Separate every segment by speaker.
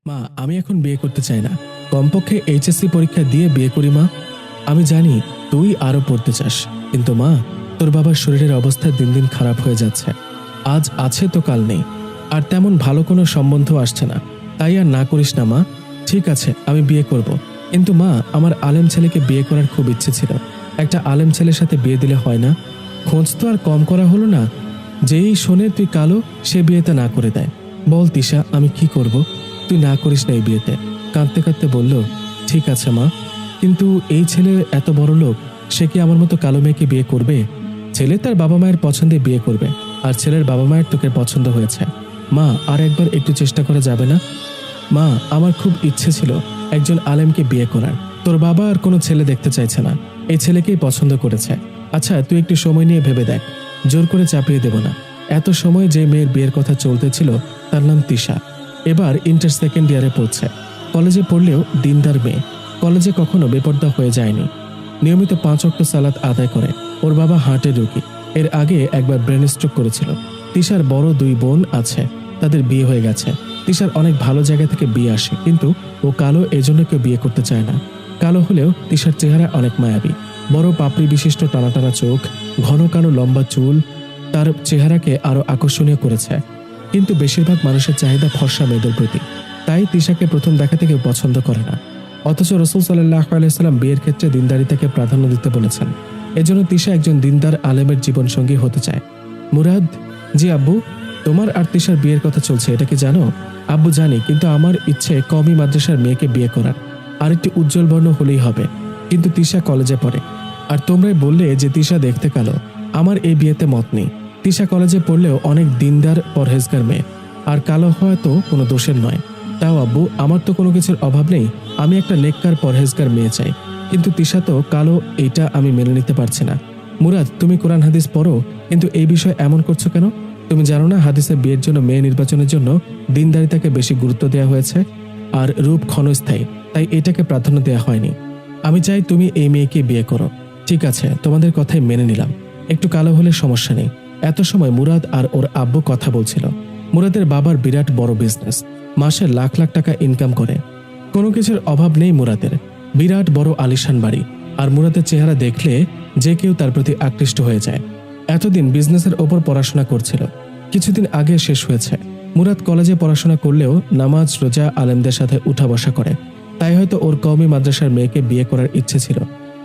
Speaker 1: মা, আমি এখন বিয়ে করতে চাই না। কমপক্ষে এইচএসসি পরীক্ষা দিয়ে বিয়ে করি মা। আমি জানি তুই আরো পড়তে চাস, কিন্তু মা, তোর বাবার শরীরের অবস্থা দিন দিন খারাপ হয়ে যাচ্ছে। আজ আছে তো কাল নেই, আর তেমন ভালো কোনো সম্বন্ধ আসছে না। তাই আর না করিস না মা। ঠিক আছে, আমি বিয়ে করব, কিন্তু মা, আমার আলেম ছেলেকে বিয়ে করার খুব ইচ্ছে ছিল। একটা আলেম ছেলের সাথে বিয়ে দিলে হয় না? খোঁজ তো আর কম করা হলো না। যেই শোনে তুই কালো, সে বিয়েতে না করে দেয়। বল তিশা, আমি কি করব? তুই না করিস না এই বিয়েতে। কাঁদতে কাঁদতে বলল, ঠিক আছে মা, কিন্তু এই ছেলে এত বড় লোক, সে কি আমার মতো কালো মেয়েকে বিয়ে করবে? ছেলে তার বাবা মায়ের পছন্দে বিয়ে করবে, আর ছেলের বাবা মায়ের তোকে পছন্দ হয়েছে। মা, আর একবার একটু চেষ্টা করা যাবে না? মা, আমার খুব ইচ্ছে ছিল একজন আলেমকে বিয়ে করার। তোর বাবা আর কোনো ছেলে দেখতে চাইছে না, এই ছেলেকেই পছন্দ করেছে। আচ্ছা, তুই একটু সময় নিয়ে ভেবে দেখ, জোর করে চাপিয়ে দেব না। এত সময় যে মেয়ের বিয়ের কথা চলতেছিল তার নাম তিশা। এবার ইন্টার সেকেন্ড ইয়ারে পড়ছে। কলেজে পড়লেও দিনদার মেয়ে। কলেজে কখনো বেপর্দা হয়ে যায়নি। নিয়মিত 5 ওয়াক্ত সালাত আদায় করে। ওর বাবা হার্টের রোগী। এর আগে একবার ব্রেন স্ট্রোক করেছিল। তিশার বড় 2 বোন আছে, তাদের বিয়ে হয়ে গেছে। তিশার অনেক ভালো জায়গা থেকে বিয়ে আসে, কিন্তু ও কালো, এজন্য কেউ বিয়ে করতে চায় না। কালো হলেও তিশার চেহারা অনেক মায়াবী। বড় পাপড়ি বিশিষ্ট টানা টানা চোখ, ঘন কালো লম্বা চুল তার চেহারাকে আরো আকর্ষণীয় করেছে। কিন্তু বেশিরভাগ মানুষের চাহিদা ফর্সা মেয়েদের প্রতি, তাই তিশাকে প্রথম দেখা থেকে পছন্দ করে না। অথচ রাসূল সাল্লাল্লাহু আলাইহি সাল্লাম বিয়ের ক্ষেত্রে দিনদারিতাকে প্রাধান্য দিতে বলেছেন। এজন্য তিশা একজন দিনদার আলেমের জীবনসঙ্গী হতে চায়। মুরাদ, জি আব্বু, তোমার আর তিশার বিয়ের কথা চলছে, এটা কি জানো? আব্বু, জানি, কিন্তু আমার ইচ্ছে কওমি মাদ্রাসার মেয়েকে বিয়ে করার। আর একটি উজ্জ্বল বর্ণ হলেই হবে। কিন্তু তিশা কলেজে পড়ে, আর তোমরাই বললে যে তিশা দেখতে কালো। আমার এই বিয়েতে মত নেই। তিশা কলেজে পড়লেও অনেক দিনদার পরহেজগার মেয়ে, আর কালো হওয়া তো কোনো দোষের নয়। তাও আব্বু, আমার তো কোনো কিছুর অভাব নেই। আমি একটা নেককার পরহেজগার মেয়ে চাই, কিন্তু তিশা তো কালো, এইটা আমি মেনে নিতে পারছি না। মুরাদ, তুমি কোরআন হাদিস পড়ো, কিন্তু এই বিষয়ে এমন করছো কেন? তুমি জানো না হাদিসে বিয়ের জন্য মেয়ে নির্বাচনের জন্য দিনদারিতাকে বেশি গুরুত্ব দেওয়া হয়েছে, আর রূপ ক্ষণস্থায়ী, তাই এটাকে প্রাধান্য দেওয়া হয়নি। আমি চাই তুমি এই মেয়েকে বিয়ে করো। ঠিক আছে, তোমাদের কথাই মেনে নিলাম। একটু কালো হলে সমস্যা নেই। এত সময় মুরাদ আর ওর আব্বু কথা বলছিল। মুরাদের বাবার বিরাট বড় বিজনেস, মাসে লাখ লাখ টাকা ইনকাম করে। কোনো কিছুর অভাব নেই মুরাদের। বিরাট বড় আলিশান বাড়ি, আর মুরাদের চেহারা দেখলে যে কেউ তার প্রতি আকৃষ্ট হয়ে যায়। এতদিন বিজনেসের ওপর পড়াশোনা করছিল, কিছুদিন আগে শেষ হয়েছে। মুরাদ কলেজে পড়াশোনা করলেও নামাজ রোজা আলেমদের সাথে উঠা বসা করে, তাই হয়তো ওর কওমি মাদ্রাসার মেয়েকে বিয়ে করার ইচ্ছে ছিল।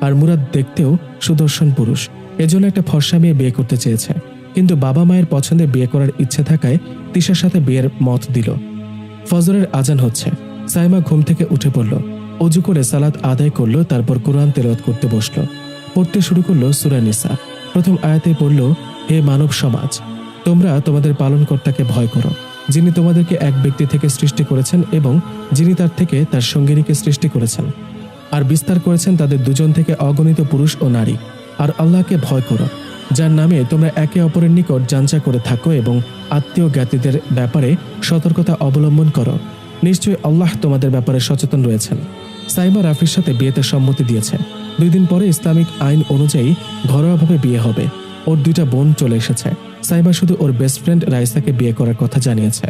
Speaker 1: আর মুরাদ দেখতেও সুদর্শন পুরুষ, এজন্য একটা ফর্সা মেয়ে বিয়ে করতে চেয়েছে। কিন্তু বাবা মায়ের পছন্দে বিয়ে করার ইচ্ছে থাকায় তিশার সাথে বিয়ের মত দিল। ফজরের আজান হচ্ছে। সাইমা ঘুম থেকে উঠে পড়ল, অজু করে সালাত আদায় করলো, তারপর কোরআন তেলাওয়াত করতে বসলো। পড়তে শুরু করলো সূরা নিসা। প্রথম আয়াতে পড়ল, হে মানব সমাজ, তোমরা তোমাদের পালনকর্তাকে ভয় করো, যিনি তোমাদেরকে এক ব্যক্তি থেকে সৃষ্টি করেছেন এবং যিনি তার থেকে তার সঙ্গিনীকে সৃষ্টি করেছেন, আর বিস্তার করেছেন তাদের দুজন থেকে অগণিত পুরুষ ও নারী। আর আল্লাহকে ভয় করো, যার নামে তোমরা একে অপরের নিকট যাঞ্চা করে থাকো এবং আত্মীয় জ্ঞাতিদের ব্যাপারে সতর্কতা অবলম্বন করো। নিশ্চয়ই আল্লাহ তোমাদের ব্যাপারে সচেতন রয়েছেন। সাইমা রাফির সাথে বিয়েতে সম্মতি দিয়েছে। 2 দিন পরে ইসলামিক আইন অনুযায়ী ঘরোয়াভাবে বিয়ে হবে। ওর 2টা বোন চলে এসেছে। সাইমা শুধু ওর বেস্ট ফ্রেন্ড রাইসাকে বিয়ে করার কথা জানিয়েছে।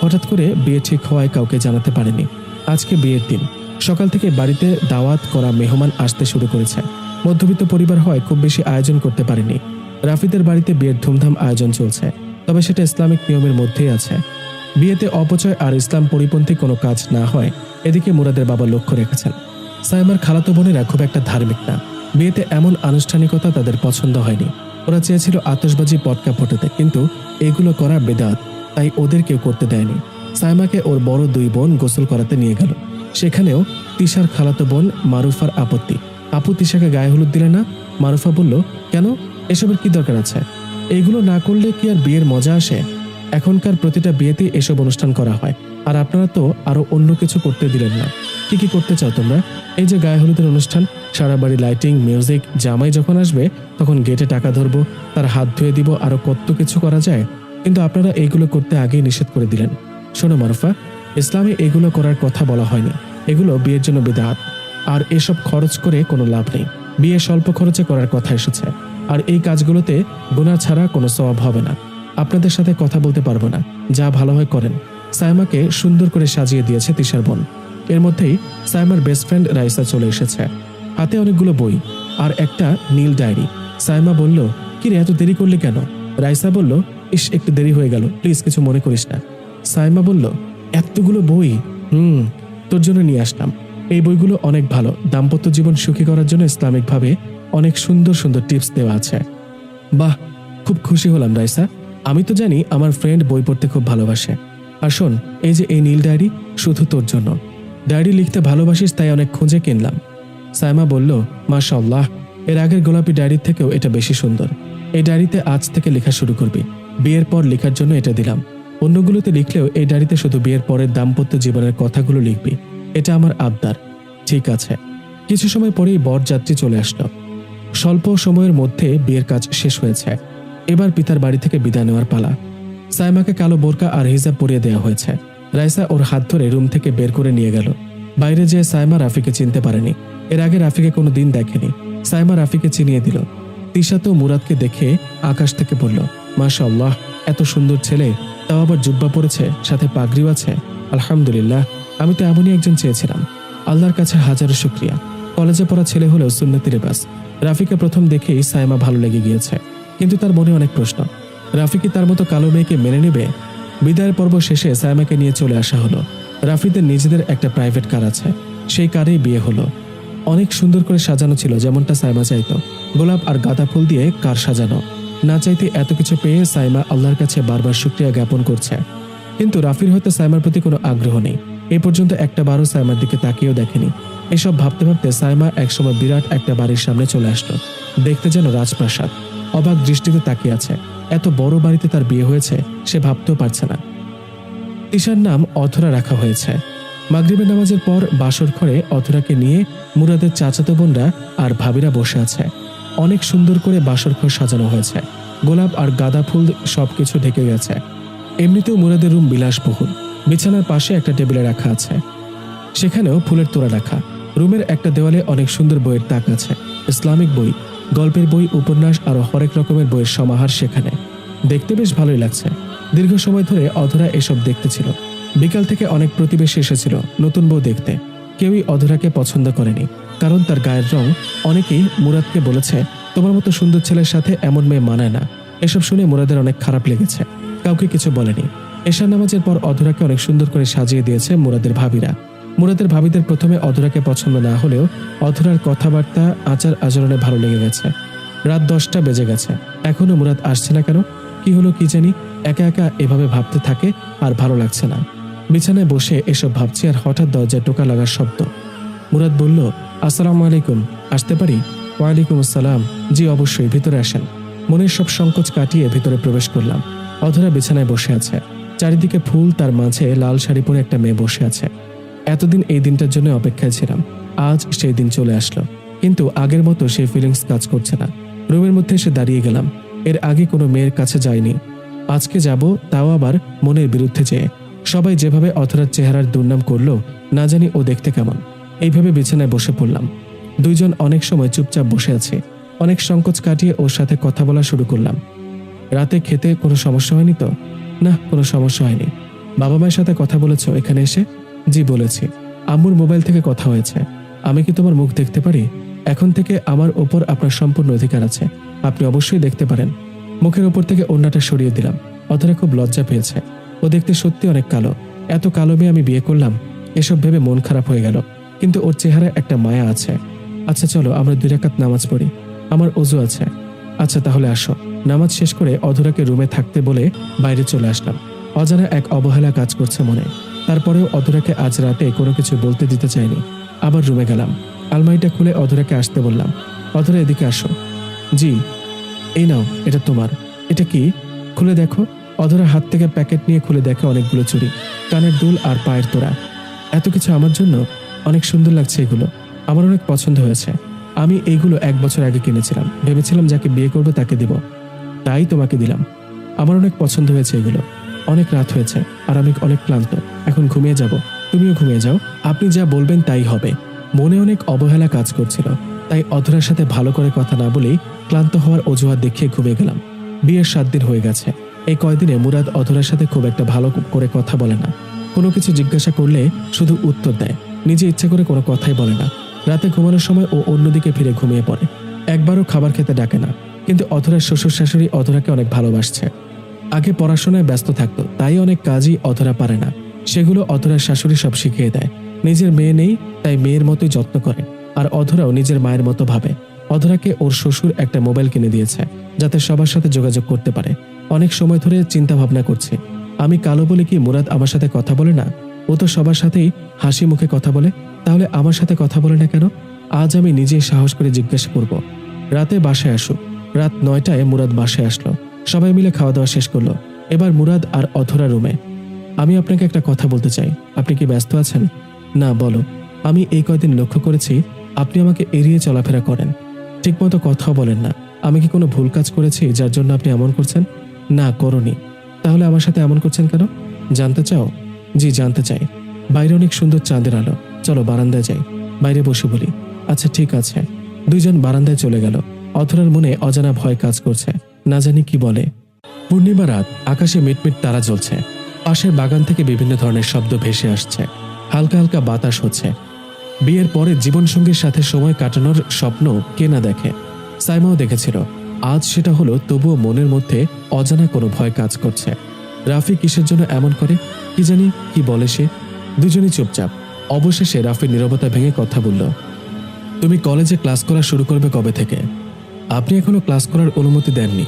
Speaker 1: হঠাৎ করে বিয়ে ঠিক হওয়ায় কাউকে জানাতে পারেনি। আজকে বিয়ের দিন। সকাল থেকে বাড়িতে দাওয়াত করা মেহমান আসতে শুরু করেছে। মধ্যবিত্ত পরিবার হয় খুব বেশি আয়োজন করতে পারেনি। রাফিদের বাড়িতে বিয়ের ধুমধাম আয়োজন চলছে, তবে সেটা ইসলামিক নিয়মের মধ্যেই আছে। বিয়েতে অপচয় আর ইসলাম পরিপন্থী কোনো কাজ না হয়, এদিকে মুরাদের বাবা লক্ষ্য রেখেছেন। সাইমার খালাতো বোনেরা খুব একটা ধার্মিক না। বিয়েতে এমন আনুষ্ঠানিকতা তাদের পছন্দ হয়নি। ওরা চেয়েছিল আতশবাজি পটকা ফোটাতে, কিন্তু এগুলো করা বেদাত, তাই ওদের কেউ করতে দেয়নি। সাইমাকে ওর বড় 2 বোন গোসল করাতে নিয়ে গেল। সেখানেও তিশার খালাতো বোন মারুফার আপত্তি। আপু, তিশাকে গায়ে হলুদ দিলে না? মারুফা বলল, কেন? এসবের কি দরকার আছে? এইগুলো না করলে কি আর বিয়ের মজা আসে? এখনকার প্রতিটা বিয়েতে এসব অনুষ্ঠান করা হয়, আর আপনারা তো আরো অন্য কিছু করতে দিলেন না। কি কি করতে চাও তোমরা? এই যে গায়ে হলুদের অনুষ্ঠান, সারা বাড়ি লাইটিং, মিউজিক, জামাই যখন আসবে তখন গেটে টাকা ধরবো, তার হাত ধুয়ে দিব, আরো কত কিছু করা যায়। কিন্তু আপনারা এইগুলো করতে আগেই নিষেধ করে দিলেন। শোনো মারুফা, ইসলামে এগুলো করার কথা বলা হয়নি। এগুলো বিয়ের জন্য বিদআত, আর এসব খরচ করে কোনো লাভ নেই। বিয়ে স্বল্প খরচে করার কথা এসেছে, আর এই কাজগুলোতে গুনাহ ছাড়া কোনো সওয়াব হবে না। আপনাদের সাথে কথা বলতে পারবো না, যা ভালো হয় করেন। সাইমাকে সুন্দর করে সাজিয়ে দিয়েছে তিশার বোন। এর মধ্যেই সাইমার বেস্ট ফ্রেন্ড রাইসা চলে এসেছে, হাতে অনেকগুলো বই আর একটা নীল ডায়েরি। সাইমা বলল, কিরে এত দেরি করলি কেন? রাইসা বলল, ইস একটু দেরি হয়ে গেল, প্লিজ কিছু মনে করিস না। সাইমা বলল, এতগুলো বই? তোর জন্য নিয়ে আসলাম। এই বইগুলো অনেক ভালো, দাম্পত্য জীবন সুখী করার জন্য ইসলামিকভাবে অনেক সুন্দর সুন্দর টিপস দেওয়া আছে। বাহ, খুব খুশি হলাম রাইসা। আমি তো জানি আমার ফ্রেন্ড বই পড়তে খুব ভালোবাসে। আর শোন, এই যে এই নীল ডায়েরি শুধু তোর জন্য। ডায়েরি লিখতে ভালোবাসিস তাই অনেক খুঁজে কিনলাম। সাইমা বলল, মাশাআল্লাহ, এর আগের গোলাপি ডায়েরির থেকেও এটা বেশি সুন্দর। এই ডায়েরিতে আজ থেকে লেখা শুরু করবি। বিয়ের পর লেখার জন্য এটা দিলাম। অন্যগুলোতে লিখলেও এই ডায়েরিতে শুধু বিয়ের পরের দাম্পত্য জীবনের কথাগুলো লিখবি, এটা আমার আবদার। ঠিক আছে। কিছু সময় পরেই বরযাত্রী চলে আসলো। স্বল্প সময়ের মধ্যে বিয়ের কাজ শেষ হয়েছে। এবার পিতার বাড়ি থেকে বিদায় নেওয়ার পালা। সাইমাকে কালো বোরকা আর হিজাব পরিয়ে দেওয়া হয়েছে। রাইসা ওর হাত ধরে রুম থেকে বের করে নিয়ে গেল। বাইরে যেয়ে সাইমা রাফিকে চিনতে পারেনি। এর আগে রাফিকে কোনো দিন দেখেনি। সাইমা রাফিকে চিনিয়ে দিল। তিশা তো মুরাদকে দেখে আকাশ থেকে বলল, মাশাআল্লাহ, এত সুন্দর ছেলে, তাও আবার জুব্বা পরেছে, সাথে পাগড়িও আছে। আলহামদুলিল্লাহ, আমি তো এমনই একজন চেয়েছিলাম। আল্লাহর কাছে হাজারো শুকরিয়া। কলেজে পড়া ছেলে হলেও সুন্নতি লেবাস। রাফিকে প্রথম দেখেই সাইমা ভালো লেগে গিয়েছে, কিন্তু তার মনে অনেক প্রশ্ন। রাফি কি তার মতো কালো মেয়েকে মেনে নেবে? বিদায়ের পর্ব শেষে সাইমাকে নিয়ে চলে আসা হলো। রাফিদের নিজেদের একটা প্রাইভেট কার আছে, সেই কারেই বিয়ে হলো। অনেক সুন্দর করে সাজানো ছিল, যেমনটা সাইমা চাইতো। গোলাপ আর গাঁদা ফুল দিয়ে কার সাজানো। না চাইতে এত কিছু পেয়ে সাইমা আল্লাহর কাছে বারবার শুকরিয়া জ্ঞাপন করছে। কিন্তু রাফির হয়তো সাইমার প্রতি কোনো আগ্রহ নেই। এ পর্যন্ত একটা বারও সাইমার দিকে তাকিয়েও দেখেনি। এসব ভাবতে ভাবতে সাইমা একসময় বিরাট একটা বাড়ির সামনে চলে আসলো। দেখতে যেন রাজপ্রাসাদ। অবাক দৃষ্টিতে তাকিয়ে আছে। এত বড় বাড়িতে তার বিয়ে হয়েছে, সে ভাবতেও পারছে না। তিশার নাম অধরা রাখা হয়েছে। মাগরিবের নামাজের পর বাসর ঘরে অধরাকে নিয়ে মুরাদের চাচাতো বোনরা আর ভাবিরা বসে আছে। অনেক সুন্দর করে বাসর ঘর সাজানো হয়েছে। গোলাপ আর গাঁদা ফুল সবকিছু ঢেকে গেছে। এমনিতেও মুরাদের রুম বিলাসবহুল। বিছানার পাশে একটা টেবিলে রাখা আছে, সেখানেও ফুলের তোড়া রাখা। রুমের একটা দেওয়ালে অনেক সুন্দর বইয়ের তাক আছে। ইসলামিক বই, গল্পের বই, উপন্যাস আর হরেক রকমের বইয়ের সমাহার সেখানে। দেখতে বেশ ভালোই লাগছে। দীর্ঘ সময় ধরে অধরা এসব দেখতেছিল। বিকাল থেকে অনেক প্রতিবেশী এসেছিল নতুন বউ দেখতে। কেউই অধরাকে পছন্দ করেনি, কারণ তার গায়ের রং। অনেকেই মুরাদকে বলেছে, তোমার মতো সুন্দর ছেলের সাথে এমন মেয়ে মানায় না। এসব শুনে মুরাদের অনেক খারাপ লেগেছে। কাউকে কিছু বলেনি। এশার নামাজের পর অধরাকে অনেক সুন্দর করে সাজিয়ে দিয়েছে মুরাদের ভাবিরা। মুরাদের ভাবিদের প্রথমে অধরাকে পছন্দ না হলেও অধরার কথাবার্তা, আচার আচরণে ভালো লেগে গেছে। রাত 10টা বেজে গেছে, এখনো মুরাদ আসছে না কেন? কি হলো কি জানি, একা একা এভাবে ভাবতে থাকে আর ভালো লাগছে না। বিছানায় বসে এসব ভাবছি আর হঠাৎ দরজায় টোকা লাগার শব্দ। মুরাদ বলল, আসসালামু আলাইকুম, আসতে পারি? ওয়ালাইকুম আসসালাম, জি অবশ্যই, ভিতরে আসেন। মনের সব সংকোচ কাটিয়ে ভিতরে প্রবেশ করলাম। অধরা বিছানায় বসে আছে, চারিদিকে ফুল, তার মাঝে লাল শাড়ি পরে একটা মেয়ে বসে আছে। এতদিন এই দিনটার জন্য অপেক্ষায় ছিলাম, আজ সেই দিন চলে আসলো। কিন্তু আগের মতো সেই ফিলিংস কাজ করছে না। রুমের মধ্যে এসে দাঁড়িয়ে গেলাম। এর আগে কোনো মেয়ের কাছে যাইনি, আজকে যাব, তাও আবার মনের বিরুদ্ধে যেয়ে। সবাই যেভাবে অধরার চেহারার দুর্নাম করলো, না জানি ও দেখতে কেমন। এইভাবে বিছানায় বসে পড়লাম। দুইজন অনেক সময় চুপচাপ বসে আছে। অনেক সংকোচ কাটিয়ে ওর সাথে কথা বলা শুরু করলাম। রাতে খেতে কোনো সমস্যা হয়নি তো? না, কোনো সমস্যা হয়নি। বাবা মায়ের সাথে কথা বলেছ এখানে এসে? জি বলেছি। আম্মুর মোবাইল থেকে কথা হয়েছে। আমি কি তোমার মুখ দেখতে পারি? এখন থেকে আমার ওপর আপনার সম্পূর্ণ অধিকার আছে, আপনি অবশ্যই দেখতে পারেন। মুখের ওপর থেকে ওড়নাটা সরিয়ে দিলাম। অধরা খুব লজ্জা পেয়েছে। ও দেখতে সত্যি অনেক কালো। এত কালো মেয়ে আমি বিয়ে করলাম, এসব ভেবে মন খারাপ হয়ে গেল। কিন্তু ওর চেহারায় একটা মায়া আছে। আচ্ছা চলো আমরা 2 রাকাত নামাজ পড়ি, আমার ওযু আছে। আচ্ছা তাহলে আসো। নামাজ শেষ করে অধরাকে রুমে থাকতে বলে বাইরে চলে আসলাম। অজানা এক অবহেলা কাজ করছে মনে। তারপরেও অধরাকে আজ রাতে কোনো কিছু বলতে দিতে চাইনি। আবার রুমে গেলাম, আলমারিটা খুলে অধরাকে আসতে বললাম। অধরা এদিকে আসো। জি। এই নাও, এটা তোমার। এটা কি? খুলে দেখো। অধরা হাত থেকে প্যাকেট নিয়ে খুলে দেখে অনেকগুলো চুড়ি, কানের দুল আর পায়ের তোড়া। এত কিছু আমার জন্য? অনেক সুন্দর লাগছে এগুলো, আমার অনেক পছন্দ হয়েছে। আমি এইগুলো 1 বছর আগে কিনেছিলাম, ভেবেছিলাম যাকে বিয়ে করবো তাকে দিব, তাই তোমাকে দিলাম। আমার অনেক পছন্দ হয়েছে এগুলো। অনেক রাত হয়েছে আর আমি অনেক ক্লান্ত, এখন ঘুমিয়ে যাব। তুমিও ঘুমিয়ে যাও, আপনি যা বলবেন তাই হবে। মনে অনেক অবহেলা কাজ করছিল, তাই অধরার সাথে ভালো করে কথা না বলেই ক্লান্ত হওয়ার অজুহাত দেখিয়ে ঘুমিয়ে গেলাম। বিয়ের 7 দিন হয়ে গেছে। এই কয়দিনে মুরাদ অধরার সাথে খুব একটা ভালো করে কথা বলে না। কোনো কিছু জিজ্ঞাসা করলে শুধু উত্তর দেয়, নিজে ইচ্ছা করে কোনো কথাই বলে না। রাতে ঘুমানোর সময় ও অন্যদিকে ফিরে ঘুমিয়ে পড়ে, একবারও খাবার খেতে ডাকে না। কিন্তু অধরার শ্বশুর শাশুড়ি অধরাকে অনেক ভালোবাসছে। আগে পড়াশোনায় ব্যস্ত থাকতো, তাই অনেক কাজই অধরা পারে না, সেগুলো অধরার শাশুড়ি সব শিখিয়ে দেয়। নিজের মেয়ে নেই, তাই মেয়ের মতোই যত্ন করে, আর অধরাও নিজের মায়ের মতো ভাবে। অধরাকে ওর শ্বশুর একটা মোবাইল কিনে দিয়েছে, যাতে সবার সাথে যোগাযোগ করতে পারে। অনেক সময় ধরে চিন্তা ভাবনা করছে, আমি কালো বলে কি মুরাদ আমার সাথে কথা বলে না? ও তো সবার সাথেই হাসি মুখে কথা বলে, তাহলে আমার সাথে কথা বলে না কেন? আজ আমি নিজেই সাহস করে জিজ্ঞাসা করব। রাতে বাসায় আসুক। রাত 9টায় মুরাদ বাসায় আসলো, সবাই মিলে খাওয়া দাওয়া শেষ করলো। এবার মুরাদ আর অধরা রুমে। আমি আপনাকে একটা কথা বলতে চাই, আপনি কি ব্যস্ত আছেন? না, বলো। আমি এই কয়দিন লক্ষ্য করেছি আপনি আমাকে এড়িয়ে চলাফেরা করেন, ঠিকমতো কথাও বলেন না। আমি কি কোনো ভুল কাজ করেছি যার জন্য আপনি এমন করছেন? না, করনি। তাহলে আমার সাথে এমন করছেন কেন? জানতে চাও? জি, জানতে চাই। বাইরে অনেক সুন্দর চাঁদের আলো, চলো বারান্দায় যাই, বাইরে বসে বলি। আচ্ছা ঠিক আছে। দুইজন বারান্দায় চলে গেল। অধরার মনে অজানা ভয় কাজ করছে, না জানি কি বলে। পূর্ণিমা রাত, আকাশে মিটমিট তারা জ্বলছে। পাশের বাগান থেকে বিভিন্ন ধরনের শব্দ ভেসে আসছে, হালকা হালকা বাতাস হচ্ছে। বিয়ের পরে জীবনসঙ্গীর সাথে সময় কাটানোর স্বপ্ন কে না দেখে? সাইমাও দেখেছিল, আজ সেটা হলো। তবুও মনের মধ্যে অজানা কোনো ভয় কাজ করছে। রাফি কিসের জন্য এমন করে, কি জানি কি বলে সে। দুজনই চুপচাপ। অবশেষে রাফির নীরবতা ভেঙে কথা বলল, তুমি কলেজে ক্লাস করা শুরু করবে কবে থেকে? আপনি এখনো ক্লাস করার অনুমতি দেননি।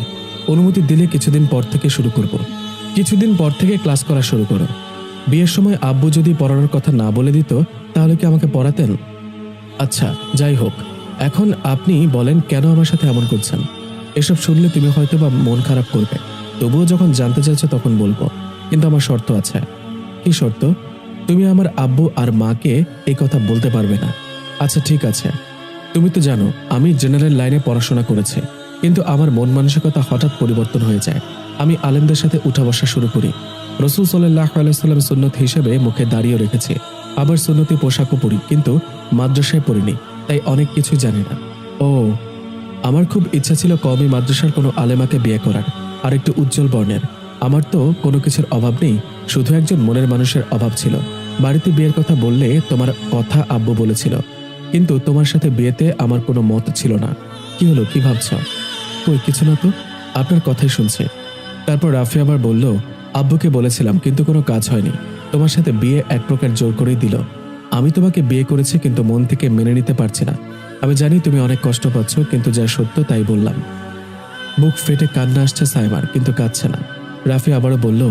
Speaker 1: অনুমতি দিলে কিছুদিন পর থেকে শুরু করব। কিছুদিন পর থেকে ক্লাস করা শুরু করো। বিয়ের সময় আব্বু যদি পড়ানোর কথা না বলে দিত, তাহলে কি আমাকে পড়াতেন? আচ্ছা, যাই হোক, এখন আপনি বলেন কেন আমার সাথে এমন করছেন? এসব শুনলে তুমি হয়তো বা মন খারাপ করবে, তবুও যখন জানতে চাইছো তখন বলবো। কিন্তু আমার শর্ত আছে। কি শর্ত? তুমি আমার আব্বু আর মাকে এই কথা বলতে পারবে না। আচ্ছা ঠিক আছে। তুমি তো জানো আমি জেনারেল লাইনে পড়াশোনা করেছি, কিন্তু আমার মন মানসিকতা হঠাৎ পরিবর্তন হয়ে যায়। আমি আলেমদের সাথে উঠা বসা শুরু করি। রাসূল সাল্লাল্লাহু আলাইহি ওয়াসাল্লাম সুন্নত হিসেবে মুখে দাঁড়িয়ে রেখেছি, আবার সুন্নতি পোশাকও পরি, কিন্তু মাদ্রাসায় পড়িনি, তাই অনেক কিছু জানি না। ও, আমার খুব ইচ্ছা ছিল কওমি মাদ্রাসার কোনো আলেমাকে বিয়ে করার, আর একটু উজ্জ্বল বর্ণের। আমার তো কোনো কিছুর অভাব নেই, শুধু একজন মনের মানুষের অভাব ছিল। বাড়িতে বিয়ের কথা বললে তোমার কথা আব্বু বলেছিল, কিন্তু তোমার সাথে বিয়েতে আমার কোনো মত ছিল না। কি হলো, কি ভাবছ? কই কিছু না তো, আপনার কথাই শুনছে। তারপর রাফি আবার বলল, আব্বুকে বলেছিলাম কিন্তু কোনো কাজ হয়নি। তোমার সাথে বিয়ে এক প্রকার জোর করেই দিল। আমি তোমাকে বিয়ে করেছি, কিন্তু মন থেকে মেনে নিতে পারছি না। আমি জানি তুমি অনেক কষ্ট পাচ্ছ, কিন্তু যা সত্য তাই বললাম। বুক ফেটে কান্না আসছে সাইমার, কিন্তু কাঁদছে না। রাফি আবারও বলল,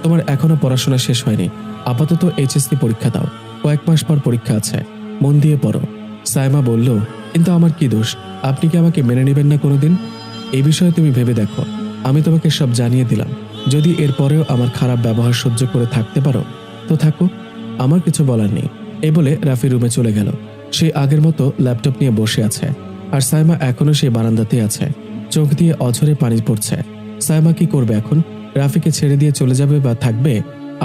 Speaker 1: তোমার এখনো পড়াশোনা শেষ হয়নি, আপাতত এইচএসসি পরীক্ষা দাও, কয়েক মাস পর পরীক্ষা আছে, মন দিয়ে পড়ো। সাইমা বলল, কিন্তু আমার কি দোষ? আপনি কি আমাকে মেনে নেবেন না কোনোদিন? এই বিষয়ে তুমি ভেবে দেখো। আমি তোমাকে সব জানিয়ে দিলাম, যদি এরপরেও আমার খারাপ ব্যবহার সহ্য করে থাকতে পারো তো থাকো, আমার কিছু বলার নেই। এই বলে রাফি রুমে চলে গেল। সে আগের মতো ল্যাপটপ নিয়ে বসে আছে, আর সাইমা এখনো সেই বারান্দাতে আছে, চোখ দিয়ে অঝরে পানি পড়ছে। সাইমা কি করবে এখন? রাফিকে ছেড়ে দিয়ে চলে যাবে বা থাকবে?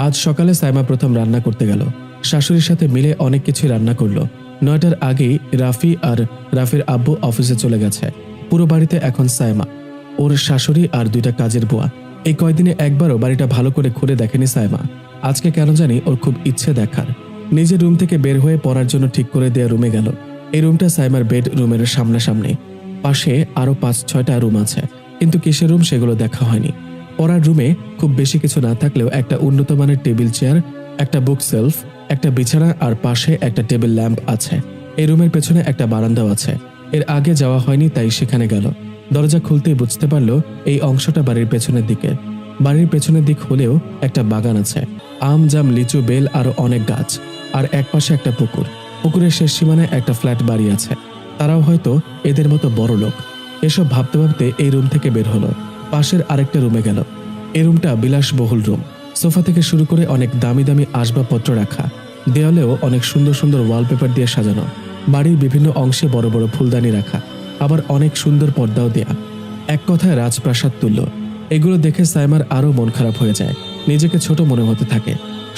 Speaker 1: আজ সকালে সাইমা প্রথম রান্না করতে গেল। শাশুড়ির সাথে মিলে অনেক কিছুই রান্না করলো। 9টার আগেই রাফি আর রাফির আব্বু অফিসে চলে গেছে। পুরো বাড়িতে এখন সাইমা, ওর শাশুড়ি আর 2টা কাজের বুয়া। এই কয়দিনে একবারও বাড়িটা ভালো করে ঘুরে দেখেনি সাইমা। আজকে কেন জানি ওর খুব ইচ্ছে দেখার। নিজের রুম থেকে বের হয়ে পড়ার জন্য ঠিক করে দেয়া রুমে গেল। এই রুমটা সাইমার বেড রুমের সামনাসামনি, পাশে আরো 5-6টা রুম আছে, কিন্তু কিসের রুম সেগুলো দেখা হয়নি। পড়ার রুমে খুব বেশি কিছু না থাকলেও একটা উন্নত মানের টেবিল চেয়ার, একটা বুক সেলফ, একটা বিছানা আর পাশে একটা টেবিল ল্যাম্প আছে। এই রুমের পেছনে একটা বারান্দাও আছে। এর আগে যাওয়া হয়নি, তাই সেখানে গেল। দরজা খুলতেই বুঝতে পারল এই অংশটা বাড়ির পেছনের দিকে। বাড়ির পেছনের দিক হলেও একটা বাগান আছে, আম জাম লিচু বেল আরো অনেক গাছ, আর একপাশে একটা পুকুর। পুকুরের শেষ সীমানায় একটা ফ্ল্যাট বাড়ি আছে। তারাও হয়তো এদের মতো বড় লোক। এসব ভাবতে ভাবতে এই রুম থেকে বের হলো। পাশের আরেকটা রুমে গেল। এই রুমটা বিলাসবহুল রুম। সোফা থেকে শুরু করে অনেক দামি দামি আসবাবপত্র রাখা, দেওয়ালেও অনেক সুন্দর সুন্দর ওয়ালপেপার দিয়ে সাজানো। বাড়ির বিভিন্ন অংশে বড় বড় ফুলদানি রাখা, আবার অনেক সুন্দর পর্দাও দেয়া। এক কথায় রাজপ্রাসাদ তুল্য। এগুলো দেখে সাইমার আরো মন খারাপ হয়ে যায়, নিজেকে ছোট মনে হতে থাকে।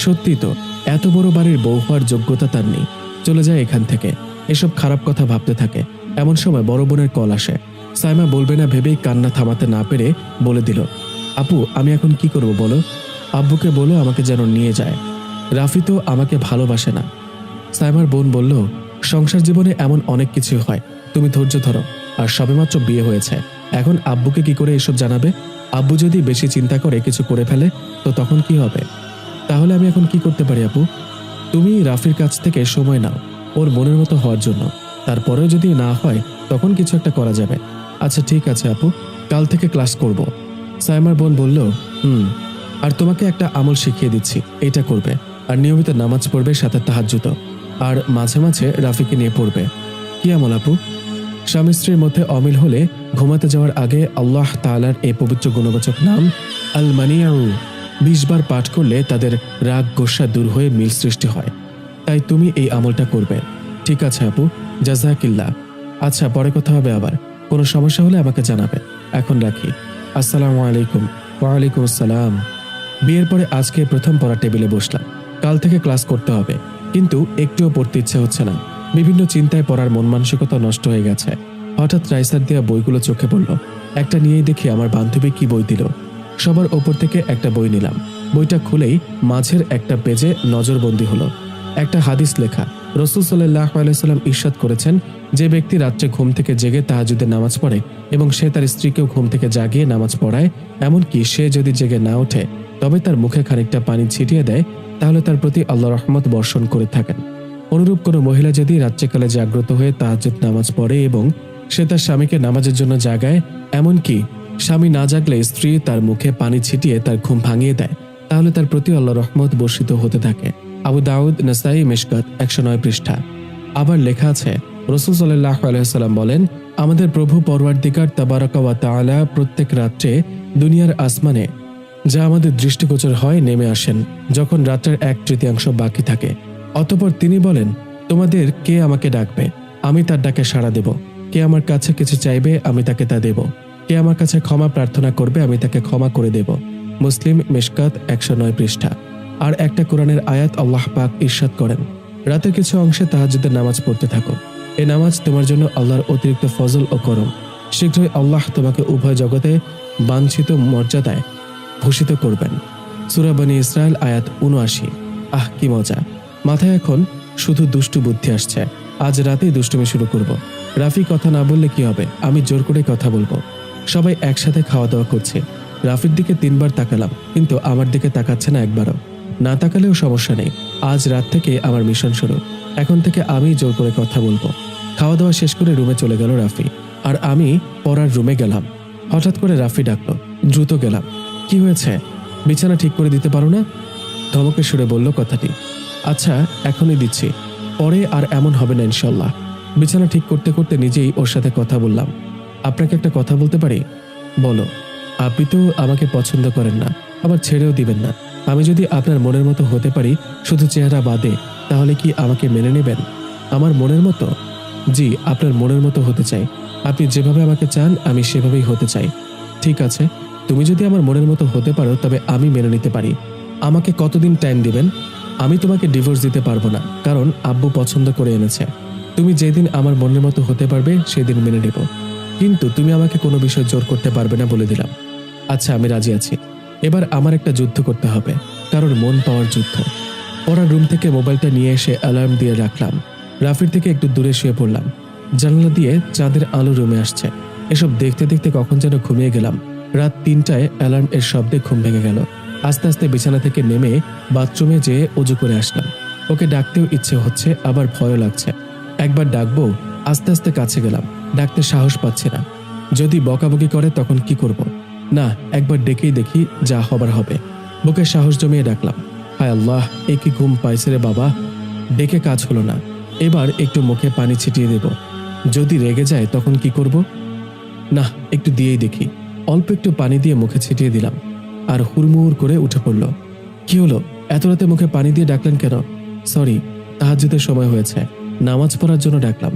Speaker 1: সত্যি তো, এত বড় বাড়ির বউ হওয়ার যোগ্যতা তার নেই, চলে যায় এখান থেকে। এসব খারাপ কথা ভাবতে থাকে। এমন সময় বড় বোনের কল আসে। সাইমা বলবে না ভেবেই কান্না থামাতে না পেরে বলে দিল, আপু আমি এখন কি করব বলো? আব্বুকে বলো আমাকে যেন নিয়ে যায়। রাফি তো আমাকে ভালোবাসে না। সাইমার বোন বলল, সংসার জীবনে এমন অনেক কিছু হয়, তুমি ধৈর্য ধরো। আর সবেমাত্র বিয়ে হয়েছে, এখন আব্বুকে কি করে এসব জানাবে? আব্বু যদি বেশি চিন্তা করে কিছু করে ফেলে তো তখন কি হবে? তাহলে আমি এখন কি করতে পারি আপু? তুমি রাফির কাছ থেকে সময় নাও ওর মনের মতো হওয়ার জন্য, তারপরেও যদি না হয় তখন কিছু একটা করা যাবে। আচ্ছা ঠিক আছে আপু, কাল থেকে ক্লাস করব। সাইমার বোন বলল, আর তোমাকে একটা আমল শিখিয়ে দিচ্ছি, এটা করবে। আর নিয়মিত নামাজ পড়বে, সাথে তাহাজ্জুদ, আর মাঝে মাঝে রাফিকে নিয়ে পড়বে। কি আমল আপু? স্বামী স্ত্রীর মধ্যে অমিল হলে ঘুমাতে যাওয়ার আগে আল্লাহ তাআলার এই পবিত্র গুণবাচক নাম আল মানিউ 20 বার পাঠ করলে তাদের রাগ গোসা দূর হয়ে মিল সৃষ্টি হয়। তাই তুমি এই আমলটা করবে। ঠিক আছে আপু, জাযাকিল্লাহ। আচ্ছা, পরে কথা হবে আবার। কোনো সমস্যা হলে আমাকে জানাবে। এখন রাখি। আসসালামু আলাইকুম। ওয়ালাইকুম আসসালাম। বিয়ের পরে আজকে প্রথম পড়া টেবিলে বসলাম। কাল থেকে ক্লাস করতে হবে, কিন্তু একটুও পড়তে ইচ্ছে হচ্ছে না। বিভিন্ন চিন্তায় পড়ার মন মানসিকতা নষ্ট হয়ে গেছে। হঠাৎ রাইসার দেওয়া বইগুলো চোখে পড়ল। একটা নিয়েই দেখি আমার বান্ধবী কি বই দিল। সবার ওপর থেকে একটা বই নিলাম। বইটা খুলেই মাঝের একটা পেজে নজরবন্দি হলো। একটা হাদিস লেখা। রাসূল সাল্লাল্লাহু আলাইহি সাল্লাম ইরশাদ করেছেন, যে ব্যক্তি রাত্রে ঘুম থেকে জেগে তাহাজ্জুদের নামাজ পড়ে এবং সে তার স্ত্রীকেও ঘুম থেকে জাগিয়ে নামাজ পড়ায়, এমনকি সে যদি জেগে না ওঠে তবে তার মুখে খানিকটা পানি ছিটিয়ে দেয়, তাহলে তার প্রতি আল্লাহ রহমত বর্ষণ করে থাকেন। অনুরূপ কোনো মহিলা যদি রাত্রিকালে জাগ্রত হয়ে তাহাজ্জুদ নামাজ পড়ে এবং সে তার স্বামীকে নামাজের জন্য জাগায়, এমনকি স্বামী না জাগলে স্ত্রী তার মুখে পানি ছিটিয়ে তার ঘুম ভাঙিয়ে দেয়, তাহলে তার প্রতি আল্লাহ রহমত বর্ষিত হতে থাকে। আবু দাউদ, নাসাই, মিশকাত 109 পৃষ্ঠা। আবার লেখা আছে, রাসূল সাল্লাল্লাহু আলাইহি ওয়াসাল্লাম বলেন, আমাদের প্রভু পরওয়ারদিগার তাবারাকা ওয়া তাআলা প্রত্যেক রাত্রে দুনিয়ার আসমানে যা আমাদের দৃষ্টিগোচর হয় নেমে আসেন যখন রাতের 1/3 বাকি থাকে। অতঃপর তিনি বলেন, তোমাদের কে আমাকে ডাকবে, আমি তার ডাকে সাড়া দেব। কে আমার কাছে কিছু চাইবে, আমি তাকে তা দেব। কে আমার কাছে ক্ষমা প্রার্থনা করবে, আমি তাকে ক্ষমা করে দেব। মুসলিম, মিশকাত 109 পৃষ্ঠা। আর একটা কোরআনের আয়াত আল্লাহ পাক ইরশাদ করেন, রাতের কিছু অংশে তাহাজ্জুদের নামাজ পড়তে থাকো। এই নামাজ তোমার জন্য আল্লাহর অতিরিক্ত ফজল ও করম। শীঘ্রই আল্লাহ তোমাকে উভয় জগতে বাঞ্ছিত মর্যাদায় ভূষিত করবেন। সূরা বনী ইসরাইল আয়াত ৭৯। আহ কি মজা! মাথায় এখন শুধু দুষ্টু বুদ্ধি আসছে। আজ রাতেই দুষ্টুমি শুরু করব। রাফি কথা না বললে কি হবে, আমি জোর করে কথা বলবো। সবাই একসাথে খাওয়া দাওয়া করছে। রাফির দিকে 3 বার তাকালাম, কিন্তু আমার দিকে তাকাচ্ছে না একবারও। না তাকালেও সমস্যা নেই, আজ রাত থেকে আমার মিশন শুরু। এখন থেকে আমি জোর করে কথা বলবো। খাওয়া দাওয়া শেষ করে রুমে চলে গেল রাফি, আর আমি পড়ার রুমে গেলাম। হঠাৎ করে রাফি ডাকলো, দ্রুত গেলাম। কি হয়েছে? বিছানা ঠিক করে দিতে পারো না? ধমকে সুরে বলল কথাটি। আচ্ছা, এখনই দিচ্ছি, পরে আর এমন হবে না ইনশাল্লাহ। বিছানা ঠিক করতে করতে নিজেই ওর সাথে কথা বললাম। আপনাকে একটা কথা বলতে পারি? বলো। আপনি তো আমাকে পছন্দ করেন না, আবার ছেড়েও দিবেন না। আমি যদি আপনার মনের মতো হতে পারি শুধু চেহারা বাদে, তাহলে কি আমাকে মেনে নেবেন? আমার মনের মতো? জি, আপনার মনের মতো হতে চাই। আপনি যেভাবে আমাকে চান আমি সেভাবেই হতে চাই। ঠিক আছে, তুমি যদি আমার মনের মতো হতে পারো তবে আমি মেনে নিতে পারি। আমাকে কতদিন টাইম দিবেন? আমি তোমাকে ডিভোর্স দিতে পারবো না, কারণ আব্বু পছন্দ করে এনেছে। তুমি যেদিন আমার মনের মতো হতে পারবে সেদিন মেনে নেব, কিন্তু তুমি আমাকে কোনো বিষয় জোর করতে পারবে না বলে দিলাম। আচ্ছা, আমি রাজি আছি। এবার আমার একটা যুদ্ধ করতে হবে, কারণ মন পাওয়ার যুদ্ধ। পড়ার রুম থেকে মোবাইলটা নিয়ে এসে অ্যালার্ম দিয়ে রাখলাম। রাফির থেকে একটু দূরে শুয়ে পড়লাম। জানালা দিয়ে চাঁদের আলো রুমে আসছে। এসব দেখতে দেখতে কখন যেন ঘুমিয়ে গেলাম। রাত 3টায় অ্যালার্ম এর শব্দে ঘুম ভেঙে গেল। আস্তে আস্তে বিছানা থেকে নেমে বাথরুমে যেয়ে অজু করে আসলাম। ওকে ডাকতেও ইচ্ছে হচ্ছে, আবার ভয়ও লাগছে। একবার ডাকবো, আস্তে আস্তে কাছে গেলাম। ডাকতে সাহস পাচ্ছি না। যদি বকাবকি করে তখন কি করব? না, একবার ডেকেই দেখি, যা হবার হবে। বুকে সাহস জমিয়ে ডাকলাম। হায় আল্লাহ, এ কি ঘুম পাইছে রে বাবা! ডেকে কাজ হলো না। এবার একটু মুখে পানি ছিটিয়ে দেব। যদি রেগে যায় তখন কি করব? না, একটু দিয়েই দেখি। অল্প একটু পানি দিয়ে মুখে ছিটিয়ে দিলাম, আর হুড়মুড় করে উঠে পড়ল। কি হলো? এত রাতে মুখে পানি দিয়ে ডাকলেন কেন? সরি, তাহাজ্জুদের সময় হয়েছে, নামাজ পড়ার জন্য ডাকলাম।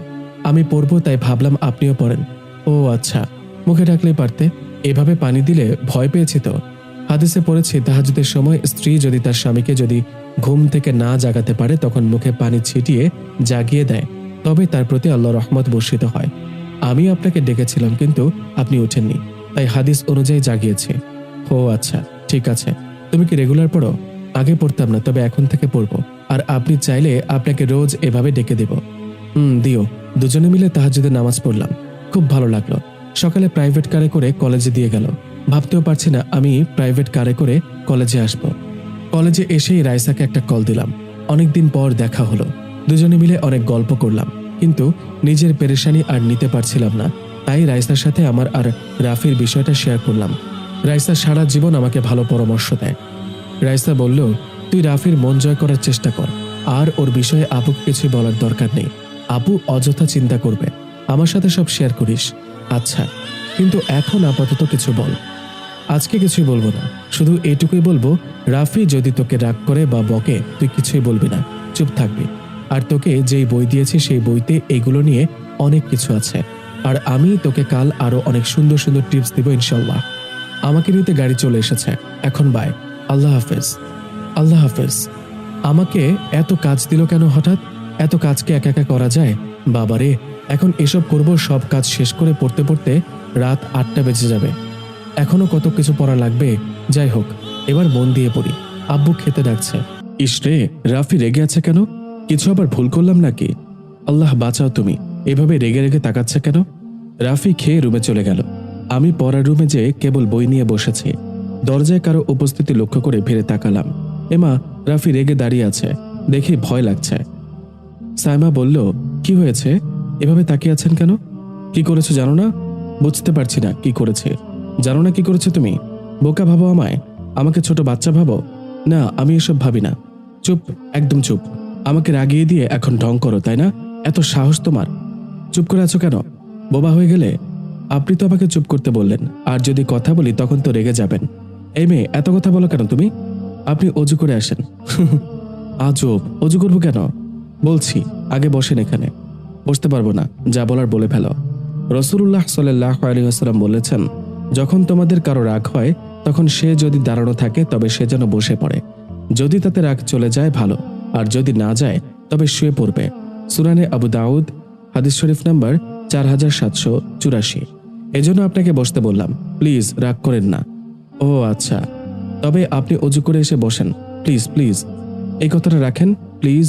Speaker 1: আমি পড়বো তাই ভাবলাম আপনিও পড়েন। ও আচ্ছা, মুখে ডাকলেই পারতে। এভাবে পানি দিলে ভয় পেয়েছি তো। হাদিসে পড়েছি, তাহাজ্জুদের সময় স্ত্রী যদি তার স্বামীকে যদি ঘুম থেকে না জাগাতে পারে তখন মুখে পানি ছিটিয়ে জাগিয়ে দেয়, তবে তার প্রতি আল্লাহর রহমত বর্ষিত হয়। আমি আপনাকে ডেকেছিলাম কিন্তু আপনি ওঠেননি, তাই হাদিস অনুযায়ী জাগিয়েছি। ও আচ্ছা, ঠিক আছে। তুমি কি রেগুলার পড়ো? আগে পড়তাম না, তবে এখন থেকে পড়ব। আর আপনি চাইলে আপনাকে রোজ এভাবে ডেকে দেব। দিও। দুজনে মিলে তাহাজ্জুদের নামাজ পড়লাম। খুব ভালো লাগলো। সকালে প্রাইভেট কারে করে কলেজে দিয়ে গেল। ভাবতেও পারছি না আমি প্রাইভেট কারে করে কলেজে আসব। কলেজে এসেই রাইসাকে একটা কল দিলাম। অনেকদিন পর দেখা হলো। দুজনে মিলে অনেক গল্প করলাম, কিন্তু নিজের পেরেশানি আর নিতে পারছিলাম না। তাই রাইসার সাথে আমার আর রাফির বিষয়টা শেয়ার করলাম। রাইসা সারা জীবন আমাকে ভালো পরামর্শ দেয়। রাইসা বলল, তুই রাফির মন জয় করার চেষ্টা কর, আর ওর বিষয়ে আপুকে কিছু বলার দরকার নেই। আপু অযথা চিন্তা করবে। আমার সাথে সব শেয়ার করিস। আচ্ছা, কিন্তু এখন আপাতত কিছু বল। আজকে কিছুই বলবো না, শুধু এটুকুই বলবো, রাফি যদি তোকে রাগ করে বা বকে তুই কিছুই বলবি না, চুপ থাকবি। আর তোকে যেই বই দিয়েছি সেই বইতে এগুলো নিয়ে অনেক কিছু আছে। আর আমি তোকে কাল আরো অনেক সুন্দর সুন্দর টিপস দিব ইনশাল্লাহ। আমাকে নিতে গাড়ি চলে এসেছে, এখন বাই। আল্লাহ হাফেজ। আল্লাহ হাফেজ। আমাকে এত কাজ দিল কেন হঠাৎ? এত কাজকে একা একা করা যায়? বাবারে, এখন এসব করব। সব কাজ শেষ করে পড়তে পড়তে রাত 8টা বেজে যাবে। এখনো কত কিছু পড়া লাগবে। যাই হোক, এবার মন দিয়ে পড়ি। আব্বু খেতে ডাকছে। ইসরে, রাফি রেগে আছে কেন? কিছু আবার ভুল করলাম নাকি? আল্লাহ বাঁচাও, তুমি এভাবে রেগে রেগে তাকাচ্ছে কেন? রাফি খেয়ে রুমে চলে গেল। আমি পড়ার রুমে যেয়ে কেবল বই নিয়ে বসেছি। দরজায় কারো উপস্থিতি লক্ষ্য করে ফিরে তাকালাম। এমা, রাফি রেগে দাঁড়িয়ে আছে, দেখে ভয় লাগছে। সাইমা বলল, কি হয়েছে? এভাবে তাকিয়ে আছেন কেন? কি করেছো জানো না? বুঝতে পারছি না কি করেছে। জানো না কি করেছো তুমি? বোকা ভাবো আমায়? আমাকে ছোট বাচ্চা ভাবো? না, আমি এসব ভাবি না। চুপ, একদম চুপ। আমাকে রাগিয়ে দিয়ে এখন ঢং করো, তাই না? এত সাহস তোমার? চুপ করে আছো কেন? বোবা হয়ে গেলে? আপনি তো আমাকে চুপ করতে বললেন, আর যদি কথা বলি তখন তো রেগে যাবেন। এই মেয়ে, এত কথা বলো কেন তুমি? আপনি অজু করে আসেন। আজব, অজু করবো কেন? বলছি, আগে বসেন এখানে। বসতে পারবো না, যা বলার বলে ফেলো। রাসূলুল্লাহ সাল্লাল্লাহু আলাইহি ওয়াসাল্লাম বলেছেন, যখন তোমাদের কারো রাগ হয় তখন সে যদি দাঁড়ানো থাকে তবে সে যেন বসে পড়ে। যদি তাতে রাগ চলে যায় ভালো, আর যদি না যায় তবে শুয়ে পড়বে। সুনানে আবু দাউদ, হাদিস শরীফ নাম্বার 4784। এজন্য আপনাকে বসতে বললাম। প্লিজ রাগ করেন না। ও আচ্ছা, তবে আপনি অজু করে এসে বসেন। প্লিজ প্লিজ, এই কথাটা রাখেন প্লিজ।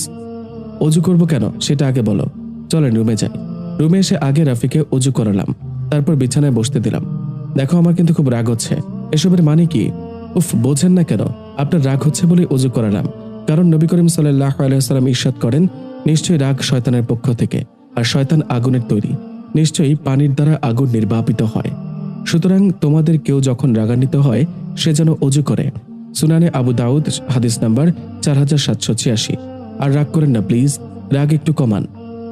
Speaker 1: অজু করব কেন সেটা আগে বলো। চলেন রুমে যাই। রুমে এসে আগে রাফিকে অজু করালাম, তারপর বিছানায় বসতে দিলাম। দেখো, আমার কিন্তু খুব রাগ হচ্ছে। এসবের মানে কি? উফ, বোঝেন না কেন? আপনার রাগ হচ্ছে বলে অজু করালাম। কারণ নবী করিম সাল্লাল্লাহু আলাইহি ওয়াসাল্লাম ইরশাদ করেন, নিশ্চয়ই রাগ শয়তানের পক্ষ থেকে, আর শয়তান আগুনের তৈরি। নিশ্চয়ই পানির দ্বারা আগুন নির্বাপিত হয়। সুতরাং তোমাদের কেউ যখন রাগান্বিত হয় সে যেন অজু করে। সুনানে আবু দাউদ, হাদিস নাম্বার 4786। আর রাগ করেন না প্লিজ, রাগ একটু কমান।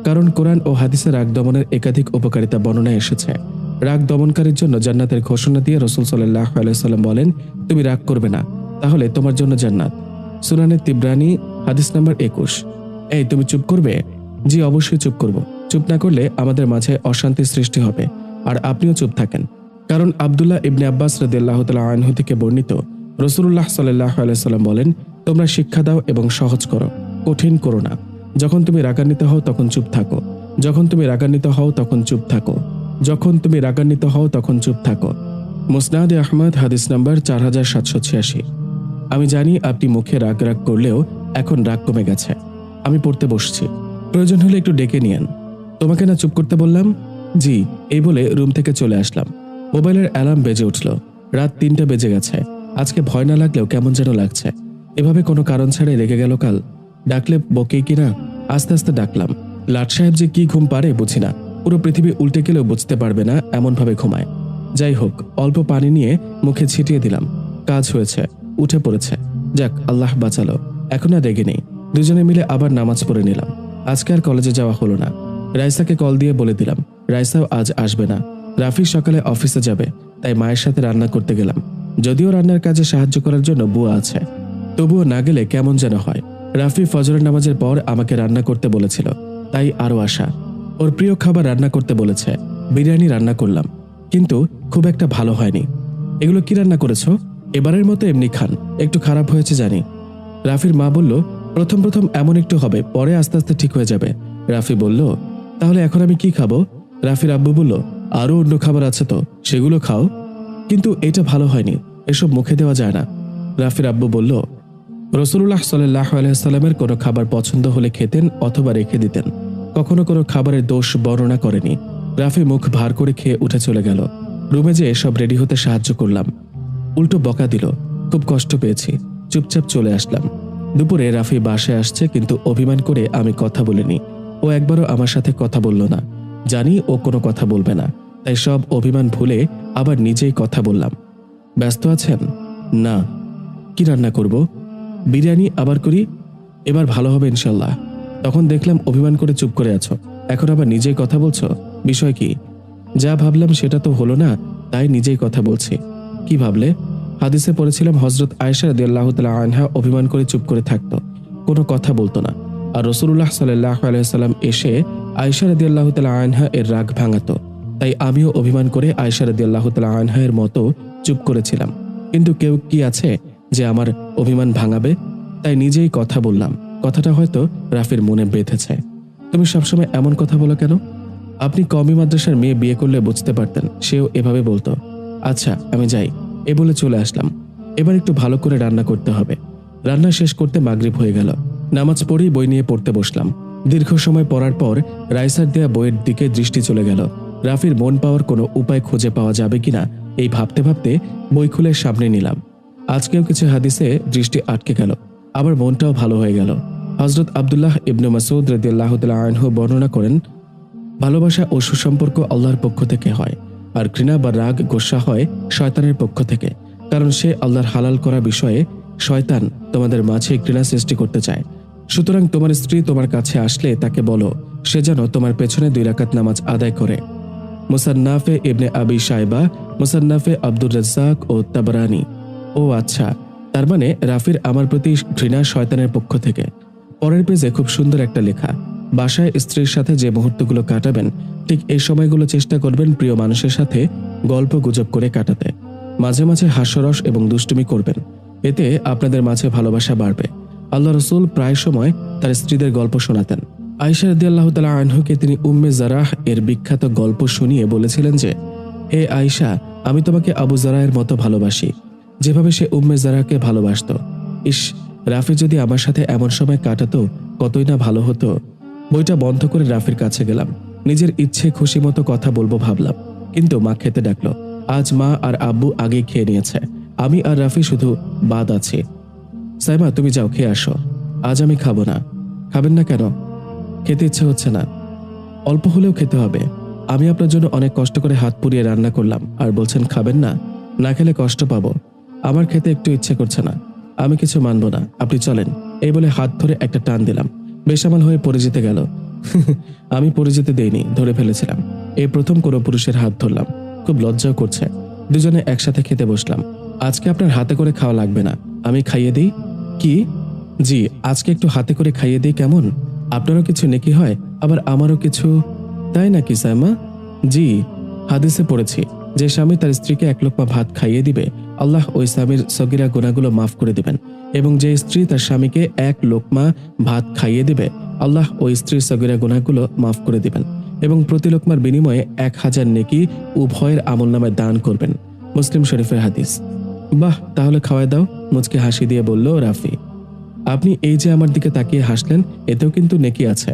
Speaker 1: কারণ কোরআন ও হাদিসে রাগ দমনের একাধিক উপকারিতা বর্ণনা এসেছে। রাগ দমনকারীর জন্য জান্নাতের ঘোষণা দিয়ে রাসূল সাল্লাল্লাহু আলাইহি ওয়াসাল্লাম বলেন, তুমি রাগ করবে না, তাহলে তোমার জন্য জান্নাত। সুনানে তিবরানি, হাদিস নাম্বার 21। এই, তুমি চুপ করবে? জি, অবশ্যই চুপ করব। চুপ না করলে আমাদের মাঝে অশান্তি সৃষ্টি হবে। আর আপনিও চুপ থাকেন। কারণ আব্দুল্লাহ ইবনে আব্বাস রাদিয়াল্লাহু তাআলা আনহু থেকে বর্ণিত, রাসূলুল্লাহ সাল্লাল্লাহু আলাইহি ওয়াসাল্লাম বলেন, তোমরা শিক্ষা দাও এবং সহজ করো, কঠিন করো না। যখন তুমি রাগান্বিত হও তখন চুপ থাকো। যখন তুমি রাগান্বিত হও তখন চুপ থাকো। যখন তুমি রাগান্বিত হও তখন চুপ থাকো। মুসনাদে আহমদ, হাদিস নাম্বার 4786। আমি জানি আপনি মুখে রাগ রাগ করলেও এখন রাগ কমে গেছে। আমি পড়তে বসছি, প্রয়োজন হলে একটু ডেকে নিয়েন। তোমাকে না চুপ করতে বললাম? জি, এই বলে রুম থেকে চলে আসলাম। মোবাইলের অ্যালার্ম বেজে উঠল। রাত 3টা বেজে গেছে। আজকে ভয় না লাগলেও কেমন যেন লাগছে। এভাবে কোনো কারণ ছাড়াই রেগে গেল কাল। ডাকলে বকে কিনা? আস্তে আস্তে ডাকলাম। লাট সাহেব যে কি ঘুম পারে বুঝি না। পুরো পৃথিবী উল্টে গেলেও বুঝতে পারবে না এমন ভাবে ঘুমায়। যাই হোক, অল্প পানি নিয়ে মুখে ছিটিয়ে দিলাম। কাজ হয়েছে, উঠে পড়েছে। যাক, আল্লাহ বাঁচালো। এখন আর রেগে নেই। দুজনে মিলে আবার নামাজ পড়ে নিলাম। আজকে আর কলেজে যাওয়া হলো না। রাইসাকে কল দিয়ে বলে দিলাম রাইসাও আজ আসবে না। রাফি সকালে অফিসে যাবে, তাই মায়ের সাথে রান্না করতে গেলাম। যদিও রান্নার কাজে সাহায্য করার জন্য বুয়া আছে, তবুও না গেলে কেমন যেন হয়। রাফি ফজরের নামাজের পর আমাকে রান্না করতে বলেছিল, তাই আরো আশা। ওর প্রিয় খাবার রান্না করতে বলেছে। বিরিয়ানি রান্না করলাম, কিন্তু খুব একটা ভালো হয়নি। এগুলো কি রান্না করেছো? এবারের মতো এমনি খান, একটু খারাপ হয়েছে জানি। রাফির মা বলল, প্রথম প্রথম এমন একটু হবে, পরে আস্তে আস্তে ঠিক হয়ে যাবে। রাফি বলল, তাহলে এখন আমি কি খাবো? রাফির আব্বু বলল, আরো অন্য খাবার আছে তো, সেগুলো খাও। কিন্তু এটা ভালো হয়নি, এসব মুখে দেওয়া যায় না। রাফির আব্বু বলল, রাসূলুল্লাহ সাল্লাল্লাহু আলাইহি ওয়াসাল্লামের কোনো খাবার পছন্দ হলে খেতেন অথবা রেখে দিতেন। কখনো কোনো খাবারের দোষ বর্ণনা করেনি। রাফি মুখ ভার করে খেয়ে উঠে চলে গেল। রুমে যেয়ে সব রেডি হতে সাহায্য করলাম, উল্টো বকা দিল। খুব কষ্ট পেয়েছি, চুপচাপ চলে আসলাম। দুপুরে রাফি বাসায় আসছে, কিন্তু অভিমান করে আমি কথা বলিনি। ও একবারও আমার সাথে কথা বলল না। জানি ও কোনো কথা বলবে না, তাই সব অভিমান ভুলে আবার নিজেই কথা বললাম। ব্যস্ত আছেন? না। কি রান্না করব? বিরিয়ানি আবার করি, এবার ভালো হবে ইনশাল্লাহ। তখন দেখলাম অভিমান করে চুপ করে আছো, এখন আবার নিজেই কথা বলছো। বিষয় কি? যা ভাবলাম সেটা তো হলো না, তাই নিজেই কথা বলছি। কি ভাবলে? হাদিসে পড়েছিলাম হযরত আয়েশা রাদিয়াল্লাহু তাআলা আনহা অভিমান করে চুপ করে থাকতো, কোনো কথা বলতো না। আর রাসূলুল্লাহ সাল্লাল্লাহু আলাইহি ওয়াসাল্লাম এসে আয়েশা রাদিয়াল্লাহু তাআলা আনহা এর রাগ ভাঙাতো। তাই আমিও অভিমান করে আয়েশা রাদিয়াল্লাহু তাআলা আনহা এর মতো চুপ করেছিলাম। কিন্তু কেউ কি আছে যে আমার অভিমান ভাঙাবে? তাই নিজেই কথা বললাম। কথাটা হয়তো রাফির মনে বেঁধেছে। তুমি সবসময় এমন কথা বলো কেন? আপনি কওমি মাদ্রাসার মেয়ে বিয়ে করলে বুঝতে পারতেন, সেও এভাবে বলতো। আচ্ছা আমি যাই, এ বলে চলে আসলাম। এবার একটু ভালো করে রান্না করতে হবে। রান্না শেষ করতে মাগরিব হয়ে গেল। নামাজ পড়েই বই নিয়ে পড়তে বসলাম। দীর্ঘ সময় পড়ার পর রাইসার দেয়া বইয়ের দিকে দৃষ্টি চলে গেল। রাফির মন পাওয়ার কোনো উপায় খুঁজে পাওয়া যাবে কিনা এই ভাবতে ভাবতে বই খুলে সামনে নিলাম। আজকেও কিছু হাদিসে দৃষ্টি আটকে গেল, আবার মনটাও ভালো হয়ে গেল। হযরত আব্দুল্লাহ ইবনে মাসউদ রাদিয়াল্লাহু তাআলা আনহু বর্ণনা করেন, ভালোবাসা ও সুসম্পর্ক আল্লাহর পক্ষ থেকে হয়, আর ঘৃণা বা রাগ গোসা হয় শয়তানের পক্ষ থেকে। কারণ সে আল্লাহর হালাল করা বিষয়ে শয়তান তোমাদের মাঝে ঘৃণা সৃষ্টি করতে চায়। সুতরাং তোমার স্ত্রী তোমার কাছে আসলে তাকে বলো সে যেন তোমার পেছনে 2 রাকাত নামাজ আদায় করে। মুসান্নাফে ইবনে আবি শাইবা, মুসান্নাফে আব্দুর রাজ্জাক ও তাবরানি। ও আচ্ছা, তার মানে রাফির আমার প্রতি ঘৃণা শয়তানের পক্ষ থেকে। পরের পেজে খুব সুন্দর একটা লেখা, বাসায় স্ত্রীর সাথে যে মুহূর্তগুলো কাটাবেন ঠিক এই সময়গুলো চেষ্টা করবেন প্রিয় মানুষের সাথে গল্প গুজব করে কাটাতে। মাঝে মাঝে হাস্যরস এবং দুষ্টুমি করবেন, এতে আপনাদের মাঝে ভালোবাসা বাড়বে। আল্লাহ রসুল প্রায় সময় তার স্ত্রীদের গল্প শোনাতেন। আয়েশা রাদিয়াল্লাহু তাআলা আনহুকে তিনি উম্মে জারাহ এর বিখ্যাত গল্প শুনিয়ে বলেছিলেন যে, হে আয়েশা, আমি তোমাকে আবু জারাহের মতো ভালোবাসি, যেভাবে সে উম্মে জারাহকে ভালোবাসত। ইস, রাফি যদি আমার সাথে এমন সময় কাটাতো কতই না ভালো হতো। বইটা বন্ধ করে রাফির কাছে গেলাম। নিজের ইচ্ছে খুশি মতো কথা বলবো ভাবলাম, কিন্তু মা খেতে ডাকলো। আজ মা আর আব্বু আগে খেয়ে নিয়েছে, আমি আর রাফি শুধু বাদ আছি। সাইমা, তুমি যাও খেয়ে আসো। আজ আমি খাবো না। খাবেন না কেন? খেতে ইচ্ছে হচ্ছে না। অল্প হলেও খেতে হবে। আমি আপনার জন্য অনেক কষ্ট করে হাত পুড়িয়ে রান্না করলাম, আর বলছেন খাবেন না? না খেলে কষ্ট পাবো। আমার খেতে একটু ইচ্ছে করছে না। আমি কিছু মানবো না, আপনি চলেন। এই বলে হাত ধরে একটা টান দিলাম। বেসামাল হয়ে পড়ে যেতে গেল। আমি পড়ে যেতে দেইনি, ধরে ফেলেছিলাম। এই প্রথম কোনো পুরুষের হাত ধরলাম, খুব লজ্জাও করছে। দুজনে একসাথে খেতে বসলাম। আজকে আপনার হাতে করে খাওয়া লাগবে না, আমি খাইয়ে দিই। কি? জি, আজকে একটু হাতে করে খাইয়ে দিই, কেমন? আপনারও কিছু নেকি হয়, আবার আমারও কিছু। তাই নাকি সাইমা? জি, হাদিসে পড়েছি যে স্বামী তার স্ত্রীকে 1 লোকমা ভাত খাইয়ে দিবে, আল্লাহ ওই স্বামীর সগীরা গুনাহগুলো মাফ করে দিবেন। এবং যে স্ত্রী তার স্বামীকে 1 লোকমা ভাত খাইয়ে দিবে, আল্লাহ ওই স্ত্রীর সগীরা গুনাহগুলো মাফ করে দিবেন এবং প্রতি লোকমার বিনিময়ে 1000 নেকি উভয়ের আমলনামায় দান করবেন। মুসলিম শরীফের হাদিস। বাহ, তাহলে খাওয়ায় দাও, মুচকে হাসি দিয়ে বলল রাফি। আপনি এই যে আমার দিকে তাকিয়ে হাসলেন, এতেও কিন্তু নেকি আছে।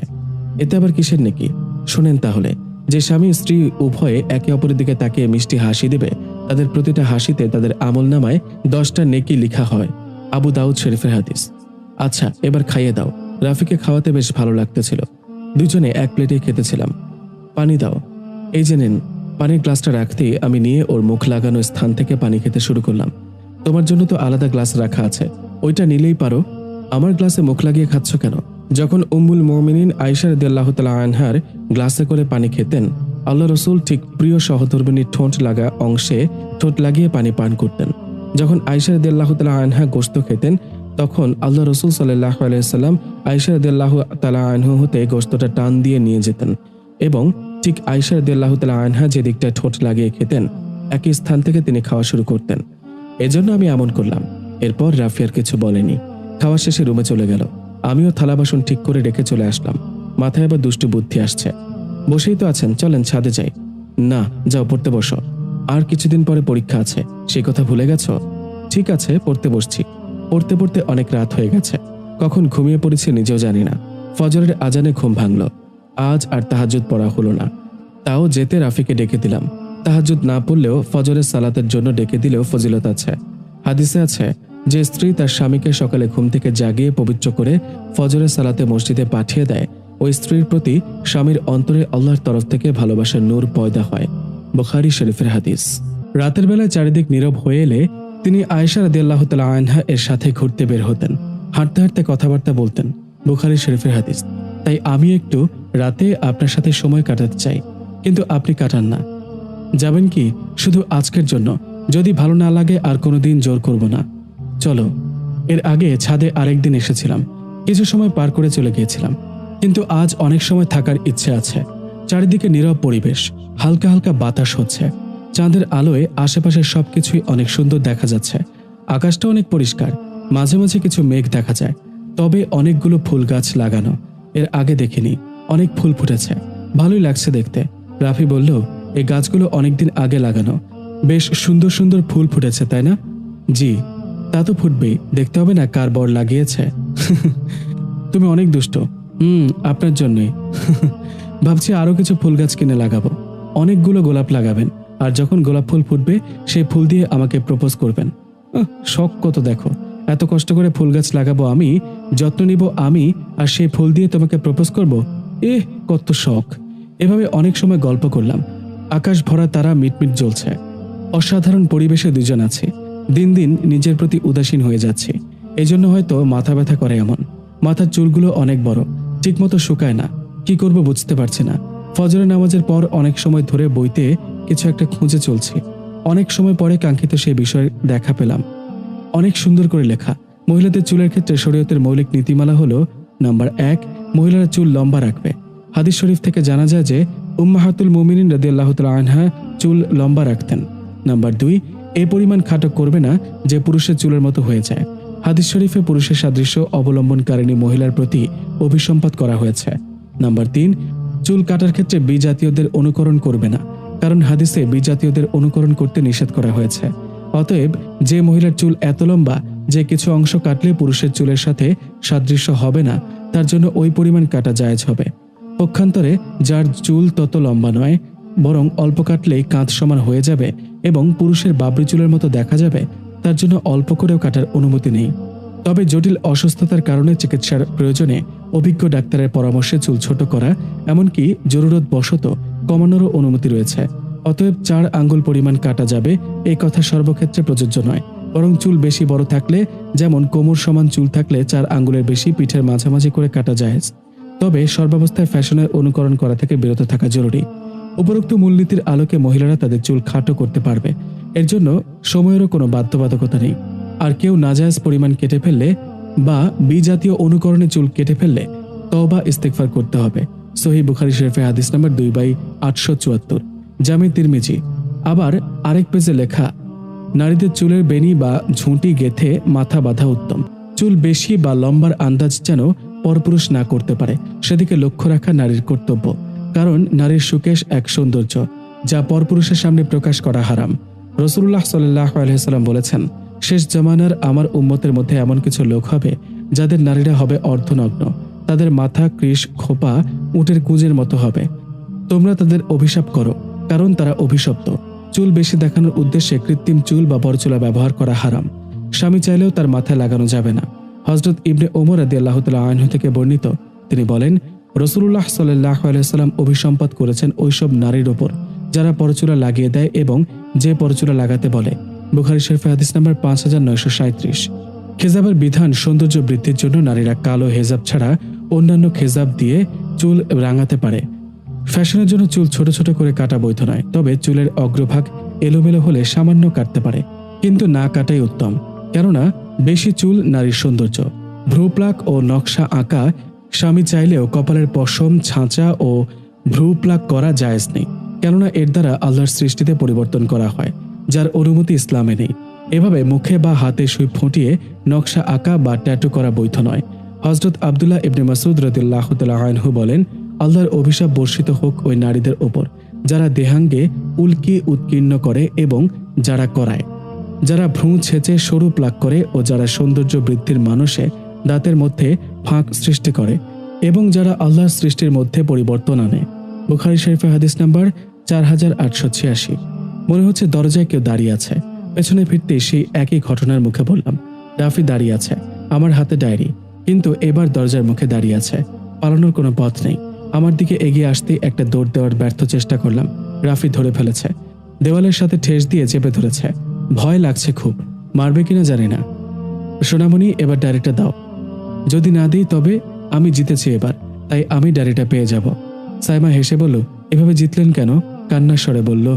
Speaker 1: এতে আবার কিসের নেকি? শোনেন তাহলে, যে স্বামী স্ত্রী উভয়ে একে অপরের দিকে তাকিয়ে মিষ্টি হাসি দেবে, তাদের প্রতিটা হাসিতে তাদের আমলনামায় 10টা নেকি লিখা হয়। আবু দাউদ শরীফের হাদিস। আচ্ছা, এবার খাইয়ে দাও। রাফিকে খাওয়াতে বেশ ভালো লাগতেছিল। দুজনে এক প্লেটে খেতেছিলাম। পানি দাও। এই যে নেন। পানির গ্লাসটা রাখতেই আমি নিয়ে ওর মুখ লাগানো স্থান থেকে পানি খেতে শুরু করলাম। তোমার জন্য তো আলাদা গ্লাস রাখা আছে, ওইটা নিলেই পারো। আমার গ্লাসে মুখ লাগিয়ে খাচ্ছ কেন? যখন উম্মুল মুমিনিন আয়েশা রাদিয়াল্লাহু তাআলা আনহার গ্লাসে করে পানি খেতেন, আল্লাহ রসুল ঠিক প্রিয় সহধর্মিনীর ঠোঁট লাগা অংশে ঠোঁট লাগিয়ে পানি পান করতেন। যখন আয়েশা রাদিয়াল্লাহু তাআলা আনহা গোশত খেতেন, তখন আল্লাহ রসুল সাল্লাল্লাহু আলাইহি ওয়াসাল্লাম আয়েশা রাদিয়াল্লাহু তাআলা আনহা হতে গোশতটা টান দিয়ে নিয়ে যেতেন এবং ঠিক আয়েশা রাদিয়াল্লাহু তাআলা আনহা যে দিকটা ঠোঁট লাগিয়ে খেতেন, একই স্থান থেকে তিনি খাওয়া শুরু করতেন। এজন্য আমি এমন করলাম। এরপর রাফি আর কিছু বলেনি। খাওয়া শেষে রুমে চলে গেল। আমিও থালা বাসন ঠিক করে রেখে চলে আসলাম। মাথায় আবার দুষ্টু বুদ্ধি আসছে। বসেই তো আছেন, চলেন ছাদে যাই। না, যাও পড়তে বসো। আর কিছুদিন পরে পরীক্ষা আছে, সেই কথা ভুলে গেছো? ঠিক আছে, পড়তে বসছি। পড়তে পড়তে অনেক রাত হয়ে গেছে। কখন ঘুমিয়ে পড়েছি নিজেও জানি না। ফজরের আজানে ঘুম ভাঙল। আজ আর তাহাজ্জুদ পড়া হলো না। তাও যেতে রাফিকে ডেকে দিলাম। তাহাজ্জুদ না পড়লেও ফজরের সালাতের জন্য ডেকে দিলেও ফজিলত আছে। হাদিসে আছে যে স্ত্রী তার স্বামীকে সকালে ঘুম থেকে জাগিয়ে পবিত্র করে ফজরের সালাতে মসজিদে পাঠিয়ে দেয়, ওই স্ত্রীর প্রতি স্বামীর অন্তরে আল্লাহর তরফ থেকে ভালোবাসার নূর পয়দা হয়। বুখারী শরীফের হাদিস। রাতের বেলায় চারিদিক নীরব হয়ে এলে তিনি আয়েশা রাদিয়াল্লাহু তাআলা আনহা এর সাথে ঘুরতে বের হতেন। হাঁটতে হাঁটতে কথাবার্তা বলতেন। বুখারী শরীফের হাদিস। তাই আমি একটু রাতে আপনার সাথে সময় কাটাতে চাই, কিন্তু আপনি কাটান না। যাবেন কি? শুধু আজকের জন্য। যদি ভালো না লাগে আর কোনোদিন জোর করব না। চলো। এর আগে ছাদে আরেকদিন এসেছিলাম, কিছু সময় পার করে চলে গিয়েছিলাম, কিন্তু আজ অনেক সময় থাকার ইচ্ছে আছে। চারিদিকে নীরব পরিবেশ, হালকা হালকা বাতাস হচ্ছে, চাঁদের আলোয় আশেপাশের সবকিছুই অনেক সুন্দর দেখা যাচ্ছে। আকাশটা অনেক পরিষ্কার, মাঝে মাঝে কিছু মেঘ দেখা যায়। তবে অনেকগুলো ফুল গাছ লাগানো, এর আগে দেখিনি। অনেক ফুল ফুটেছে, ভালোই লাগছে দেখতে। রাফি বলল, এই গাছগুলো অনেকদিন আগে লাগানো, বেশ সুন্দর সুন্দর ফুল ফুটেছে, তাই না? জি, তা তো ফুটবেই, দেখতে হবে না কার বর লাগিয়েছে। তুমি অনেক দুষ্ট। আপনার জন্যই। ভাবছি আরো কিছু ফুল গাছ কিনে লাগাবো। অনেকগুলো গোলাপ লাগাবেন, আর যখন গোলাপ ফুল ফুটবে সেই ফুল দিয়ে আমাকে প্রপোজ করবেন। শখ কত দেখো, এত কষ্ট করে ফুল গাছ লাগাবো আমি, যত্ন নিব আমি, আর সেই ফুল দিয়ে তোমাকে প্রপোজ করব। কত শখ। এভাবে অনেক সময় গল্প করলাম। আকাশ ভরা তারা মিটমিট জ্বলছে। অসাধারণ পরিবেশে দুজন আছে। দিন দিন নিজের প্রতি উদাসীন হয়ে যাচ্ছে। এজন্য হয়তো মাথা ব্যথা করে এমন। মাথার চুলগুলো অনেক বড়, ঠিকমতো শুকায় না। কি করব বুঝতে পারছি না। ফজরের নামাজের পর অনেক সময় ধরে বইতে কিছু একটা খুঁজে চলছি। অনেক সময় পরে কাঙ্ক্ষিত সেই বিষয়ে দেখা পেলাম। অনেক সুন্দর করে লেখা। মহিলাদের চুলের ক্ষেত্রে শরীয়তের মৌলিক নীতিমালা হলো, নাম্বার 1, মহিলারা চুল লম্বা রাখবে। হাদিস শরীফ থেকে জানা যায় যে উম্মাহাতুল মুমিনিন রাদিয়াল্লাহু তাআলা আনহা চুল লম্বা রাখতেন। নাম্বার 2, এই পরিমাণ খাটো করবে না যে পুরুষের চুলের মতো হয়ে যায়। হাদিস শরীফে পুরুষের সাদৃশ্য অবলম্বনকারিণী মহিলার প্রতি অভিসম্পাত করা হয়েছে। নাম্বার 3, চুল কাটার ক্ষেত্রে বিজাতীয়দের অনুকরণ করবে না, কারণ হাদিসে বিজাতীয়দের অনুকরণ করতে নিষেধ করা হয়েছে। অতএব যে মহিলার চুল এত লম্বা যে কিছু অংশ কাটলে পুরুষের চুলের সাথে সাদৃশ্য হবে না, তার জন্য ওই পরিমাণ কাটা জায়েজ হবে। পক্ষান্তরে যার চুল তত লম্বা নয়, বরং অল্প কাটলেই কাঁধ সমান হয়ে যাবে এবং পুরুষের বাবরি চুলের মতো দেখা যাবে, তার জন্য অল্প করেও কাটার অনুমতি নেই। তবে জটিল অসুস্থতার কারণে চিকিৎসার প্রয়োজনে অভিজ্ঞ ডাক্তারের পরামর্শে চুল ছোট করা, এমনকি জরুরত বশত কমানোরও অনুমতি রয়েছে। অতএব 4 আঙ্গুল পরিমাণ কাটা যাবে, এই কথা সর্বক্ষেত্রে প্রযোজ্য নয়। বরং চুল বেশি বড় থাকলে, যেমন কোমর সমান চুল থাকলে 4 আঙ্গুলের বেশি পিঠের মাঝামাঝি করে কাটা জায়েজ। তবে সর্বাবস্থায় ফ্যাশনের অনুকরণ করা থেকে বিরত থাকা জরুরি। উপরোক্ত মূলনীতির আলোকে মহিলারা তাদের চুল খাটো করতে পারবে। এর জন্য সময়েরও কোনো বাধ্যবাধকতা নেই। আর কেউ নাজায়েজ পরিমাণ কেটে ফেললে বা বিজাতীয় অনুকরণে চুল কেটে ফেললে তওবা ইস্তেগফার করতে হবে। সহিহ বুখারী শরীফের হাদিস নাম্বার 2/874, জামে তিরমিজি। আবার আরেক পেজে লেখা, নারীদের চুলের বেনি বা ঝুঁটি গেথে মাথা বাঁধা উত্তম। চুল বেশি বা লম্বার আন্দাজ যেন পরপুরুষ না করতে পারে, সেদিকে লক্ষ্য রাখা নারীর কর্তব্য। কারণ নারীর সুকেশ এক সৌন্দর্য, যা পরপুরুষের সামনে প্রকাশ করা হারাম। রাসূলুল্লাহ সাল্লাল্লাহু আলাইহি ওয়াসাল্লাম বলেছেন, শেষ জামানার আমার উম্মতের মধ্যে এমন কিছু লোক হবে যাদের নারীরা হবে অর্ধনগ্ন, তাদের মাথা কৃশ খোপা উটের কুঁজের মতো হবে। তোমরা তাদের অভিশাপ করো, কারণ তারা অভিশপ্ত। চুল বেশি দেখানোর উদ্দেশ্যে কৃত্রিম চুল বা বরচুলা ব্যবহার করা হারাম। স্বামী চাইলেও তার মাথায় লাগানো যাবে না। হযরত ইবনে ওমর রাদিয়াল্লাহু তাআলা আনহু থেকে বর্ণিত, তিনি বলেন, রাসূলুল্লাহ সাল্লাল্লাহু আলাইহি ওয়াসাল্লাম অভিসম্পাত করেছেন ওইসব নারীর ওপর যারা পরচুলা লাগিয়ে দেয় এবং যে পরচুলা লাগাতে বলে। বুখারী শরীফের হাদিস নাম্বার 5937। খেজাবের বিধান সৌন্দর্য বৃদ্ধির জন্য নারীরা কালো হেজাব ছাড়া অন্যান্য খেজাব দিয়ে চুল রাঙাতে পারে। ফ্যাশনের জন্য চুল ছোট ছোট করে কাটা বৈধ নয়, তবে চুলের অগ্রভাগ এলোমেলো হলে সামান্য কাটতে পারে, কিন্তু না কাটাই উত্তম। কেননা বেশি চুল নারীর সৌন্দর্য। ভ্রু প্লাক ও নকশা আঁকা স্বামী চাইলেও কপালের পশম, ছাঁচা ও ভ্রু প্লাক করা জায়েজ নেই, কেননা এর দ্বারা আল্লাহর সৃষ্টিতে পরিবর্তন করা হয়, যার অনুমতি ইসলামে নেই। এভাবে মুখে বা হাতে সুই ফুটিয়ে নকশা আঁকা বা ট্যাটু করা বৈধ নয়। হযরত আব্দুল্লাহ ইবনে মাসউদ রাদিয়াল্লাহু তাআলা আনহু বলেন, আল্লাহর অভিশাপ বর্ষিত হোক ওই নারীদের ওপর যারা দেহাঙ্গে উল্কি উৎকীর্ণ করে এবং যারা করায়। যারা ভ্রু ছেঁচে সরু প্লাক করে ও যারা সৌন্দর্য বৃদ্ধির মানুষে দাঁতের মধ্যে ফাঁক সৃষ্টি করে এবং যারা আল্লাহর সৃষ্টির মধ্যে পরিবর্তন আনে। বুখারী শরীফের হাদিস নাম্বার 4886। মনে হচ্ছে দরজায় কেউ দাঁড়িয়ে আছে। পেছনে ফিরতে সেই একই ঘটনার মুখে বললাম, রাফি দাঁড়িয়ে আছে, আমার হাতে ডায়েরি, কিন্তু এবার দরজার মুখে দাঁড়িয়ে আছে। পালানোর কোনো পথ নেই। আমার দিকে এগিয়ে আসতে একটা দৌড় দেওয়ার ব্যর্থ চেষ্টা করলাম। রাফি ধরে ফেলেছে, দেওয়ালের সাথে ঠেস দিয়ে চেপে ধরেছে। ভয় লাগছে খুব, মারবে কিনা জানি না। সোনামণি, এবার ডায়েরিটা দাও। যদি না দিই তবে আমি জিতেছি এবার, তাই আমি ডায়েরিটা পেয়ে যাব। সাইমা হেসে বলল, এভাবে জিতলেন কেন? কান্নার স্বরে বলল,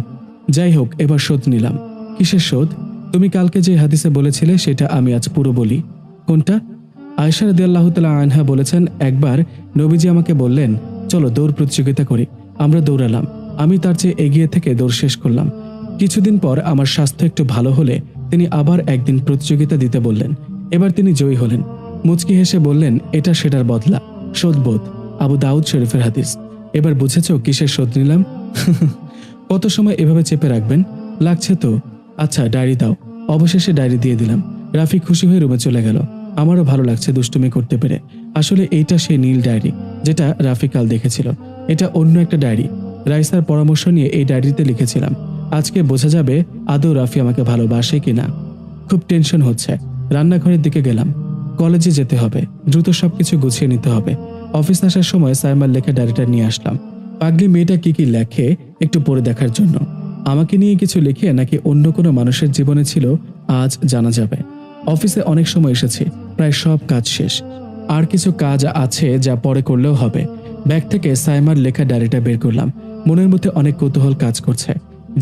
Speaker 1: যাই হোক, এবার শোধ নিলাম। কিসের শোধ? তুমি কালকে যে হাদিসে বলেছিলে সেটা আমি আজ পুরো বলি। কোনটা? আয়েশা রাদিয়াল্লাহু তাআলা আনহা বলেছেন, একবার নবীজি আমাকে বললেন, চলো দৌড় প্রতিযোগিতা করি। আমরা দৌড়ালাম। আমি তার চেয়ে এগিয়ে থেকে দৌড় শেষ করলাম। কিছুদিন পর আমার স্বাস্থ্য একটু ভালো হলে তিনি আবার একদিন প্রতিযোগিতা দিতে বললেন। এবার তিনি জয়ী হলেন। মুচকি হেসে বললেন, এটা সেটার বদলা, শোধবোধ। আবু দাউদ শরীফের হাদিস। এবার বুঝেছ কিসের শোধ নিলাম? কত সময় এভাবে চেপে রাখবেন? লাগছে তো। আচ্ছা, ডায়েরি দাও। অবশেষে ডায়েরি দিয়ে দিলাম। রাফি খুশি হয়ে রুমে চলে গেল। আমারও ভালো লাগছে দুষ্টুমি করতে পেরে। আসলে এইটা সেই নীল ডায়েরি যেটা রাফি কাল দেখেছিল। এটা অন্য একটা ডায়েরি। রাইসার পরামর্শ নিয়ে এই ডায়েরিতে লিখেছিলাম। আজকে বোঝা যাবে আদৌ রাফি আমাকে ভালোবাসে কিনা। খুব টেনশন হচ্ছে। রান্নাঘরের দিকে গেলাম। কলেজে যেতে হবে, দ্রুত সবকিছু গুছিয়ে নিতে হবে। অফিস আসার সময় সাইমার লেখা ডায়েরিটা নিয়ে আসলাম। পাগলি মেয়েটা কি কি লেখে একটু পড়ে দেখার জন্য। আমাকে নিয়ে কিছু লিখে নাকি অন্য কোনো মানুষের জীবনে ছিল আজ জানা যাবে। অফিসে অনেক সময় এসেছি, প্রায় সব কাজ শেষ। আর কিছু কাজ আছে যা পরে করলেও হবে। ব্যাগ থেকে সাইমার লেখা ডায়েরিটা বের করলাম। মনের মধ্যে অনেক কৌতূহল কাজ করছে।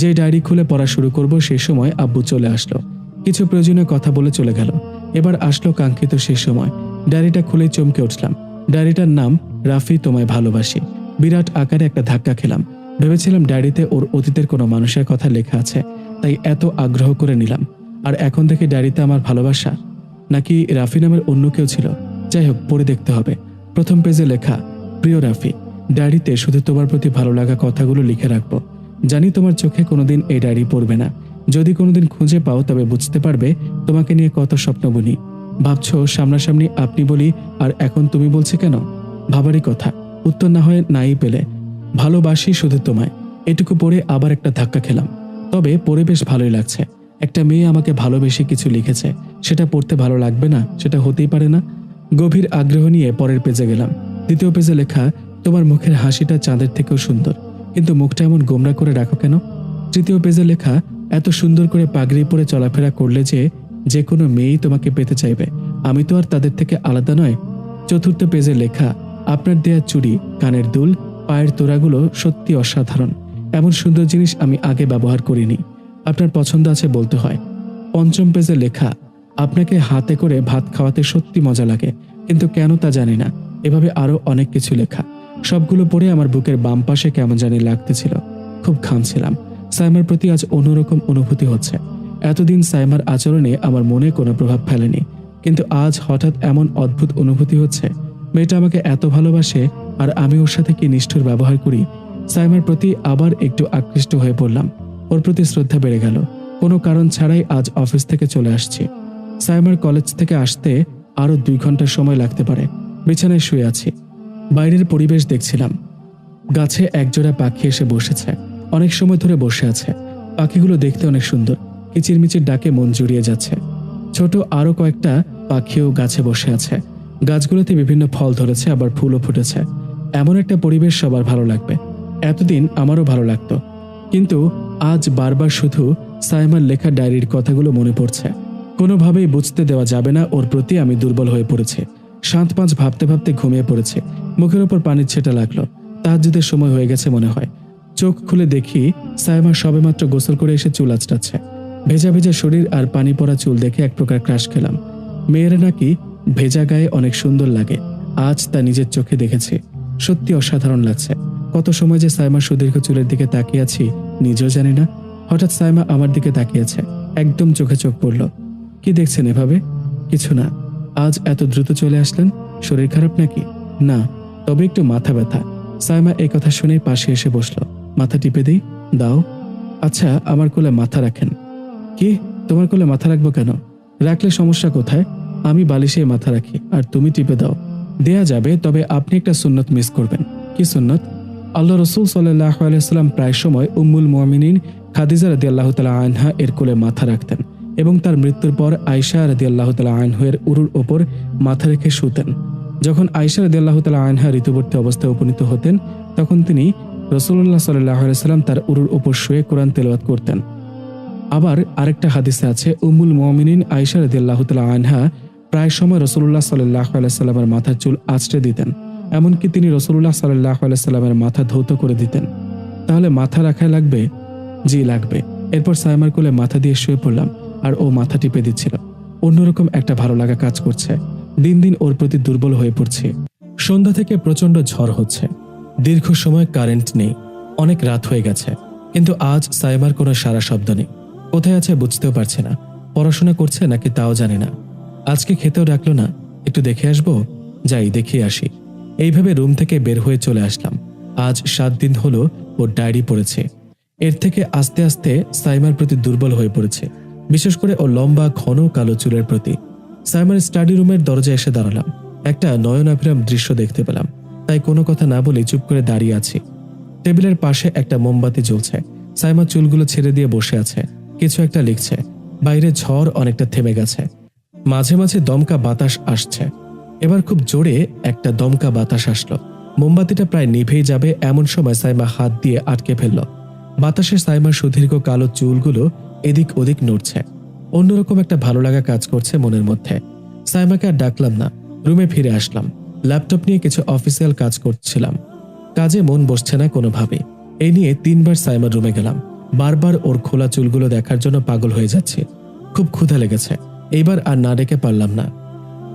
Speaker 1: যে ডায়েরি খুলে পড়া শুরু করব সেই সময় আব্বু চলে আসলো। কিছু প্রয়োজনীয় কথা বলে চলে গেল। এবার আসলো কাঙ্ক্ষিত সেই সময়। ডায়েরিটা খুলে চমকে উঠলাম। ডায়েরিটার নাম রাফি তোমায় ভালোবাসি। বিরাট আকারে একটা ধাক্কা খেলাম। ভেবেছিলাম ডায়েরিতে ওর অতীতের কোনো মানুষের কথা লেখা আছে, তাই এত আগ্রহ করে নিলাম। আর এখন থেকে ডায়েরিতে আমার ভালোবাসা, নাকি রাফি নামের অন্য কেউ ছিল? যাই হোক, পড়ে দেখতে হবে। প্রথম পেজে লেখা, প্রিয় রাফি, ডায়েরিতে শুধু তোমার প্রতি ভালো লাগা কথাগুলো লিখে রাখবো। জানি তোমার চোখে কোনোদিন এই ডায়েরি পড়বে না। যদি কোনোদিন খুঁজে পাও তবে বুঝতে পারবে তোমাকে নিয়ে কত স্বপ্ন বুনি। ভাবছো সামনাসামনি আপনি বলি আর এখন তুমি বলছে কেন? ভাবারই কথা। উত্তর না হয় নাই পেলে। ভালোবাসি শুধু তোমায়। এটুকু পড়ে আবার একটা ধাক্কা খেলাম। তবে পড়ে বেশ ভালোই লাগছে। একটা মেয়ে আমাকে ভালোবেসে কিছু লিখেছে, সেটা পড়তে ভালো লাগবে না? সেটা হতেই পারে না। গভীর আগ্রহ নিয়ে পরের পেজে গেলাম। দ্বিতীয় পেজে লেখা, তোমার মুখের হাসিটা চাঁদের থেকেও সুন্দর, কিন্তু মুখটা এমন গোমরা করে রাখো কেন? তৃতীয় পেজে লেখা, এত সুন্দর করে পাগড়ি পরে চলাফেরা করলে যে কোনো মেয়েই তোমাকে পেতে চাইবে। আমি তো আর তাদের থেকে আলাদা নয়। চতুর্থ পেজে লেখা, আপনার দেয়া চুড়ি, কানের দুল, পায়ের তোড়াগুলো সত্যি অসাধারণ। এমন সুন্দর জিনিস আমি আগে ব্যবহার করিনি। আপনার পছন্দ আছে বলতে হয়। পঞ্চম পেজে লেখা, আপনাকে হাতে করে ভাত খাওয়াতে সত্যি মজা লাগে, কিন্তু কেন তা জানি না। এভাবে আরো অনেক কিছু লেখা। সবগুলো পড়ে আমার বুকের বাম পাশে কেমন জানি লাগতেছিল। খুব ঘামছিলাম। সাইমার প্রতি আজ অন্যরকম অনুভূতি হচ্ছে। এতদিন সাইমার আচরণে আমার মনে কোনো প্রভাব ফেলেনি, কিন্তু আজ হঠাৎ এমন অদ্ভুত অনুভূতি হচ্ছে। মেয়েটা আমাকে এত ভালোবাসে আর আমি ওর সাথে কি নিষ্ঠুর ব্যবহার করি। সাইমার প্রতি আবার একটু আকৃষ্ট হয়ে পড়লাম। ওর প্রতি শ্রদ্ধা বেড়ে গেল। কোনো কারণ ছাড়াই আজ অফিস থেকে চলে আসছি। সাইমার কলেজ থেকে আসতে আরো 2 ঘন্টা সময় লাগতে পারে। বিছানায় শুয়ে আছি। বাইরের পরিবেশ দেখছিলাম। গাছে একজোড়া পাখি এসে বসেছে। অনেক সময় ধরে বসে আছে। পাখিগুলো দেখতে অনেক সুন্দর। কিচিরমিচির ডাকে মন জুড়িয়ে যাচ্ছে। ছোট আরো কয়েকটা পাখিও গাছে বসে আছে। গাছগুলোতে বিভিন্ন ফল ধরেছে, আবার ফুলও ফুটেছে। এমন একটা পরিবেশ সবার ভালো লাগবে। এতদিন আমারও ভালো লাগতো, কিন্তু আজ বারবার শুধু সাইমার লেখা ডায়েরির কথাগুলো মনে পড়ছে। কোনোভাবেই বুঝতে দেওয়া যাবে না ওর প্রতি আমি দুর্বল হয়ে পড়েছি। 7-5 ভাবতে ভাবতে ঘুমিয়ে পড়েছে। মুখের ওপর পানির ছেটা লাগলো। তাহাজ্জুদের সময় হয়ে গেছে মনে হয়। চোখ খুলে দেখি সাইমা সবেমাত্র গোসল করে এসে চুল আঁচড়াচ্ছে। ভেজা ভেজা শরীর আর পানি পড়া চুল দেখে এক প্রকার ক্রাশ খেলাম। মেয়েরা নাকি ভেজা গায়ে অনেক সুন্দর লাগে। আজ তা নিজের চোখে দেখেছি। সত্যি অসাধারণ লাগছে। কত সময় যে সাইমার সুদীর্ঘ চুলের দিকে তাকিয়ে আছি নিজেও জানি না। হঠাৎ সাইমা আমার দিকে তাকিয়েছে। একদম চোখে চোখ পড়ল। কি দেখছেন এভাবে? কিছু না। আজ এত দ্রুত চলে আসলেন? শরীর খারাপ নাকি? না, তবে একটু মাথা ব্যথা। সাইমা এই কথা শুনে পাশে এসে বসলো। মাথা টিপে দিই? দাও। আচ্ছা, আমার কোলে মাথা রাখেন। কি তোমার কোলে মাথা রাখবো কেন? রাখলে সমস্যা কোথায়? আমি বালিশে মাথা রাখি আর তুমি টিপে দাও। দেয়া যাবে, তবে আপনি একটা সুন্নত মিস করবেন। কি সুন্নত? আল্লাহ রসুল সাল্লাল্লাহু আলাইহি ওয়াসাল্লাম প্রায় সময় উম্মুল মুমিনিন খাদিজা রাদিয়াল্লাহু তাআলা আনহা এর কোলে মাথা রাখতেন এবং তার মৃত্যুর পর আয়েশা রাদিয়াল্লাহু তাআলা আনহার উরুর ওপর মাথা রেখে শুতেন। যখন আয়েশা রাদিয়াল্লাহু তাআলা আনহা ঋতুবর্তী অবস্থায় উপনীত হতেন, তখন তিনি রাসূলুল্লাহ সাল্লাল্লাহু আলাইহি ওয়াসাল্লাম তার উরুর ওপর শুয়ে কোরআন তেলাওয়াত করতেন। আবার আরেকটা হাদিসে আছে, উম্মুল মুমিনিন আয়েশা রাদিয়াল্লাহু তাআলা আনহা প্রায় সময় রাসূলুল্লাহ সাল্লাল্লাহু আলাইহি ওয়াসাল্লামের মাথার চুল আঁচড়ে দিতেন, এমনকি তিনি রাসূলুল্লাহ সাল্লাল্লাহু আলাইহি ওয়াসাল্লামের মাথা ধৌত করে দিতেন। তাহলে মাথা রাখায় লাগবে? জি লাগবে। এরপর সাইমার কোলে মাথা দিয়ে শুয়ে পড়লাম আর ও মাথা টিপে দিচ্ছিল। অন্যরকম একটা ভালো লাগা কাজ করছে। দিন দিন ওর প্রতি দুর্বল হয়ে পড়ছি। সন্ধ্যা থেকে প্রচন্ড ঝড় হচ্ছে, দীর্ঘ সময় কারেন্ট নেই, অনেক রাত হয়ে গেছে, কিন্তু আজ সাইমার কোনো সারা শব্দ নেই। কোথায় আছে বুঝতেও পারছি না। পড়াশোনা করছে নাকি তাও জানি না। আজকে খেতেও ডাকলো না। একটু দেখে আসবো? যাই, দেখিয়ে আসি। এইভাবে রুম থেকে বের হয়ে চলে আসলাম। আজ 7 দিন হলো ওর ডায়েরি পড়েছে। এর থেকে আস্তে আস্তে সাইমার প্রতি দুর্বল হয়ে পড়েছে, বিশেষ করে ও লম্বা ঘন কালো চুলের প্রতি। সাইমার স্টাডি রুমের দরজায় এসে দাঁড়ালাম। একটা নয়নাভিরাম দৃশ্য দেখতে পেলাম, তাই কোনো কথা না বলে চুপ করে দাঁড়িয়ে আছি। টেবিলের পাশে একটা মোমবাতি জ্বলছে। সাইমা চুলগুলো ছেড়ে দিয়ে বসে আছে, কিছু একটা লিখছে। বাইরে ঝড় অনেকটা থেমে গেছে, মাঝে মাঝে দমকা বাতাস আসছে। এবার খুব জোরে একটা দমকা বাতাস আসলো। মোমবাতিটা প্রায় নিভেই যাবে এমন সময় সাইমা হাত দিয়ে আটকে ফেলল। বাতাসে সাইমার সুদীর্ঘ কালো চুলগুলো এদিক ওদিক নড়ছে। অন্যরকম একটা ভালো লাগা কাজ করছে মনের মধ্যে। সাইমাকে আর ডাকলাম না, রুমে ফিরে আসলাম। ল্যাপটপ নিয়ে কিছু অফিসিয়াল কাজ করছিলাম। কাজে মন বসছে না কোনোভাবে। এই নিয়ে 3 বার সাইমার রুমে গেলাম। বারবার ওর খোলা চুলগুলো দেখার জন্য পাগল হয়ে যাচ্ছে। খুব ক্ষুধা লেগেছে, এইবার আর না ডেকে পারলাম না।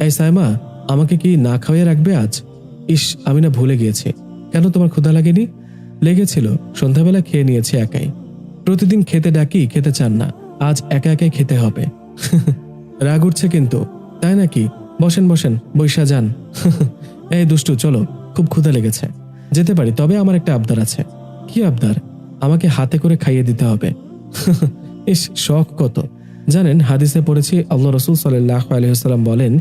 Speaker 1: এই সাইমা, আমাকে কি না খাওয়াইয়ে রাখবে আজ? ইস, আমি না ভুলে গিয়েছি। কেন, তোমার ক্ষুধা লাগেনি? লেগেছিল, সন্ধ্যাবেলা খেয়ে নিয়েছি একাই। প্রতিদিন খেতে ডাকি, খেতে চান না, আজ একা একাই খেতে হবে। রাগ উঠছে কিন্তু, তাই নাকি? বসেন বসেন, বৈশা যান। এই দুষ্টু, চলো, খুব ক্ষুধা লেগেছে। যেতে পারি, তবে আমার একটা আবদার আছে। কি আবদার? আমাকে হাতে করে খাইয়ে দিতে হবে। ইস, শখ কত! জানেন, হাদিসে পড়েছি আল্লাহ রসুল সাল্লাল্লাহু আলাইহি ওয়াসাল্লাম বলেন,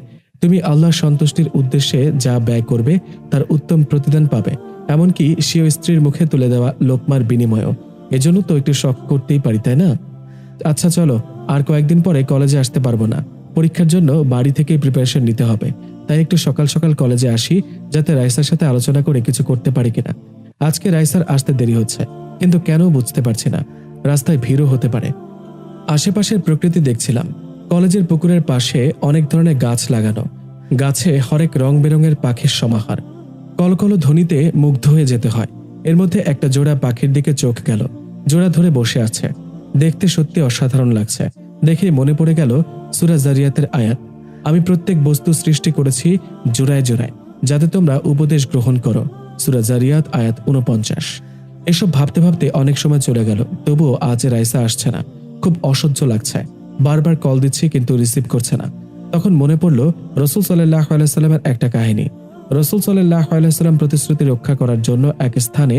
Speaker 1: তুমি আল্লাহর সন্তুষ্টির উদ্দেশ্যে যা ব্যয় করবে তার উত্তম প্রতিদান পাবে, এমনকি স্বীয় স্ত্রীর মুখে তুলে দেওয়া লোকমার বিনিময়েও। এজন্য তো একটু শখ করতেই পারি, তাই না? আচ্ছা চলো, আর কয়েকদিন পরে কলেজে আসতে পারবো না। পরীক্ষার জন্য বাড়ি থেকেই প্রিপারেশন নিতে হবে, তাই একটু সকাল সকাল কলেজে আসি, যাতে রাইসার সাথে আলোচনা করে কিছু করতে পারি কিনা। আজকে রাইসার আসতে দেরি হচ্ছে, কিন্তু কেন বুঝতে পারছি না। রাস্তায় ভিড়ও হতে পারে। আশেপাশের প্রকৃতি দেখছিলাম। কলেজের পুকুরের পাশে অনেক ধরনের গাছ লাগানো, গাছে হরেক রং বেরঙের পাখির সমাহার। কলকল ধ্বনিতে মুগ্ধ হয়ে যেতে হয়। এর মধ্যে একটা জোড়া পাখির দিকে চোখ গেল। জোড়া ধরে বসে আছে, দেখতে সত্যি অসাধারণ লাগছে। দেখে মনে পড়ে গেল সূরা যারিয়াতের আয়াত, আমি প্রত্যেক বস্তু সৃষ্টি করেছি জোড়ায় জোড়ায়, যাতে তোমরা উপদেশ গ্রহণ করো। সূরা যারিয়াত আয়াত 49। এসব ভাবতে ভাবতে অনেক সময় চলে গেল, তবুও আজ রাইসা আসছে না। খুব অসহ্য লাগছে। বারবার কল দিচ্ছি কিন্তু রিসিভ করছে না। তখন মনে পড়ল রাসূল সাল্লাল্লাহু আলাইহি ওয়াসাল্লামের একটা কাহিনী। রাসূল সাল্লাল্লাহু আলাইহি ওয়াসাল্লাম প্রতিশ্রুতি রক্ষা করার জন্য এক স্থানে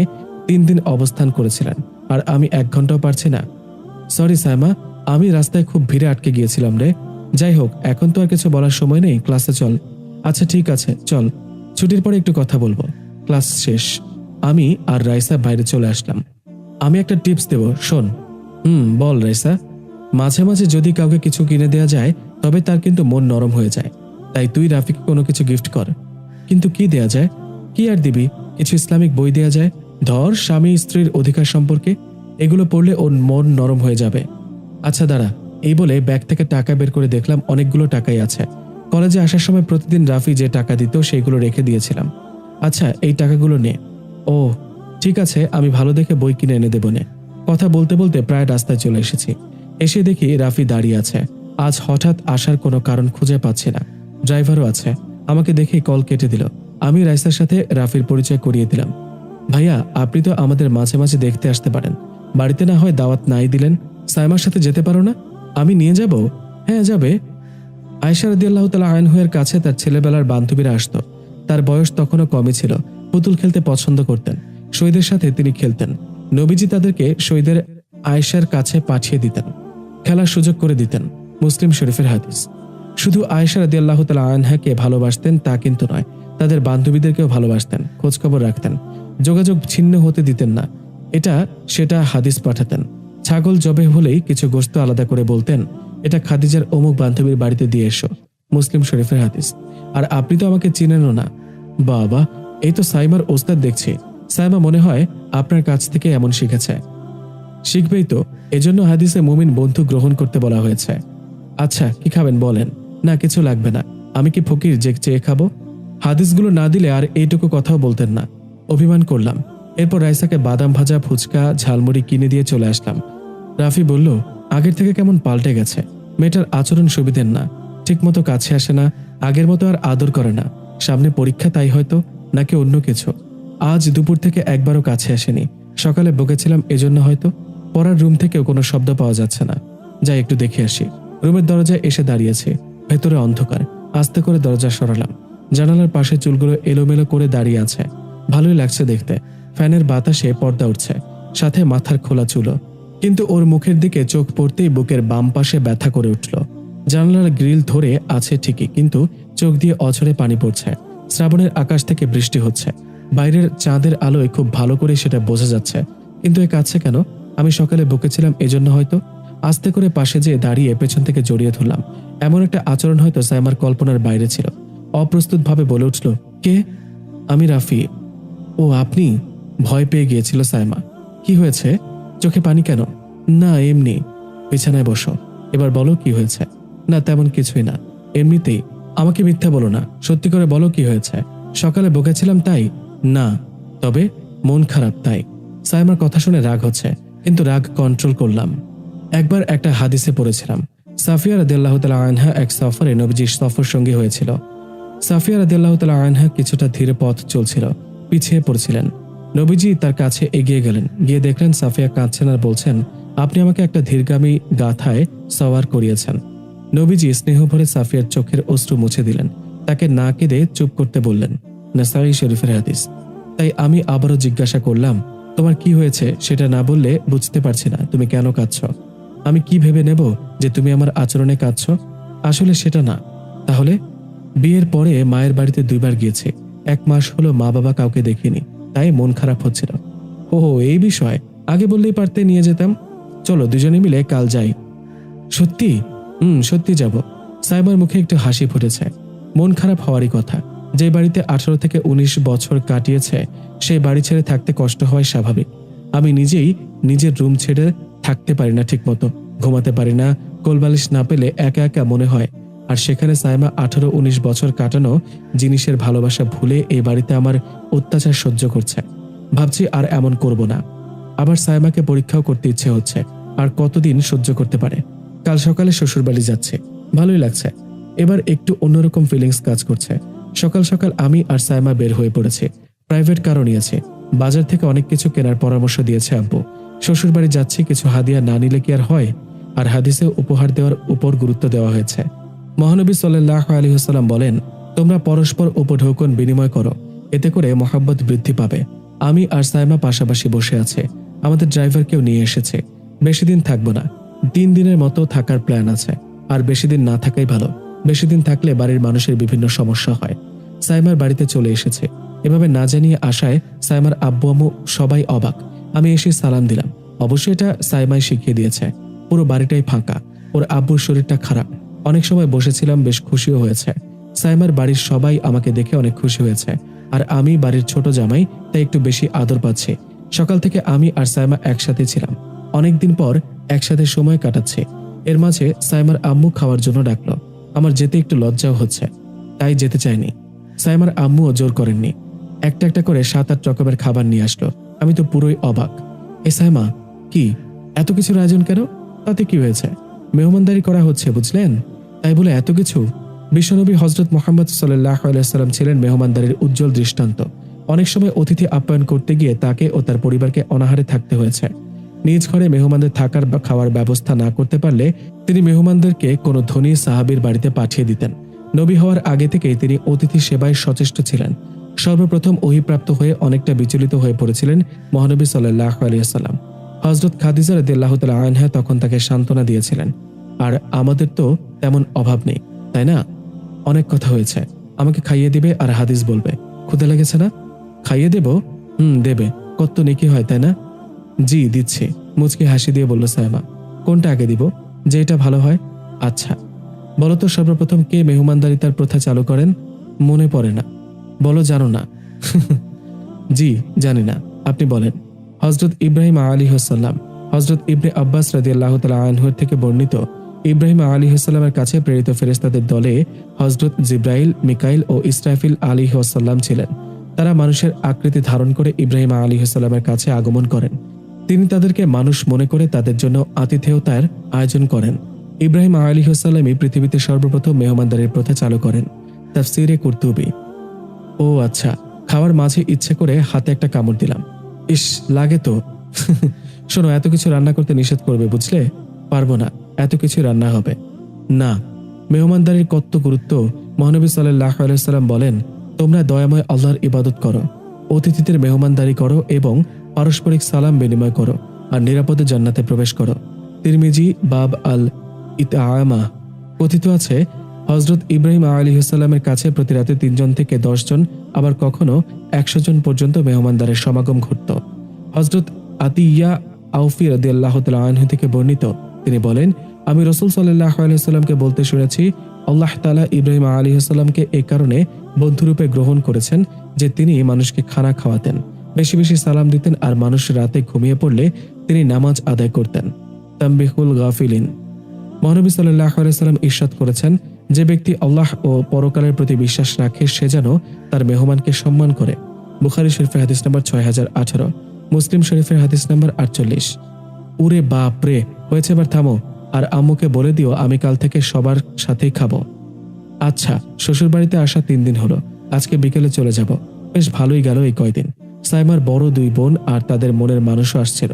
Speaker 1: 3 দিন অবস্থান করেছিলেন, আর আমি 1 ঘন্টাও পারছি না। সরি সাইমা, আমি রাস্তায় খুব ভিড়ে আটকে গিয়েছিলাম রে। যাই হোক, এখন তো আর কিছু বলার সময় নেই, ক্লাসে চল। আচ্ছা ঠিক আছে, চল, ছুটির পরে একটু কথা বলবো। ক্লাস শেষ। আমি আর রাইসা বাইরে চলে আসলাম। আমি একটা টিপস দেব, শোন। বল রাইসা। মাঝে মাঝে যদি কাউকে কিছু কিনে দেওয়া যায়, তবে তার কিন্তু মন নরম হয়ে যায়। তাই তুই রাফিকে কোনো কিছু গিফট কর। কিন্তু কি দেয়া যায়? কি আর দিবি? কিছু ইসলামিক বই দেয়া যায়, ধর স্বামী স্ত্রীর অধিকার সম্পর্কে। এগুলো পড়লে ওর মন নরম হয়ে যাবে। আচ্ছা দাঁড়া, এই বলে ব্যাগ থেকে টাকা বের করে দেখলাম অনেকগুলো টাকাই আছে। কলেজে আসার সময় প্রতিদিন রাফি যে টাকা দিত সেইগুলো রেখে দিয়েছিলাম। আচ্ছা, এই টাকাগুলো নে। ও ঠিক আছে, আমি ভালো দেখে বই কিনে এনে দেবো নে। কথা বলতে বলতে প্রায় রাস্তায় চলে এসেছি। এসে দেখি রাফি দাঁড়িয়ে আছে। আজ হঠাৎ আসার কোনো কারণ খুঁজে পাচ্ছি না। ড্রাইভারও আছে। আমাকে দেখেই কল কেটে দিল। আমি রাইসার সাথে রাফির পরিচয় করিয়ে দিলাম। ভাইয়া, আপনি তো আমাদের মাঝে মাঝে দেখতে আসতে পারেন। বাড়িতে না হয় দাওয়াত নাই দিলেন, সাইমার সাথে যেতে পারো না? আমি নিয়ে যাব। হ্যাঁ যাবে। আয়েশা রাদিয়াল্লাহু তাআলা আনহার কাছে তার ছেলেবেলার বান্ধবীরা আসতো। তার বয়স তখনও কমই ছিল। পুতুল খেলতে পছন্দ করতেন। শহীদের সাথে তিনি খেলতেন। নবীজি তাদেরকে শহীদের আয়েশার কাছে পাঠিয়ে দিতেন। খেলার সুযোগ করে দিতেন। মুসলিম শরীফের হাদিস। শুধু আয়েশা রাদিয়াল্লাহু তাআলা আনহাকে ভালোবাসতেন তা কিন্তু নয়, তাদের বান্ধবীদেরকেও ভালোবাসতেন, খোঁজখবর রাখতেন, যোগাযোগ ছিন্ন হতে দিতেন না। এটা সেটা হাদিস পাঠাতেন। ছাগল জবে হলেই কিছু গোশত আলাদা করে বলতেন, এটা খাদিজার অমুক বান্ধবীর বাড়িতে দিয়ে এসো। মুসলিম শরীফের হাদিস। আর আপনি তো আমাকে চিনেনও না। বাবা, এই তো সাইমার ওস্তাদ দেখছি। সাইমা মনে হয় আপনার কাছ থেকে এমন শিখেছে। শিখবেই তো, এজন্য হাদিসে মুমিন বন্ধু গ্রহণ করতে বলা হয়েছে। আচ্ছা, কি খাবেন বলেন? না, কিছু লাগবে না। আমি কি ফকির যে চেয়ে খাবো? হাদিসগুলো না দিলে আর এইটুকু কথাও বলতেন না। অভিমান করলাম। এরপর রাইসাকে বাদাম ভাজা, ফুচকা, ঝালমুড়ি কিনে দিয়ে চলে আসলাম। রাফি বলল, আগের থেকে কেমন পাল্টে গেছে। মেয়েটার আচরণ সুবিধের না, ঠিকমতো কাছে আসে না, আগের মতো আর আদর করে না। সামনে পরীক্ষা তাই হয়তো, নাকি অন্য কিছু। আজ দুপুর থেকে একবারও কাছে আসেনি। সকালে বকেছিলাম এজন্য হয়তো। পড়ার রুম থেকেও কোনো শব্দ পাওয়া যাচ্ছে না। যাই একটু দেখে আসি। রুমের দরজায় এসে দাঁড়িয়েছে। ভেতরে অন্ধকার। আস্তে করে দরজা সরালাম। জানালার পাশে চুলগুলো এলোমেলো করে দাঁড়িয়ে আছে। ভালোই লাগছে দেখতে। ফ্যানের বাতাসে পর্দা উঠছে, সাথে মাথার খোলা চুলো। কিন্তু ওর মুখের দিকে চোখ পড়তেই বুকের বাম পাশে ব্যথা করে উঠল। জানালার গ্রিল ধরে আছে ঠিকই, কিন্তু চোখ দিয়ে অঝরে পানি পড়ছে। শ্রাবণের আকাশ থেকে বৃষ্টি হচ্ছে। বাইরের চাঁদের আলোয় খুব ভালো করে সেটা বোঝা যাচ্ছে। কিন্তু এ কাছে কেন? আমি সকালে বকেছিলাম এজন্য হয়তো। আস্তে করে পাশে যেয়ে দাঁড়িয়ে পেছন থেকে জড়িয়ে ধরলাম। এমন একটা আচরণ হয়তো সাইমার কল্পনার বাইরে ছিল। অপ্রস্তুতভাবে বলে উঠল, কে? আমি রাফি। ও আপনি? ভয় পেয়ে গিয়েছিল সাইমা। কি হয়েছে? চোখে পানি কেন? না, এমনি। বিছানায় বসো। এবার বলো কি হয়েছে। না, তেমন কিছুই না, এমনিতেই। আমাকে মিথ্যা বলো না, সত্যি করে বলো কি হয়েছে। সকালে বকেছিলাম তাই? না, তবে মন খারাপ তাই। সাইমার কথা শুনে রাগ হচ্ছে, কিন্তু রাগ কন্ট্রোল করলাম। একবার একটা হাদিসে পড়েছিলাম, সাফিয়া রাদিয়াল্লাহু তাআলা আনহা এক সফরে নবীজির সফর সঙ্গী হয়েছিল। সাফিয়া রাদিয়াল্লাহু তাআলা আনহা কিছুটা ধীরে পথ চলছিল, পিছিয়ে পড়ছিলেন। নবীজি তার কাছে এগিয়ে গেলেন। গিয়ে দেখলেন সাফিয়া কাঁদছেন আর বলছেন, আপনি আমাকে একটা ধীরগামী গাথায় সওয়ার করিয়েছেন। নবীজি স্নেহ ভরে সাফিয়ার চোখের অশ্রু মুছে দিলেন। তাকে না কেঁদে চুপ করতে বললেন। নাসাঈ শরীফের হাদিস। তাই আমি আবারও জিজ্ঞাসা করলাম, তোমার কি হয়েছে? সেটা না বললে বুঝতে পারছি না তুমি কেন কাঁদছ। আমি কি ভেবে নেব যে তুমি আমার আচরণে কাঁদছ? আসলে সেটা না। তাহলে? বিয়ের পরে মায়ের বাড়িতে 2 বার গিয়েছে। 1 মাস হলো মা বাবা কাউকে দেখিনি, তাই মন খারাপ হচ্ছিল। ওহো, এই বিষয়। আগে বললেই পারতে, নিয়ে যেতাম। চলো দুজনে মিলে কাল যাই। সত্যি? সত্যি যাব। সাইমার মুখে একটু হাসি ফুটেছে। মন খারাপ হওয়ারই কথা। যে বাড়িতে 18 থেকে 19 বছর কাটিয়েছে, সেই বাড়ি ছেড়ে থাকতে কষ্ট হয় স্বাভাবিক। আমি নিজেই নিজের রুম ছেড়ে থাকতে পারি না ঠিকমতো, ঘুমাতে পারি না। কোলবালিশ না পেলে একা একা মনে হয়। আর সেখানে সাইমা 18-19 বছর কাটানো জিনিসের ভালোবাসা ভুলে এই বাড়িতে আমার অত্যাচার সহ্য করছে। ভাবছি আর এমন করব না। আবার সাইমাকে পরীক্ষাও করতে ইচ্ছে হচ্ছে। আর কতদিন সহ্য করতে পারে। কাল সকালে শ্বশুরবাড়ি যাচ্ছে, ভালোই লাগছে। এবার একটু অন্যরকম ফিলিংস কাজ করছে। সকাল সকাল আমি আর সাইমা বের হয়ে পড়েছে। প্রাইভেট কারও নিয়েছে। বাজার থেকে অনেক কিছু কেনার পরামর্শ দিয়েছে আব্বু। শ্বশুরবাড়ি যাচ্ছি, কিছু হাদিয়া না নিলে কি আর হয়? আর হাদিসে উপহার দেওয়ার উপর গুরুত্ব দেওয়া হয়েছে। মহানবী সাল্লাল্লাহু আলাইহি ওয়াসাল্লাম বলেন, তোমরা পরস্পর উপঢৌকন বিনিময় করো, এতে করে মহব্বত বৃদ্ধি পাবে। আমি আর সাইমা পাশাপাশি বসে আছে। আমাদের ড্রাইভারকেও নিয়ে এসেছে। বেশি দিন থাকবো না, 3 দিনের মতো থাকার প্ল্যান আছে। আর বেশি দিন না থাকাই ভালো। বেশি দিন থাকলে বাড়ির মানুষের বিভিন্ন সমস্যা হয়। সাইমার বাড়িতে চলে এসেছে। এভাবে না জানিয়ে আসায় সাইমার আব্বু আম্মু সবাই অবাক। আমি এসে সালাম দিলাম। অবশ্যই এটা সাইমাই শিখিয়ে দিয়েছে। পুরো বাড়িটাই ফাঁকা। ওর আব্বুর শরীরটা খারাপ। অনেক সময় বসেছিলাম, বেশ খুশিও হয়েছে। সাইমার বাড়ির সবাই আমাকে দেখে অনেক খুশি হয়েছে। আর আমি বাড়ির ছোট জামাই, তাই একটু বেশি আদর পাচ্ছি। সকাল থেকে আমি আর সাইমা একসাথে ছিলাম। অনেকদিন পর একসাথে সময় কাটাচ্ছি। এর মাঝে সাইমার আম্মু খাওয়ার জন্য ডাকলো। আমার যেতে একটু লজ্জাও হচ্ছে, তাই যেতে চাইনি। সাইমার আম্মুও জোর করেননি। একটা একটা করে 7-8 রকমের খাবার নিয়ে আসলো। আমি তো পুরোই অবাক। এ সাইমা, কি এত কিছুর আয়োজন কেন? তাতে কি হয়েছে? মেহমানদারি করা হচ্ছে, বুঝলেন? তাই বলে এত কিছু? বিশ্বনবী হযরত মুহাম্মদ সাল্লাল্লাহু আলাইহি ওয়াসাল্লাম ছিলেন মেহমানদারির উজ্জ্বল দৃষ্টান্ত। অনেক সময় অতিথি আপ্যায়ন করতে গিয়ে তাকে ও তার পরিবারকে অনাহারে থাকতে হয়েছে। নিজ ঘরে মেহমানদের থাকার বা খাওয়ার ব্যবস্থা না করতে পারলে তিনি মেহমানদেরকে কোনো ধনী সাহাবীর বাড়িতে পাঠিয়ে দিতেন। নবী হওয়ার আগে থেকেই তিনি অতিথি সেবায় সচেষ্ট ছিলেন। সর্বপ্রথম ওহীপ্রাপ্ত হয়ে অনেকটা বিচলিত হয়ে পড়েছিলেন মহানবী সাল্লাল্লাহু আলাইহি ওয়াসাল্লাম। হযরত খাদিজা রাদিয়াল্লাহু তাআলা আনহা তখন তাকে সান্ত্বনা দিয়েছিলেন, আর আমাদের তো তেমন অভাব নেই, তাই না? অনেক কথা হয়েছে, আমাকে খাইয়ে দিবে আর হাদিস বলবে। ক্ষুধা লেগেছে না? খাইয়ে দেব? দেবে। কত নেকি হয়, তাই না? জি দিচ্ছি, মুচকি হাসি দিয়ে বলল সায়মা। কোনটা আগে দিব? যে এটা ভালো হয়। আচ্ছা, বলো তো সর্বপ্রথম কে মেহমানদারিতার প্রথা চালু করেন? মনে পড়ে না। বলো জানো না? জি জানি না, আপনি বলেন। হযরত ইব্রাহিম আলাইহিসসালাম। হযরত ইবনে আব্বাস রাদিয়াল্লাহু তাআলা আনহুর থেকে বর্ণিত, ইব্রাহিম আলাইহিসসালামের কাছে প্রেরিত ফেরেশতাদের দলে হযরত জিবরাইল, মিকাইল ও ইসরাফিল আলাইহিসসালাম ছিলেন। তারা মানুষের আকৃতি ধারণ করে ইব্রাহিম আলাইহিসসালামের কাছে আগমন করেন। তিনি তাদেরকে মানুষ মনে করে তাদের জন্য আতিথেয়তার আয়োজন করেন। ইব্রাহিম আলাইহিসসালামই পৃথিবীতে সর্বপ্রথম মেহমানদারির প্রথা চালু করেন। তাফসীরে কুরতুবী। ও আচ্ছা, খাওয়ার মাঝে ইচ্ছে করে হাতে একটা কামড় দিলাম। ইস, লাগে তো। শোনো, এত কিছু রান্না করতে নিষেধ করবে বুঝলে? পারবো না, এত কিছু রান্না হবে না। মেহমানদারির কত গুরুত্ব! মহানবী সাল্লাল্লাহু আলাইহি ওয়াসাল্লাম বলেন, তোমরা দয়াময় আল্লাহর ইবাদত করো, অতিথিদের মেহমানদারি করো এবং পারস্পরিক সালাম বিনিময় করো, আর নিরাপদে জান্নাতে প্রবেশ করো। তিরমিজি বাব আল ইতআমা। কথিত আছে, হযরত ইব্রাহিম আলাইহিসসালামের কাছে প্রতি রাতে 3 জন থেকে 10 জন, আবার কখনো 100 জন পর্যন্ত মেহমানদারের সমাগম ঘটত। হযরত আতিয়া আউফি রাদিয়াল্লাহু তাআলা আনহু থেকে বর্ণিত, তিনি বলেন, আমি রাসূল সাল্লাল্লাহু আলাইহি ওয়াসাল্লামকে বলতে শুনেছি, আল্লাহ তাআলা ইব্রাহিম আলাইহিসসালামকে এই কারণে বন্ধুরূপে গ্রহণ করেছেন যে তিনি মানুষকে খানা খাওয়াতেন, বেশি বেশি সালাম দিতেন, আর মানুষ রাতে ঘুমিয়ে পড়লে তিনি নামাজ আদায় করতেন। তামবিহুল গাফিলিন। মহানবী সাল্লাল্লাহু আলাইহি ওয়াসাল্লাম ইরশাদ করেছেন, যে ব্যক্তি আল্লাহ ও পরকালের প্রতি বিশ্বাস রাখে সে যেন তার মেহমানকে সম্মান করে। বুখারী শরীফের হাদিস নাম্বার 6018, মুসলিম শরীফের হাদিস নাম্বার 48। উরে বাপ রে, হয়েছে, এবার থামো, আর আম্মুকে বলে দিও আমি কাল থেকে সবার সাথেই খাবো। আচ্ছা, শ্বশুর বাড়িতে আসা 3 দিন হলো, আজকে বিকেলে চলে যাব। বেশ ভালোই গেল এই কয়দিন। সাইমার বড় 2 বোন আর তাদের মনের মানুষও আসছিল।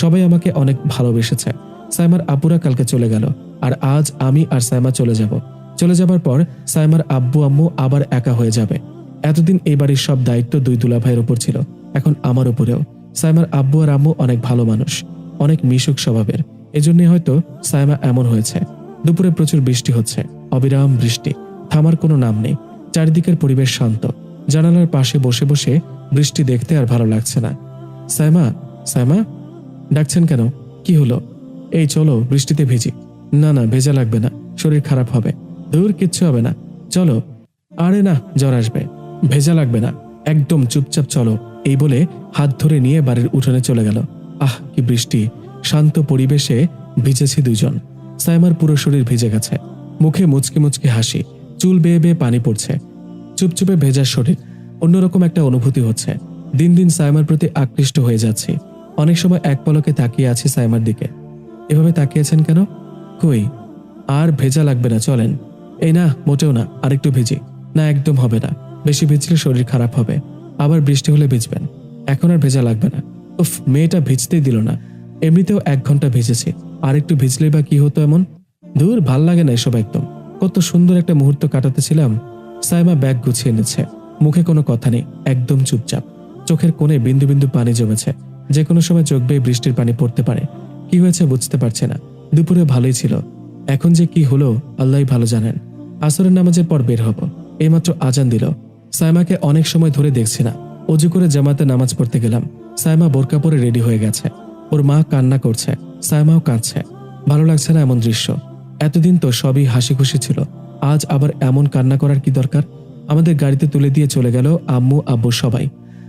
Speaker 1: সবাই আমাকে অনেক ভালোবেসেছে। সাইমার আপুরা কালকে চলে গেল, আর আজ আমি আর সাইমা চলে যাব। চলে যাবার পর সাইমার আব্বু আম্মু আবার একা হয়ে যাবে। এতদিন এই বাড়ির সব দায়িত্ব 2 দুলাভাইয়ের উপর ছিল, এখন আমার উপরেও। সাইমার আব্বু আর আম্মু অনেক ভালো মানুষ, অনেক মিশুক স্বভাবের, এজন্যই হয়তো সাইমা এমন হয়েছে। দুপুরে প্রচুর বৃষ্টি হচ্ছে, অবিরাম বৃষ্টি, থামার কোনো নাম নেই। চারিদিকের পরিবেশ শান্ত। জানালার পাশে বসে বসে বৃষ্টি দেখতে আর ভালো লাগছে না। সাইমা, সাইমা ডাকছেন কেন? কি হলো? এই চলো, বৃষ্টিতে ভিজি। না না, ভেজা লাগবে না, শরীর খারাপ হবে। দূর, কিচ্ছু হবে না, চলো। আরে না, জ্বর আসবে। ভেজা লাগবে না, একদম চুপচাপ চলো। এই বলে হাত ধরে নিয়ে বাড়ির উঠোনে চলে গেল। আহ, কি বৃষ্টি! শান্ত পরিবেশে ভিজেছে 2 জন। সাইমার পুরো শরীর ভিজে গেছে, মুখে মুচকি মুচকি হাসি, চুল বেয়ে বেয়ে পানি পড়ছে, চুপচুপে ভেজা শরীর। অন্যরকম একটা অনুভূতি হচ্ছে। দিন দিন সাইমার প্রতি আকৃষ্ট হয়ে যাচ্ছি। অনেক সময় এক পলকে তাকিয়ে আছি সাইমার দিকে। এভাবে তাকিয়েছেন কেন? কই, আর ভেজা লাগবে না, চলেন। এই না, মোটেও না, আরেকটু ভিজি। না, একদম হবে না, বেশি ভিজলে শরীর খারাপ হবে, আবার বৃষ্টি হলে ভিজবেন। এখন আর ভেজা লাগবে না। উফ, মেয়েটা ভিজতেই দিল না। এমনিতেও 1 ঘন্টা ভিজেছি, আর একটু ভিজলেই বা কি হতো এমন? দূর, ভাল লাগে না এসব একদম। কত সুন্দর একটা মুহূর্ত কাটাতেছিলাম। সাইমা ব্যাগ গুছিয়ে নিচ্ছে, মুখে কোনো কথা নেই, একদম চুপচাপ। চোখের কোণে বিন্দু বিন্দু পানি জমেছে, যে কোনো সময় চোখ বেয়ে বৃষ্টির পানি পড়তে পারে। কি হয়েছে বুঝতে পারছে না। দুপুরে ভালোই ছিল, এখন যে কি হলো আল্লাহই ভালো জানেন। আসরের নামাজের পর বের হব, এইমাত্র আজান দিল। সাইমাকে অনেক সময় ধরে দেখছি না। অজু করে জামাতে নামাজ পড়তে গেলাম। সাইমা বোরকা পরে রেডি হয়ে গেছে। ওর মা কান্না করছে, সাইমাও কাঁদছে। ভালো লাগছে না এমন দৃশ্য। এতদিন তো সবই হাসি খুশি ছিল, আজ আবার এমন কান্না করার কি দরকার? আমাদের গাড়িতে তুলে দিয়ে চলে গেল আম্মু আব্বু সবাই।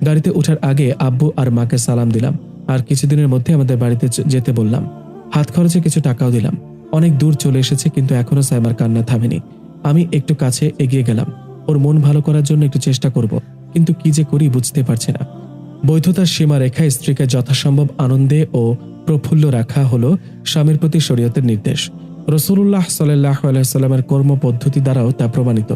Speaker 1: গাড়িতে ওঠার আগে আব্বু আর মাকে সালাম দিলাম, আর কিছুদিনের মধ্যে আমাদের বাড়িতে যেতে বললাম। হাত খরচে কিছু টাকাও দিলাম। অনেক দূর চলে এসেছে, কিন্তু এখনো সাইমার কান্না থামেনি। আমি একটু কাছে এগিয়ে গেলাম। ওর মন ভালো করার জন্য একটু চেষ্টা করব, কিন্তু কি যে করি বুঝতে পারছি না। বৈধতার সীমা রেখা স্ত্রীকে যথাসম্ভব আনন্দে ও প্রফুল্ল রাখা হলো স্বামীর প্রতি শরীয়তের নির্দেশ। রাসূলুল্লাহ সাল্লাল্লাহু আলাইহি ওয়াসাল্লামের কর্ম পদ্ধতি দ্বারাও তা প্রমাণিত।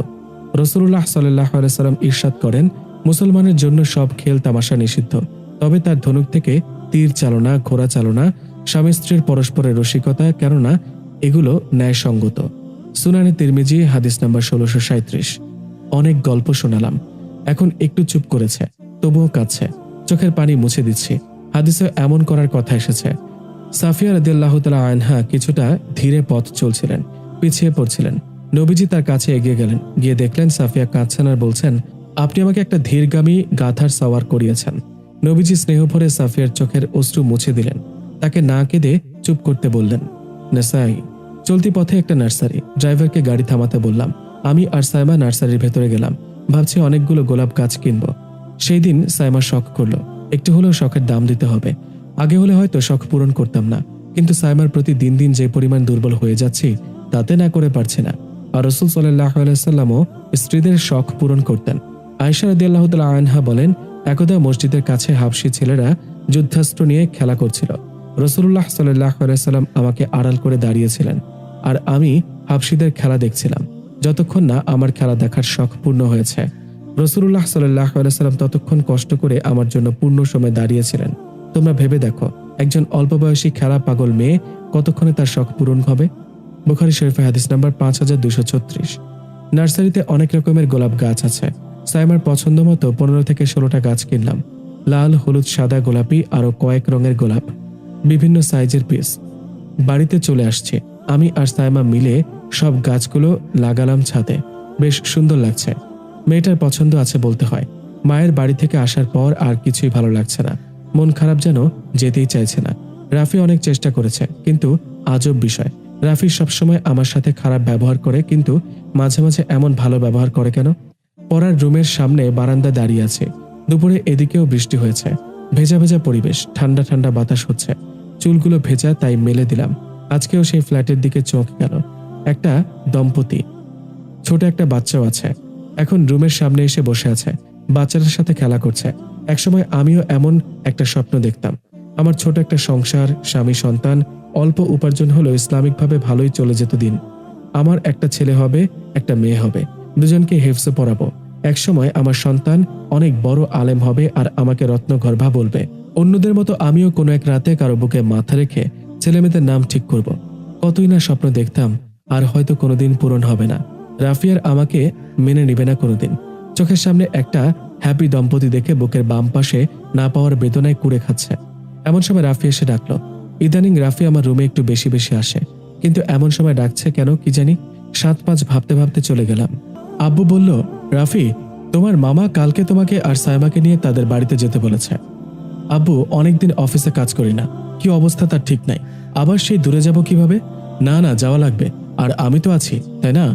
Speaker 1: রাসূলুল্লাহ সাল্লাল্লাহু আলাইহি ওয়াসাল্লাম ইরশাদ করেন, মুসলমানের জন্য সব খেল তামাশা নিষিদ্ধ, তবে তার ধনুক থেকে তীর চালনা, ঘোড়া চালনা, স্বামী স্ত্রীর পরস্পরের রসিকতা, কেননা এগুলো ন্যায়সঙ্গত। সুনানে তিরমিজি হাদিস নাম্বার 1637। অনেক গল্প শোনালাম, এখন একটু চুপ করেছে, তবুও কাঁদছে। চোখের পানি মুছে দিচ্ছি। হাদিসে এমন করার কথা এসেছে। সাফিয়া রাদিয়াল্লাহু তাআলা আনহা কিছুটা ধীরে পথ চলছিলেন, পিছিয়ে পড়ছিলেন। নবীজি তার কাছে এগিয়ে গেলেন, গিয়ে দেখলেন সাফিয়া কাঁদছেন আর বলছেন, আপনি আমাকে একটা ধীরগামী গাধার সওয়ার করিয়েছেন। নবীজি স্নেহ ভরে সাফিয়ার চোখের অশ্রু মুছে দিলেন, তাকে না কেঁদে চুপ করতে বললেন। নাসাই। চলতি পথে একটা নার্সারি, ড্রাইভারকে গাড়ি থামাতে বললাম। আমি আর সাইমা নার্সারির ভেতরে গেলাম, ভাবছি অনেকগুলো গোলাপ গাছ কিনবো। সেই দিন সাইমা শখ করলো, একটু হলেও শখের দাম দিতে হবে। আগে হলে হয়তো শখ পূরণ করতাম না, কিন্তু সাইমার প্রতি দিন দিন যে পরিমাণ দুর্বল হয়ে যাচ্ছি তাতে না করে পারছি না। আর রাসূল সাল্লাল্লাহু আলাইহি সাল্লামও স্ত্রীদের শখ পূরণ করতেন। আয়েশা রাদিয়াল্লাহু তাআলা আনহা বলেন, একদা মসজিদের কাছে হাবশী ছেলেরা যুদ্ধাস্ত্র নিয়ে খেলা করছিল। রাসূলুল্লাহ সাল্লাল্লাহু আলাইহি সাল্লাম আমাকে আড়াল করে দাঁড়িয়েছিলেন, আর আমি হাবশীদের খেলা দেখছিলাম, যতক্ষণ না আমার খেলা দেখার শখ পূর্ণ হয়েছে। রাসূলুল্লাহ সাল্লাল্লাহু আলাইহি সাল্লাম ততক্ষণ কষ্ট করে আমার জন্য পূর্ণ সময় দাঁড়িয়েছিলেন। তোমরা ভেবে দেখো, একজন অল্প বয়সী খেলা পাগল মেয়ে কতক্ষণে তার শখ পূরণ হবে। বুখারী শরীফে হাদিস নাম্বার 5236। নার্সারিতে অনেক রকমের গোলাপ গাছ আছে। সাইমার পছন্দ মতো 15 থেকে 16টা গাছ কিনলাম। লাল, হলুদ, সাদা, গোলাপি আরো কয়েক রঙের গোলাপ, বিভিন্ন সাইজের পিস। বাড়িতে চলে আসছে, আমি আর সাইমা মিলে সব গাছগুলো লাগালাম ছাদে। বেশ সুন্দর লাগছে। মেয়েটার পছন্দ আছে বলতে হয়। মায়ের বাড়ি থেকে আসার পর আর কিছুই ভালো লাগছে না, মন খারাপ, যেন যেতেই চাইছে না। রাফি অনেক চেষ্টা করেছে, কিন্তু আজব বিষয়, রাফি সবসময় আমার সাথে খারাপ ব্যবহার করে, কিন্তু মাঝে মাঝে এমন ভালো ব্যবহার করে কেন? পড়ার রুমের সামনে বারান্দা দাঁড়িয়ে আছে। দুপুরে এদিকেও বৃষ্টি হয়েছে, ভেজা ভেজা পরিবেশ, ঠান্ডা ঠান্ডা বাতাস হচ্ছে। চুলগুলো ভেজা, তাই মেলে দিলাম। আজকেও সেই ফ্ল্যাটের দিকে চোখ গেল। একটা দম্পতি, ছোট একটা বাচ্চাও আছে। এখন রুমের সামনে এসে বসে আছে, বাচ্চাটার সাথে খেলা করছে। একসময় আমিও এমন একটা স্বপ্ন দেখতাম। আমার ছোট একটা সংসার, স্বামী, সন্তান, অল্প উপার্জন হলেও ইসলামিকভাবে ভালোই চলে যেত দিন। আমার একটা ছেলে হবে, একটা মেয়ে হবে, দুজনকে হেফজে পড়াবো। একসময় আমার সন্তান অনেক বড় আলেম হবে আর আমাকে রত্নগর্ভা বলবে। অন্যদের মতো আমিও কোনো এক রাতে কারো বুকে মাথা রেখে ছেলেমেয়েদের নাম ঠিক করব। কতই না স্বপ্ন দেখতাম, আর হয়তো কোনোদিন পূরণ হবে না। রাফিয়ার আমাকে মেনে নিবে না কোনোদিন। চোখের সামনে একটা হ্যাপি দম্পতি দেখে বুকের বাম পাশে না পাওয়ার বেদনায় কুড়ে খাচ্ছে। এমন সময় রাফি এসে ডাকলো। ইদানিং রাফি আমার রুমে একটু বেশি বেশি আসে, কিন্তু এমন সময় ডাকছে কেন কি জানি। 7-5 ভাবতে ভাবতে চলে গেলাম। আব্বু বলল, রাফি, তোমার মামা কালকে তোমাকে আর সাইমাকে নিয়ে তাদের বাড়িতে যেতে বলেছে। আব্বু, অনেকদিন অফিসে কাজ করি না, কি অবস্থা তার ঠিক নাই, আবার সেই দূরে যাব কিভাবে? না না, যাওয়া লাগবে, আর আমি তো আছি, তাই না?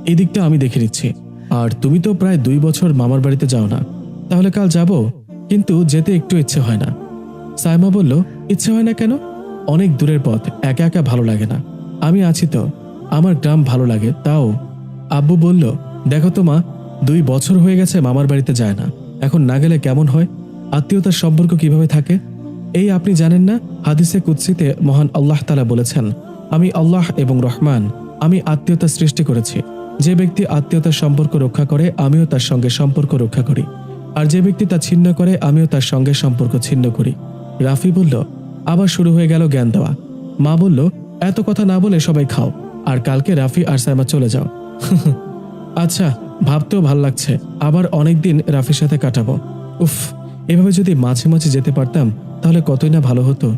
Speaker 1: এই দিকটা আমি দেখে নিচ্ছি। আর তুমি তো প্রায় 2 বছর মামার বাড়িতে যাও না, তাহলে কাল যাব, কিন্তু যেতে একটু ইচ্ছে হয় না। সাইমা বলল, ইচ্ছে হয় না কেন? অনেক দূরের পথ, একা একা ভালো লাগে না। আমি আছি তো, আমার গ্রাম ভালো লাগে তাও। আব্বু বলল, দেখো তো মা, 2 বছর হয়ে গেছে মামার বাড়িতে যায় না, এখন না গেলে কেমন হয়? আত্মীয়তার সম্পর্ক কিভাবে থাকে? এই আপনি জানেন না, হাদিসে কুদসিতে মহান আল্লাহ তাআলা বলেছেন, আমি আল্লাহ এবং রহমান, আমি আত্মীয়তা সৃষ্টি করেছি। যে ব্যক্তি আত্মীয়তার সম্পর্ক রক্ষা করে আমিও তার সঙ্গে সম্পর্ক রক্ষা করি, আর যে ব্যক্তি তা ছিন্ন করে আমিও তার সঙ্গে সম্পর্ক ছিন্ন করি। রাফি বলল, আবার শুরু হয়ে গেল জ্ঞান দেওয়া। মা বলল, এত কথা না বলে সবাই খাও, আর কালকে রাফি আর সাইমা চলে যাও। আচ্ছা, ভাবতেও ভাল লাগছে, আবার অনেকদিন রাফির সাথে কাটাবো। উফ, এভাবে যদি মাঝে মাঝে যেতে পারতাম তাহলে কতই না ভালো হতো।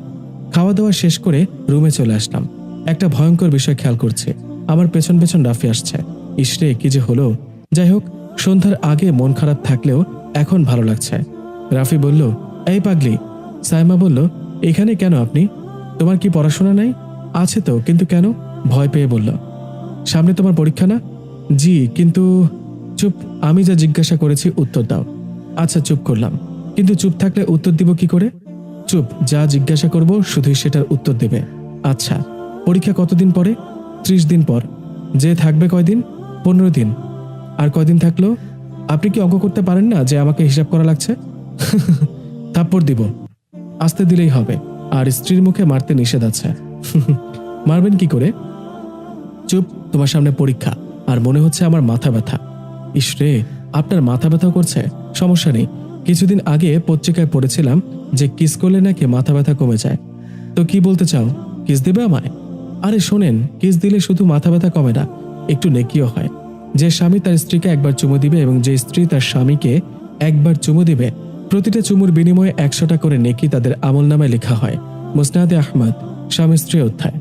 Speaker 1: খাওয়া দাওয়া শেষ করে রুমে চলে আসলাম। একটা ভয়ঙ্কর বিষয় খেয়াল করছি, আমার পেছন পেছন রাফি আসছে। ইসরে, কি যে হলো! যাই হোক, সন্ধ্যার আগে মন খারাপ থাকলেও এখন ভালো লাগছে। রাফি বলল, এই পাগলি। সাইমা বলল, এখানে কেন আপনি? তোমার কি পড়াশোনা নাই? আছে তো, কিন্তু কেন? ভয় পেয়ে বলল, সামনে তোমার পরীক্ষা না? জি, কিন্তু। চুপ, আমি যা জিজ্ঞাসা করেছি উত্তর দাও। আচ্ছা, চুপ করলাম, কিন্তু চুপ থাকলে উত্তর দিব কি করে? চুপ, যা জিজ্ঞাসা করব শুধুই সেটার উত্তর দেবে। আচ্ছা, পরীক্ষা কতদিন পরে? 30 দিন পর। যে থাকবে কয়দিন? 15 দিন। আর কয়দিন থাকলো? আপনি কি অঙ্ক করতে পারেন না যে আমাকে হিসাব করা লাগছে? থাপ্পড় দিব, আসতে দিলেই হবে, আর স্ত্রীর মুখে মারতে নিষেধ আছে। মারবেন কি করে? চুপ, তোমার সামনে পরীক্ষা, আর মনে হচ্ছে আমার মাথা ব্যথা। ইসরে, আপনার মাথা ব্যথাও করছে? সমস্যা নেই, কিছুদিন আগে পত্রিকায় পড়েছিলাম যে কিস করলে নাকি মাথা ব্যথা কমে যায়। তো কি বলতে চাও, কিস দেবে আমায়? আরে শোনেন, কিস দিলে শুধু মাথা ব্যথা কমে না, একটু নেকিও হয়। যে স্বামী তার স্ত্রীকে একবার চুমু দিবে এবং যে স্ত্রী তার স্বামীকে একবার চুমু দিবে, প্রতিটা চুমুর বিনিময়ে 100টা করে নেকি তাদের আমলনামায় লেখা হয়। মুসনাদে আহমদ স্বামী স্ত্রী অধ্যায়।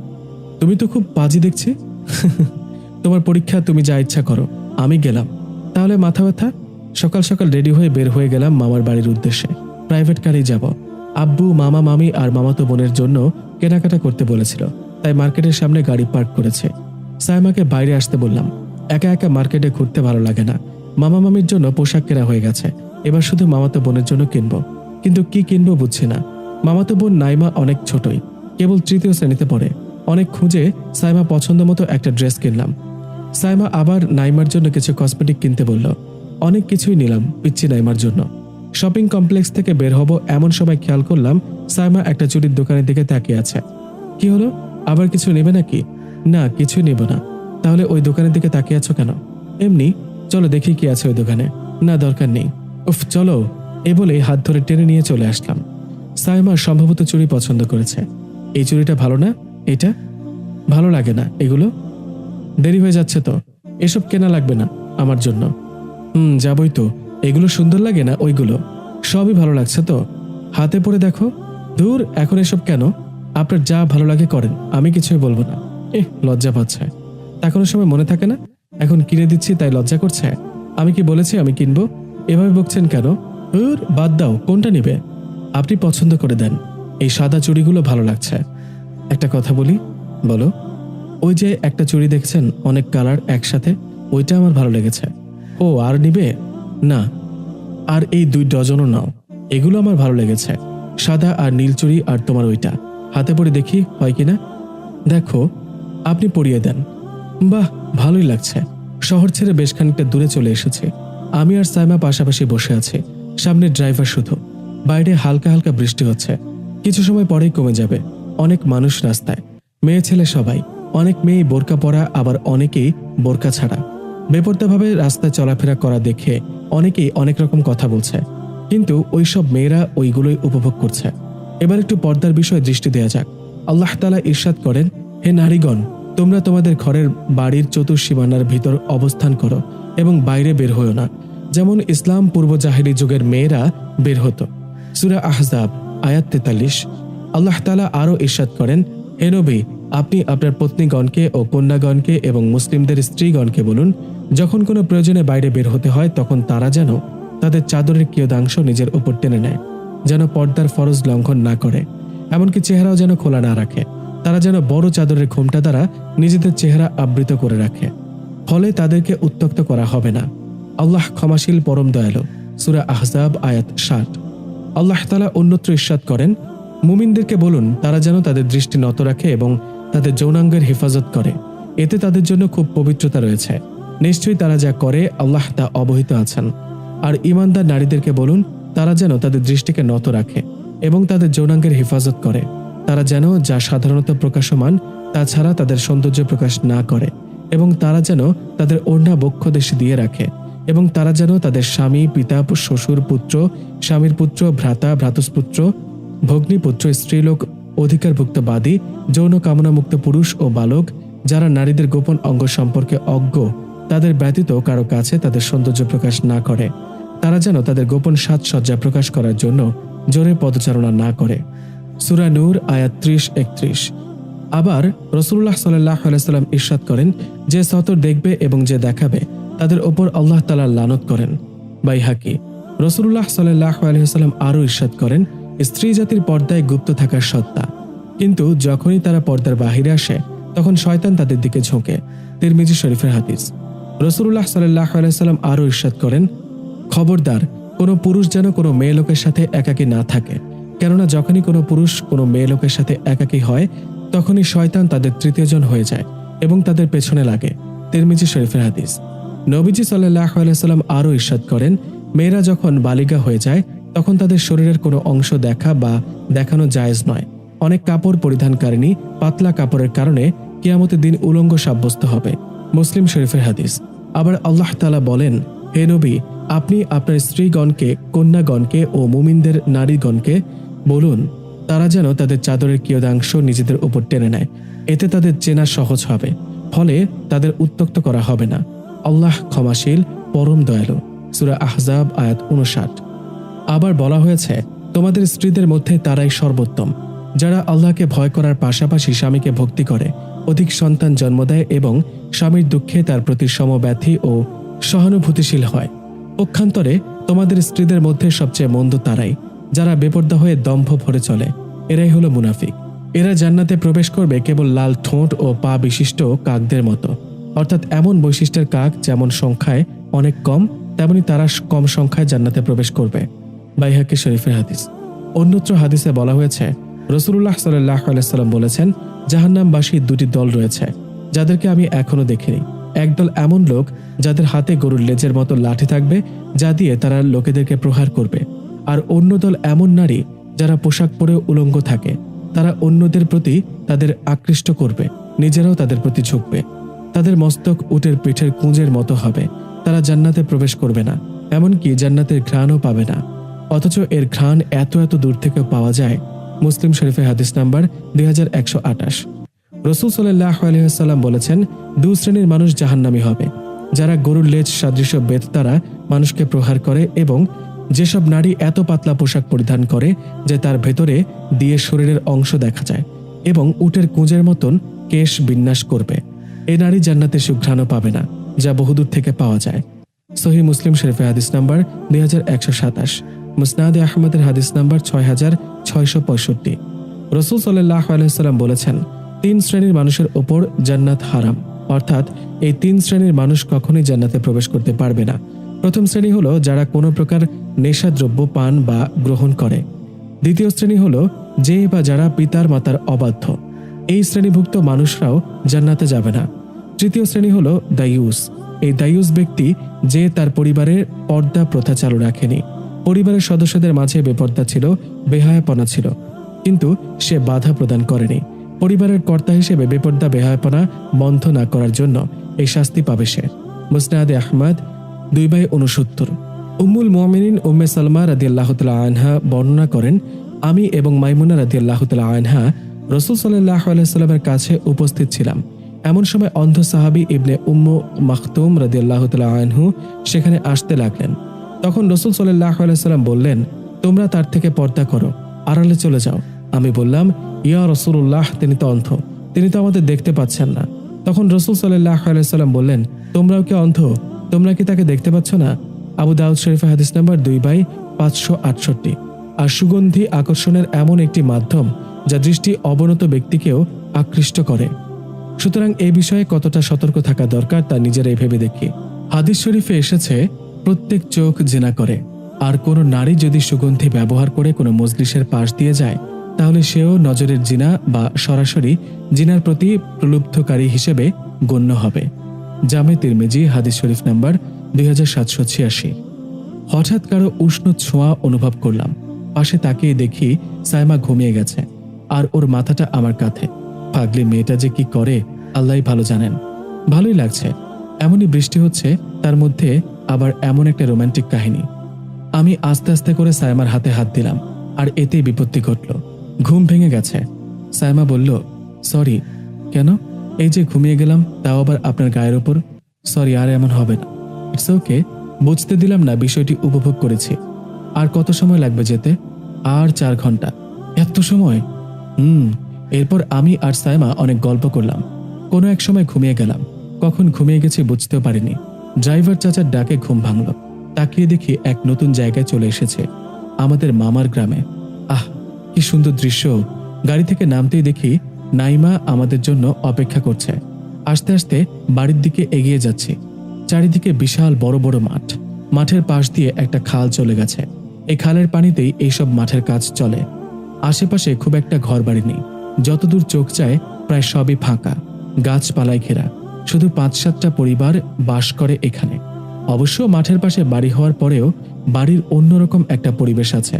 Speaker 1: তুমি তো খুব পাজি দেখছি। তোমার পরীক্ষা, তুমি যা ইচ্ছা করো, আমি গেলাম। তাহলে মাথা ব্যথা? সকাল সকাল রেডি হয়ে বের হয়ে গেলাম মামার বাড়ির উদ্দেশ্যে। প্রাইভেট কারেই যাব। আব্বু, মামা, মামি আর মামাতো বোনের জন্য কেনাকাটা করতে বলেছিল, তাই মার্কেটের সামনে গাড়ি পার্ক করেছে। সাইমাকে বাইরে আসতে বললাম। একা একা মার্কেটে ঘুরতে ভালো লাগে না। মামা মামির জন্য পোশাক কেনা হয়ে গেছে, এবার শুধু মামাতো বোনের জন্য কিনবো। কিন্তু কি কিনবো বুঝছি না। মামাতো বোন নাইমা অনেক ছোটই, কেবল তৃতীয় শ্রেণীতে পড়ে। অনেক খুঁজে সাইমা পছন্দ মতো একটা ড্রেস কিনলাম। সাইমা আবার নাইমার জন্য কিছু কসমেটিক কিনতে বলল। অনেক কিছুই নিলাম পিচ্ছি নাইমার জন্য। শপিং কমপ্লেক্স থেকে বের হব এমন সময় খেয়াল করলাম সাইমা একটা চুড়ির দোকানের দিকে তাকিয়ে আছে। কি হলো, আবার কিছু নেবে নাকি? না, কিছুই নেব না। তাহলে ওই দোকানের দিকে তাকিয়ে আছো কেন? এমনি, চলো দেখি কি আছে ওই দোকানে। না, দরকার নেই। উফ, চলো। এ বলে হাত ধরে টেনে নিয়ে চলে আসলাম। সাইমা সম্ভবত চুড়ি পছন্দ করেছে। এই চুড়িটা ভালো না? এটা ভালো লাগে না। এগুলো দেরি হয়ে যাচ্ছে তো, এসব কেনা লাগবে না আমার জন্য। যাবই তো। এগুলো সুন্দর লাগে না? ওইগুলো সবই ভালো লাগছে তো, হাতে পরে দেখো। দূর, এখন এসব কেন? আপনার যা ভালো লাগে করেন, আমি কিছুই বলবো না। লজ্জা পাচ্ছে। তা কোনো সময় মনে থাকে না? এখন কিনে দিচ্ছি তাই লজ্জা করছে? আমি কি বলেছি আমি কিনবো? এভাবে বকছেন কেন? বাদ দাও, কোনটা নিবে? আপনি পছন্দ করে দেন। এই সাদা চুড়িগুলো ভালো লাগছে। একটা কথা বলি। বলো। ওই যে একটা চুড়ি দেখছেন, অনেক কালার একসাথে, ওইটা আমার ভালো লেগেছে। ও, আর নিবে? না, আর এই 2 ডজনও নাও। এগুলো আমার ভালো লেগেছে, সাদা আর নীল চুড়ি। আর তোমার ওইটা হাতে পরে দেখি হয় কিনা। দেখো, আপনি পরিয়ে দেন। বাহ, ভালোই লাগছে। শহর ছেড়ে বেশ খানিকটা দূরে চলে এসেছে। আমি আর সাইমা পাশাপাশি বসে আছি, সামনে ড্রাইভার শুধু। বাইরে হালকা হালকা বৃষ্টি হচ্ছে, কিছু সময় পরেই কমে যাবে। অনেক মানুষ রাস্তায়, মেয়ে ছেলে সবাই। অনেক মেয়ে বোরকা পরা, আবার অনেকেই বোরকা ছাড়া বেপরোয়াভাবে রাস্তায় চলাফেরা করা দেখে অনেকেই অনেক রকম কথা বলছে, কিন্তু ওইসব মেয়েরা ওইগুলোই উপভোগ করছে। এবার একটু পর্দার বিষয়ে দৃষ্টি দেওয়া যাক। আল্লাহ তাআলা ইরশাদ করেন, হে নারীগণ, তোমরা তোমাদের ঘরের বাড়ির চতুর্সীমানার ভিতর অবস্থান করো এবং বাইরে বের হইও না, যেমন ইসলাম পূর্ব জাহেলি যুগের মেয়েরা বের হতো। সূরা আহজাব আয়াত 43। আল্লাহ তাআলা আরও ইরশাদ করেন, হে নবী, আপনি আপনার পত্নীগণকে ও কন্যাগণকে এবং মুসলিমদের স্ত্রীগণকে বলুন, যখন কোনো প্রয়োজনে বাইরে বের হতে হয় তখন তারা যেন তাদের চাদরের কিয়দাংশ নিজের উপর টেনে নেয়, যেন পর্দার ফরজ লঙ্ঘন না করে, এমনকি চেহারাও যেন খোলা না রাখে। তারা যেন বড় চাদরের ঘোমটা দ্বারা নিজেদের চেহারা আবৃত করে রাখে, ফলে তাদেরকে উত্ত্যক্ত করা হবে না। আল্লাহ ক্ষমাশীল, পরম দয়ালু। সূরা আহজাব আয়াত 60। আল্লাহ তাআলা অন্যত্র ইরশাদ করেন, মুমিনদেরকে বলুন তারা যেন তাদের দৃষ্টি নত রাখে এবং তাদের যৌনাঙ্গের হেফাজত করে, এতে তাদের জন্য খুব পবিত্রতা রয়েছে। নিশ্চয়ই তারা যা করে আল্লাহ তা অবহিত আছেন। আর ঈমানদার নারীদেরকে বলুন তারা যেন তাদের দৃষ্টিকে নত রাখে এবং তাদের যৌনাঙ্গের হেফাজত করে। তারা যেন যা সাধারণত প্রকাশমান তা ছাড়া তাদের সৌন্দর্য প্রকাশ না করে, এবং তারা যেন তাদের ওড়না বক্ষ দেশে দিয়ে রাখে, এবং তারা যেন তাদের স্বামী, পিতা, শ্বশুর, পুত্র, স্বামীর পুত্র, ভ্রাতা, ভ্রাতুষ্পুত্র, ভগ্নীপুত্র, স্ত্রীলোক, অধিকারভুক্ত বাদী, যৌন কামনামুক্ত পুরুষ ও বালক, যারা নারীদের গোপন অঙ্গ সম্পর্কে অজ্ঞ, তাদের ব্যতীত কারো কাছে তাদের সৌন্দর্য প্রকাশ না করে। তারা যেন তাদের গোপন সাজসজ্জা প্রকাশ করার জন্য জোরে পদচারণা না করে। সূরা নূর আয়াত 30-31। আবার রাসূলুল্লাহ সাল্লাল্লাহু আলাইহি সাল্লাম ইরশাদ করেন, যে সতর দেখবে এবং যে দেখাবে তাদের ওপর আল্লাহ তাআলা লানত করেন। বাইহাকি। রাসূলুল্লাহ সাল্লাল্লাহু আলাইহি সাল্লাম আরও ইরশাদ করেন, স্ত্রী জাতির পর্দায় গুপ্ত থাকার সত্তা, কিন্তু যখনই তারা পর্দার বাহিরে আসে তখন শয়তান তাদের দিকে ঝোঁকে। তিরমিজি শরীফের হাদিস। রাসূলুল্লাহ সাল্লাল্লাহু আলাইহি সাল্লাম আরও ইরশাদ করেন, খবরদার, কোনো পুরুষ যেন কোনো মেয়ে লোকের সাথে একাকী না থাকে, কেননা যখনই কোনো পুরুষ কোনো মেয়ে লোকের সাথে একাকী হয় তখনই শয়তান তাদের তৃতীয়জন হয়ে যায় এবং তাদের পেছনে লাগে। তিরমিজি শরীফের হাদিস। নবীজি সাল্লাল্লাহু আলাইহি সাল্লাম আরও ইরশাদ করেন, মেয়েরা যখন বালিগা হয়ে যায় তখন তাদের শরীরের কোনো অংশ দেখা বা দেখানো জায়েজ নয়। অনেক কাপড় পরিধানকারিণী পাতলা কাপড়ের কারণে কিয়ামতের দিন উলঙ্গ সাব্যস্ত হবে। মুসলিম শরীফের হাদিস। আবার আল্লাহ তাআলা বলেন, হে নবী, আপনি আপনার স্ত্রীগণকে, কন্যাগণকে ও মুমিনদের নারীগণকে বলুন তারা যেন তাদের চাদরের কিয়দাংশ নিজেদের উপর টেনে নেয়, এতে তাদের চেনা সহজ হবে, ফলে তাদের উত্ত্যক্ত করা হবে না। আল্লাহ ক্ষমাশীল, পরম দয়ালু। সূরা আহজাব আয়াত 59। আবার বলা হয়েছে, তোমাদের স্ত্রীদের মধ্যে তারাই সর্বোত্তম, যারা আল্লাহকে ভয় করার পাশাপাশি স্বামীকে ভক্তি করে, অধিক সন্তান জন্ম দেয় এবং স্বামীর দুঃখে তার প্রতি সমব্যথী ও সহানুভূতিশীল হয়। পক্ষান্তরে তোমাদের স্ত্রীদের মধ্যে সবচেয়ে মন্দ তারাই, যারা বেপর্দা হয়ে দম্ভ ভরে চলে। এরাই হলো মুনাফিক। এরা জান্নাতে প্রবেশ করবে কেবল লাল ঠোঁট ও পা বিশিষ্ট কাকদের মতো, অর্থাৎ এমন বৈশিষ্ট্যের কাক যেমন সংখ্যায় অনেক কম, তেমনি তারা কম সংখ্যায় জান্নাতে প্রবেশ করবে। বাইহাকি শরীফের হাদিস। অন্যত্র হাদিসে বলা হয়েছে, রাসূলুল্লাহ সাল্লাল্লাহু আলাইহি সাল্লাম বলেছেন, জাহান্নামবাসী দুটি দল রয়েছে, যাদেরকে আমি এখনো দেখিনি। একদল এমন লোক যাদের হাতে গরুর লেজের মতো লাঠি থাকবে, যা দিয়ে তারা লোকেদেরকে প্রহার করবে। আর অন্য দল এমন নারী যারা পোশাক পরে উলঙ্গ থাকে, তারা অন্যদের প্রতি তাদের আকৃষ্ট করবে, নিজেরাও তাদের প্রতি ঝুঁকবে। তাদের মস্তক উটের পিঠের কুঁজের মতো হবে। তারা জান্নাতে প্রবেশ করবে না, এমনকি জান্নাতের ঘ্রাণও পাবে না, অথচ এর ঘ্রাণ এত এত দূর থেকে পাওয়া যায়। মুসলিম শরীফের হাদিস নাম্বার 2128। রাসূল সাল্লাল্লাহু আলাইহি ওয়াসাল্লাম বলেছেন, দুই শ্রেণীর মানুষ জাহান্নামী হবে, যারা গরুর লেজ সদৃশ বেত দ্বারা মানুষকে প্রহার করে এবং যেসব নারী এত পাতলা পোশাক পরিধান করে যে তার ভেতরে দিয়ে শরীরের অংশ দেখা যায় এবং উটের কুঁজের মতন কেশ বিন্যাস করবে। এই নারী জান্নাতে সুঘ্রাণও পাবে না, যা বহুদূর থেকে পাওয়া যায়। সহিহ মুসলিম শরীফের হাদিস নাম্বার 2127, মুসনাদে আহমদের হাদিস নাম্বার 6665। রাসূল সাল্লাল্লাহু আলাইহি ওয়াসাল্লাম বলেছেন, তিন শ্রেণীর মানুষের ওপর জান্নাত হারাম, অর্থাৎ এই তিন শ্রেণীর মানুষ কখনোই জান্নাতে প্রবেশ করতে পারবে না। প্রথম শ্রেণী হলো যারা কোনো প্রকার নেশাদ্রব্য পান বা গ্রহণ করে। দ্বিতীয় শ্রেণী হলো যে বা যারা পিতার মাতার অবাধ্য, এই শ্রেণীভুক্ত মানুষরাও জান্নাতে যাবে না। তৃতীয় শ্রেণী হলো দায়ুস। এই দায়ুস ব্যক্তি যে তার পরিবারের পর্দা প্রথা চালু রাখেনি, পরিবারের সদস্যদের মাঝে বেপর্দা ছিল, বেহায়াপনা ছিল, কিন্তু সে বাধা প্রদান করেনি। পরিবারের কর্তা হিসেবে বেপর্দা বেহায়াপনা বন্ধ না করার জন্য এই শাস্তি পাবে সে। মুসনাদে আহমদ 2/69। উম্মুল মুমিনিন উম্মে সালমা রাদিয়াল্লাহু তাআলা আনহা বর্ণনা করেন, আমি এবং মাইমুনা রাদিয়াল্লাহু তাআলা আনহা রাসূল সাল্লাল্লাহু আলাইহি ওয়াসাল্লামের কাছে উপস্থিত ছিলাম। এমন সময় অন্ধ সাহাবী ইবনে উম্মু মাখতুম রাদিয়াল্লাহু তাআলা আনহু সেখানে আসতে লাগলেন। তখন রাসূল সাল্লাল্লাহু আলাইহি ওয়াসাল্লাম বললেন, তোমরা তার থেকে পর্দা করো, আড়ালে চলে যাও। আমি বললাম, ইয়া রাসূলুল্লাহ, তিনি তো অন্ধ, তিনি তো আমাদের দেখতে পাচ্ছেন না। তখন রাসূল সাল্লাল্লাহু আলাইহি ওয়াসাল্লাম বললেন, তোমরাও কি অন্ধ? তোমরা কি তাকে দেখতে পাচ্ছ না? আবু দাউদ শরীফের হাদিস নাম্বার 2/568। আর সুগন্ধি আকর্ষণের এমন একটি মাধ্যম যা দৃষ্টি অবনত ব্যক্তিকেও আকৃষ্ট করে। সুতরাং এই বিষয়ে কতটা সতর্ক থাকা দরকার তা নিজেরাই ভেবে দেখি। হাদিস শরীফে এসেছে, প্রত্যেক চোখ জিনা করে, আর কোনো নারী যদি সুগন্ধি ব্যবহার করে কোনো মজলিসের পাশ দিয়ে যায়, তাহলে সেও নজরের জিনা বা সরাসরি জিনার প্রতি প্রলুব্ধকারী হিসেবে গণ্য হবে। জামে তিরমিজি হাদিস শরীফ নাম্বার 2786। হঠাৎ কারো উষ্ণ ছোঁয়া অনুভব করলাম। পাশে তাকিয়ে দেখি সাইমা ঘুমিয়ে গেছে, আর ওর মাথাটা আমার কাঁধে। পাগলি মেয়েটা যে কি করে আল্লাহই ভালো জানেন। ভালোই লাগছে, এমনই বৃষ্টি হচ্ছে, তার মধ্যে আবার এমন একটা রোমান্টিক কাহিনী। আমি আস্তে আস্তে করে সাইমার হাতে হাত দিলাম, আর এতেই বিপত্তি ঘটল। ঘুম ভেঙে গেছে। সাইমা বলল, সরি। কেন? এই যে ঘুমিয়ে গেলাম, তাও আবার আপনার গায়ের ওপর। সরি, আর এমন হবে না। It's okay. বুঝতে দিলাম না বিষয়টি উপভোগ করেছি। আর কত সময় লাগবে যেতে? আর 4 ঘন্টা। এত সময়? এরপর আমি আর সাইমা অনেক গল্প করলাম। কোনো এক সময় ঘুমিয়ে গেলাম। কখন ঘুমিয়ে গেছি বুঝতেও পারিনি। ড্রাইভার চাচার ডাকে ঘুম ভাঙল। তাকিয়ে দেখি এক নতুন জায়গায় চলে এসেছে, আমাদের মামার গ্রামে। আহ, কি সুন্দর দৃশ্য! গাড়ি থেকে নামতেই দেখি নাইমা আমাদের জন্য অপেক্ষা করছে। আস্তে আস্তে বাড়ির দিকে এগিয়ে যাচ্ছি। চারিদিকে বিশাল বড় বড় মাঠ। মাঠের পাশ দিয়ে একটা খাল চলে গেছে। এই খালের পানিতেই এইসব মাঠের কাজ চলে। আশেপাশে খুব একটা ঘর বাড়ি নেই। যতদূর চোখ যায় প্রায় সবই ফাঁকা, গাছপালায় ঘেরা। শুধু 5-7টা পরিবার বাস করে এখানে। অবশ্য মাঠের পাশে বাড়ি হওয়ার পরেও বাড়ির অন্যরকম একটা পরিবেশ আছে।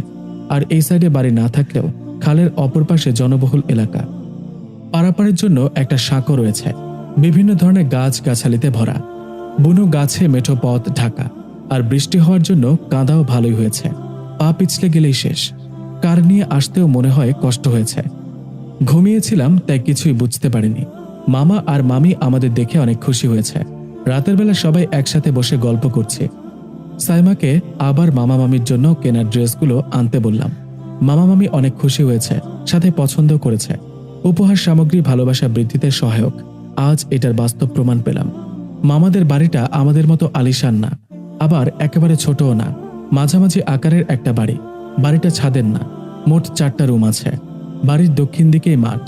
Speaker 1: আর এই সাইডে বাড়ি না থাকলেও খালের অপর পাশে জনবহুল এলাকা। পারাপারের জন্য একটা সাঁকো রয়েছে। বিভিন্ন ধরনের গাছ গাছালিতে ভরা। বুনো গাছে মেঠো পথ ঢাকা। আর বৃষ্টি হওয়ার জন্য কাদাও ভালোই হয়েছে। পা পিছলে গেলেই শেষ। কার নিয়ে আসতেও মনে হয় কষ্ট হয়েছে। ঘুমিয়েছিলাম, তাই কিছুই বুঝতে পারিনি। মামা আর মামি আমাদের দেখে অনেক খুশি হয়েছে। রাতের বেলা সবাই একসাথে বসে গল্প করছে। সাইমাকে আবার মামা মামির জন্য কেনার ড্রেসগুলো আনতে বললাম। মামা মামি অনেক খুশি হয়েছে। সাথে পছন্দ করেছে। উপহার সামগ্রী ভালোবাসা বৃদ্ধিতে সহায়ক। আজ এটার বাস্তব প্রমাণ পেলাম। মামাদের বাড়িটা আমাদের মতো আলিশান না, আবার একেবারে ছোটও না, মাঝামাঝি আকারের একটা বাড়ি। বাড়িটা ছাদের না, মোট 4টা রুম আছে। বাড়ির দক্ষিণ দিকেই মাঠ,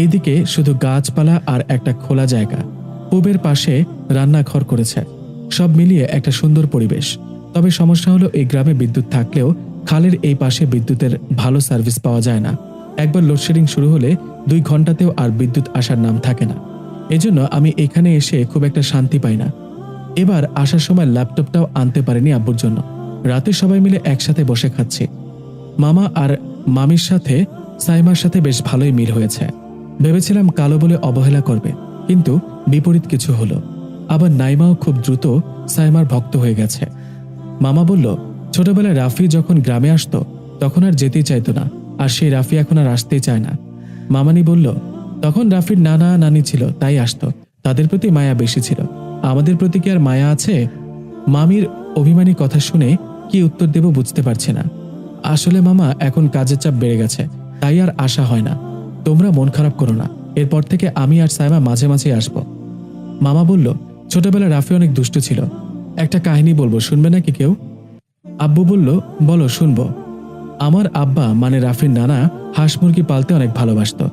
Speaker 1: এইদিকে শুধু গাছপালা আর একটা খোলা জায়গা। পূবের পাশে রান্নাঘর করেছে। সব মিলিয়ে একটা সুন্দর পরিবেশ। তবে সমস্যা হলো এই গ্রামে বিদ্যুৎ থাকলেও খালের এই পাশে বিদ্যুতের ভালো সার্ভিস পাওয়া যায় না। একবার লোডশেডিং শুরু হলে 2 ঘন্টাতেও আর বিদ্যুৎ আসার নাম থাকে না। এজন্য আমি এখানে এসে খুব একটা শান্তি পাই না। এবার আসার সময় ল্যাপটপটাও আনতে পারিনি আব্বুর জন্য। রাতে সবাই মিলে একসাথে বসে খাচ্ছি। মামা আর মামির সাথে সাইমার সাথে বেশ ভালোই মিল হয়েছে। ভেবেছিলাম কালো বলে অবহেলা করবে, কিন্তু বিপরীত কিছু হলো। আবার নাইমাও খুব দ্রুত সাইমার ভক্ত হয়ে গেছে। মামা বলল, ছোটবেলায় রাফি যখন গ্রামে আসতো তখন আর যেতেই চাইতো না, আর সেই রাফি এখন আর আসতেই চায় না। মামানি বলল, তখন রাফির নানা নানি ছিল, তাই আসতো। তাদের প্রতি মায়া বেশি ছিল, আমাদের প্রতি কি আর মায়া আছে? মামির অভিমানী কথা শুনে কি উত্তর দেব বুঝতে পারছি না। আসলে মামা, এখন কাজের চাপ বেড়ে গেছে, তাই আর আশা হয় না। তোমরা মন খারাপ করো না, এরপর থেকে আমি আর সাইমা মাঝে মাঝে আসব। মামা বলল, ছোটবেলায় রাফি অনেক দুষ্টু ছিল, একটা কাহিনী বলবো, শুনবে নাকি কেউ? আব্বু বলল, বলো, শুনবো। আমার আব্বা মানে রাফির নানা হাঁস মুরগি পালতে অনেক ভালোবাসতো।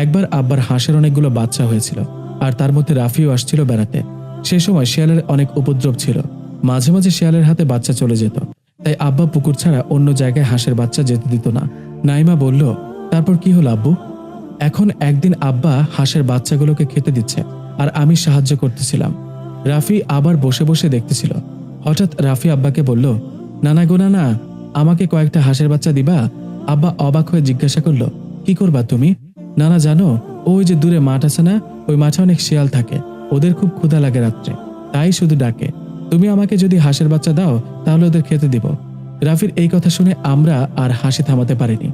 Speaker 1: একবার আব্বার হাঁসের অনেকগুলো বাচ্চা হয়েছিল, আর তার মধ্যে রাফিও আসছিল বেড়াতে। সে সময় শিয়ালের অনেক উপদ্রব ছিল, মাঝে মাঝে শিয়ালের হাতে বাচ্চা চলে যেত। তাই আব্বা পুকুর ছাড়া অন্য জায়গায় হাঁসের বাচ্চা যেতে দিত না। নাইমা বলল, তারপর কি হলো আব্বু? এখন একদিন আব্বা হাঁসের বাচ্চাগুলোকে খেতে দিচ্ছে, আর আমি সাহায্য করতেছিলাম। রাফি আবার বসে বসে দেখতেছিল। হঠাৎ রাফি আব্বাকে বলল, নানা গো নানা, আমাকে কয়েকটা হাঁসের বাচ্চা দিবা? আব্বা অবাক হয়ে জিজ্ঞাসা করলো, কি করবা তুমি? নানা, জানো, ওই যে দূরে মাঠ আছে না, ওই মাঠে অনেক শিয়াল থাকে, ওদের খুব ক্ষুধা লাগে রাত্রে, তাই শুধু ডাকে। তুমি আমাকে যদি হাঁসের বাচ্চা দাও তাহলে ওদের খেতে দিব। রাফির এই কথা শুনে আমরা আর হাসি থামাতে পারিনি।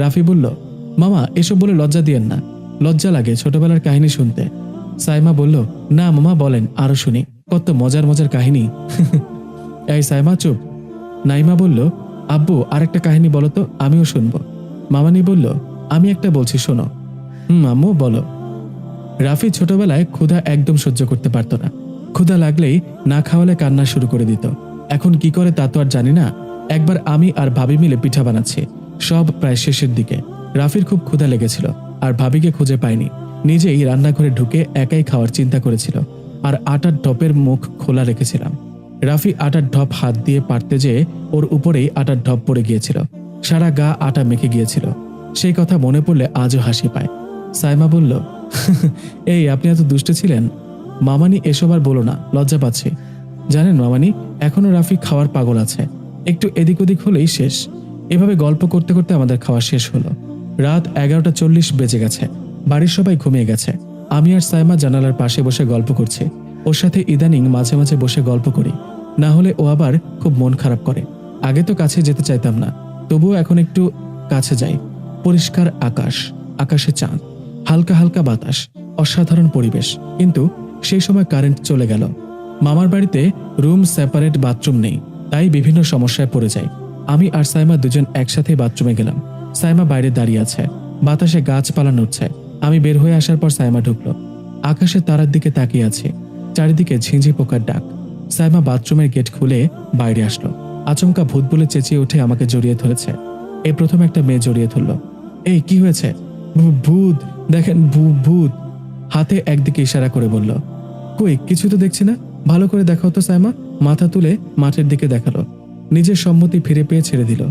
Speaker 1: রাফি বলল, মামা, এসব বলে লজ্জা দিয়েন না, লজ্জা লাগে ছোটবেলার কাহিনী শুনতে। সাইমা বলল, না মামা, বলেন, আরো শুনি, কত মজার মজার কাহিনী। এই সাইমা চুপ। নাইমা বলল, আব্বু, আরেকটা কাহিনী বলো তো, আমিও শুনবো। মামানি বলল, আমি একটা বলছি, শোনো। আম্মু, বলো। রাফি ছোটবেলায় ক্ষুধা একদম সহ্য করতে পারত না। ক্ষুধা লাগলেই না খাওয়ালে কান্না শুরু করে দিত। এখন কি করে তা তো আর জানি না। একবার আমি আর ভাবি মিলে পিঠা বানাচ্ছি, সব প্রায় শেষের দিকে। রাফির খুব ক্ষুধা লেগেছিল, আর ভাবিকে খুঁজে পায়নি। নিজেই রান্নাঘরে ঢুকে একাই খাওয়ার চিন্তা করেছিল, আর আটার ঢপের মুখ খোলা রেখেছিলাম। রাফি আটার ঢপ হাত দিয়ে পারতে যেয়ে ওর উপরেই আটার ঢপ পড়ে গিয়েছিল, সারা গা আটা মেখে গিয়েছিল। সেই কথা মনে পড়লে আজও হাসি পায়। সাইমা বলল, এই আপনি এত দুষ্ট ছিলেন? মামানি, এসব আর বলো না, লজ্জা পাচ্ছি। জানেন মামানি, এখনো রাফি খাওয়ার পাগল আছে, একটু এদিক ওদিক হলেই শেষ। এভাবে গল্প করতে করতে আমাদের খাওয়া শেষ হলো। রাত 11:40 বেজে গেছে, বাড়ির সবাই ঘুমিয়ে গেছে। আমি আর সাইমা জানালার পাশে বসে গল্প করছি। ওর সাথে ইদানিং মাঝে মাঝে বসে গল্প করি, না হলে ও আবার খুব মন খারাপ করে। আগে তো কাছে যেতে চাইতাম না, তবুও এখন একটু কাছে যাই। পরিষ্কার আকাশ, আকাশে চাঁদ, হালকা হালকা বাতাস, অসাধারণ পরিবেশ। কিন্তু সেই সময় কারেন্ট চলে গেল। মামার বাড়িতে রুম সেপারেট, বাথরুম নেই, তাই বিভিন্ন সমস্যায় পড়ে যাই। আমি আর সাইমা দুজন একসাথে বাথরুমে গেলাম। সাইমা বাইরে দাঁড়িয়ে আছে, বাতাসে গাছপালা নড়ছে। আমি বের হয়ে আসার পর সাইমা ঢুকলো। আকাশে তারার দিকে তাকিয়ে আছে, চারিদিকে ঝিঁঝি পোকার ডাক। সাইমা বাথরুমের গেট খুলে বাইরে আসলো। আচমকা ভূত বলে চেঁচিয়ে উঠে আমাকে জড়িয়ে ধরেছে। এই প্রথম একটা মেয়ে জড়িয়ে ধরলো। এই কি হয়েছে? ভূত, দেখেন ভূত। হাতে একদিকে ইশারা করে বলল। কই, কিছু তো দেখছি না, ভালো করে দেখাও তো। সাইমা মাথা তুলে মাঠের দিকে দেখালো। নিজের সম্মতি ফিরে পেয়ে ছেড়ে দিল।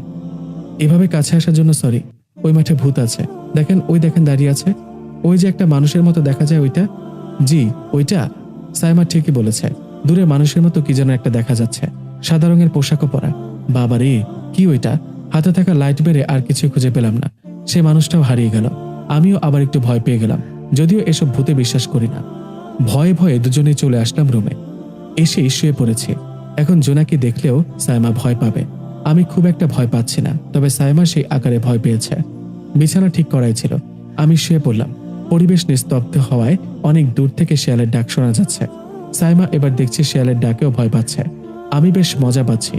Speaker 1: এভাবে কাছে আসার জন্য সরি। ওই মাঠে ভূত আছে, দেখেন, ওই দেখেন দাঁড়িয়ে আছে। ওই যে একটা মানুষের মতো দেখা যায়, ওইটা? জি, ওইটা। সাইমা ঠিকই বলেছে, দূরে মানুষের মতো কি যেন একটা দেখা যাচ্ছে, সাদা রঙের পোশাকও পরা। বাবারে, কি ওইটা? হাতে থাকা লাইট বেড়ে আর কিছু খুঁজে পেলাম না। সে মানুষটাও হারিয়ে গেল। আমিও আবার একটু ভয় পেয়ে গেলাম, যদিও এসব ভূতে বিশ্বাস করি না। ভয়ে ভয়ে দুজনেই চলে আসলাম রুমে। এসেই শুয়ে পড়েছি। এখন জোনাকি দেখলেও সাইমা ভয় পাবে। আমি খুব একটা ভয় পাচ্ছি না, তবে সাইমা সেই আকারে ভয় পেয়েছে। বিছানা ঠিক করাই ছিল, আমি শুয়ে পড়লাম। পরিবেশ নিস্তব্ধ হওয়ায় অনেক দূর থেকে শিয়ালের ডাক শোনা যাচ্ছে। সাইমা এবার দেখছি শিয়ালের ডাকেও ভয় পাচ্ছে। আমি বেশ মজা পাচ্ছি।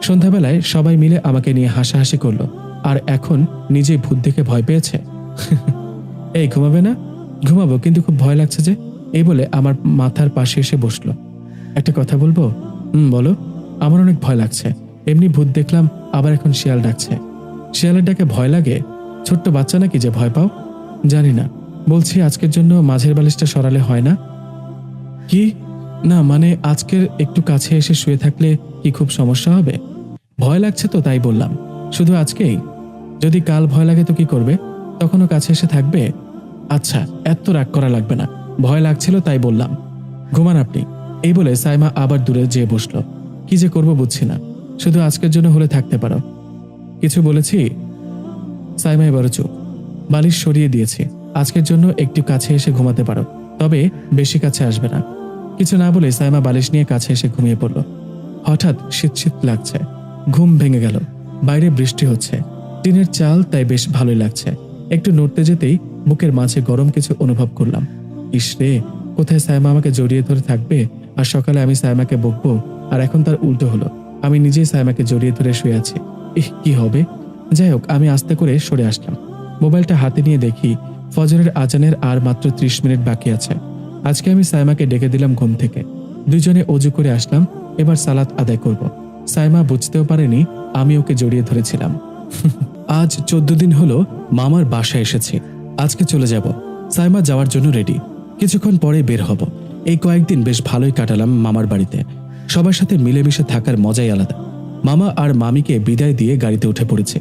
Speaker 1: সন্ধ্যাবেলায় সবাই মিলে আমাকে নিয়ে হাসাহাসি করলো, আর এখন নিজেই ভূত দেখে ভয় পেয়েছে। এই ঘুমাবে না? ঘুমাবো, কিন্তু খুব ভয় লাগছে যে। এই বলে আমার মাথার পাশে এসে বসলো। একটা কথা বলবো? বলো। আমার অনেক ভয় লাগছে। এমনি ভূত দেখলাম, আবার এখন শিয়াল ডাকছে। শিয়ালের ডাকে ভয় লাগে? ছোট্ট বাচ্চা নাকি যে ভয় পাও? জানি না, বলছি আজকের জন্য মাঝের বালিশটা সরালে হয় না? কি? না মানে আজকের একটু কাছে এসে শুয়ে থাকলে কি খুব সমস্যা হবে? ভয় লাগছে তো তাই বললাম। শুধু আজকেই? যদি কাল ভয় লাগে তো কি করবে? তখনও কাছে এসে থাকবে? আচ্ছা, এত রাগ করা লাগবে না, ভয় লাগছিল তাই বললাম। ঘুমান আপনি। এই বলে সাইমা আবার দূরে যেয়ে বসল। কি যে করব বুঝছি না। শুধু আজকের জন্য হলে থাকতে পারো। কিছু বলেছি? সাইমা এবারও চুপ। বালিশ সরিয়ে দিয়েছি। আজকের জন্য একটু কাছে এসে ঘুমাতে পারো, তবে বেশি কাছে আসবে না। কিছু না বলে সাইমা বালিশ নিয়ে কাছে এসে ঘুমিয়ে পড়ল। হঠাৎ শীত শীত লাগছে। ঘুম ভেঙে গেল। বাইরে বৃষ্টি হচ্ছে। টিনের চাল, তাই বেশ ভালোই লাগছে। একটু নড়তে যেতেই বুকের মাঝে গরম কিছু অনুভব করলাম। ইসরে, কোথায় সাইমা আমাকে জড়িয়ে ধরে থাকবে, আর সকালে আমি সাইমাকে বকবো, আর এখন তার উল্টো হলো। আমি নিজেই সাইমাকে জড়িয়ে ধরে শুয়ে আছি। কি হবে? যাই হোক, আমি আস্তে করে সরে আসলাম। মোবাইলটা হাতে নিয়ে দেখি ফজরের আজানের আর মাত্র 30 মিনিট বাকি আছে। আজকে আমি সাইমাকে ডেকে দিলাম ঘুম থেকে। দুজনে অজু করে আসলাম। এবার সালাত আদায় করব। সাইমা বুঝতেও পারেনি আমি ওকে জড়িয়ে ধরেছিলাম। আজ 14 দিন হলো মামার বাসায় এসেছি। আজকে চলে যাব। সাইমা যাওয়ার জন্য রেডি। কিছুক্ষণ পরে বের হব। এই কয়েকদিন বেশ ভালোই কাটালাম মামার বাড়িতে। সবার সাথে মিলেমিশে থাকার মজাই আলাদা। মামা আর মামিকে বিদায় দিয়ে গাড়িতে উঠে পড়েছে।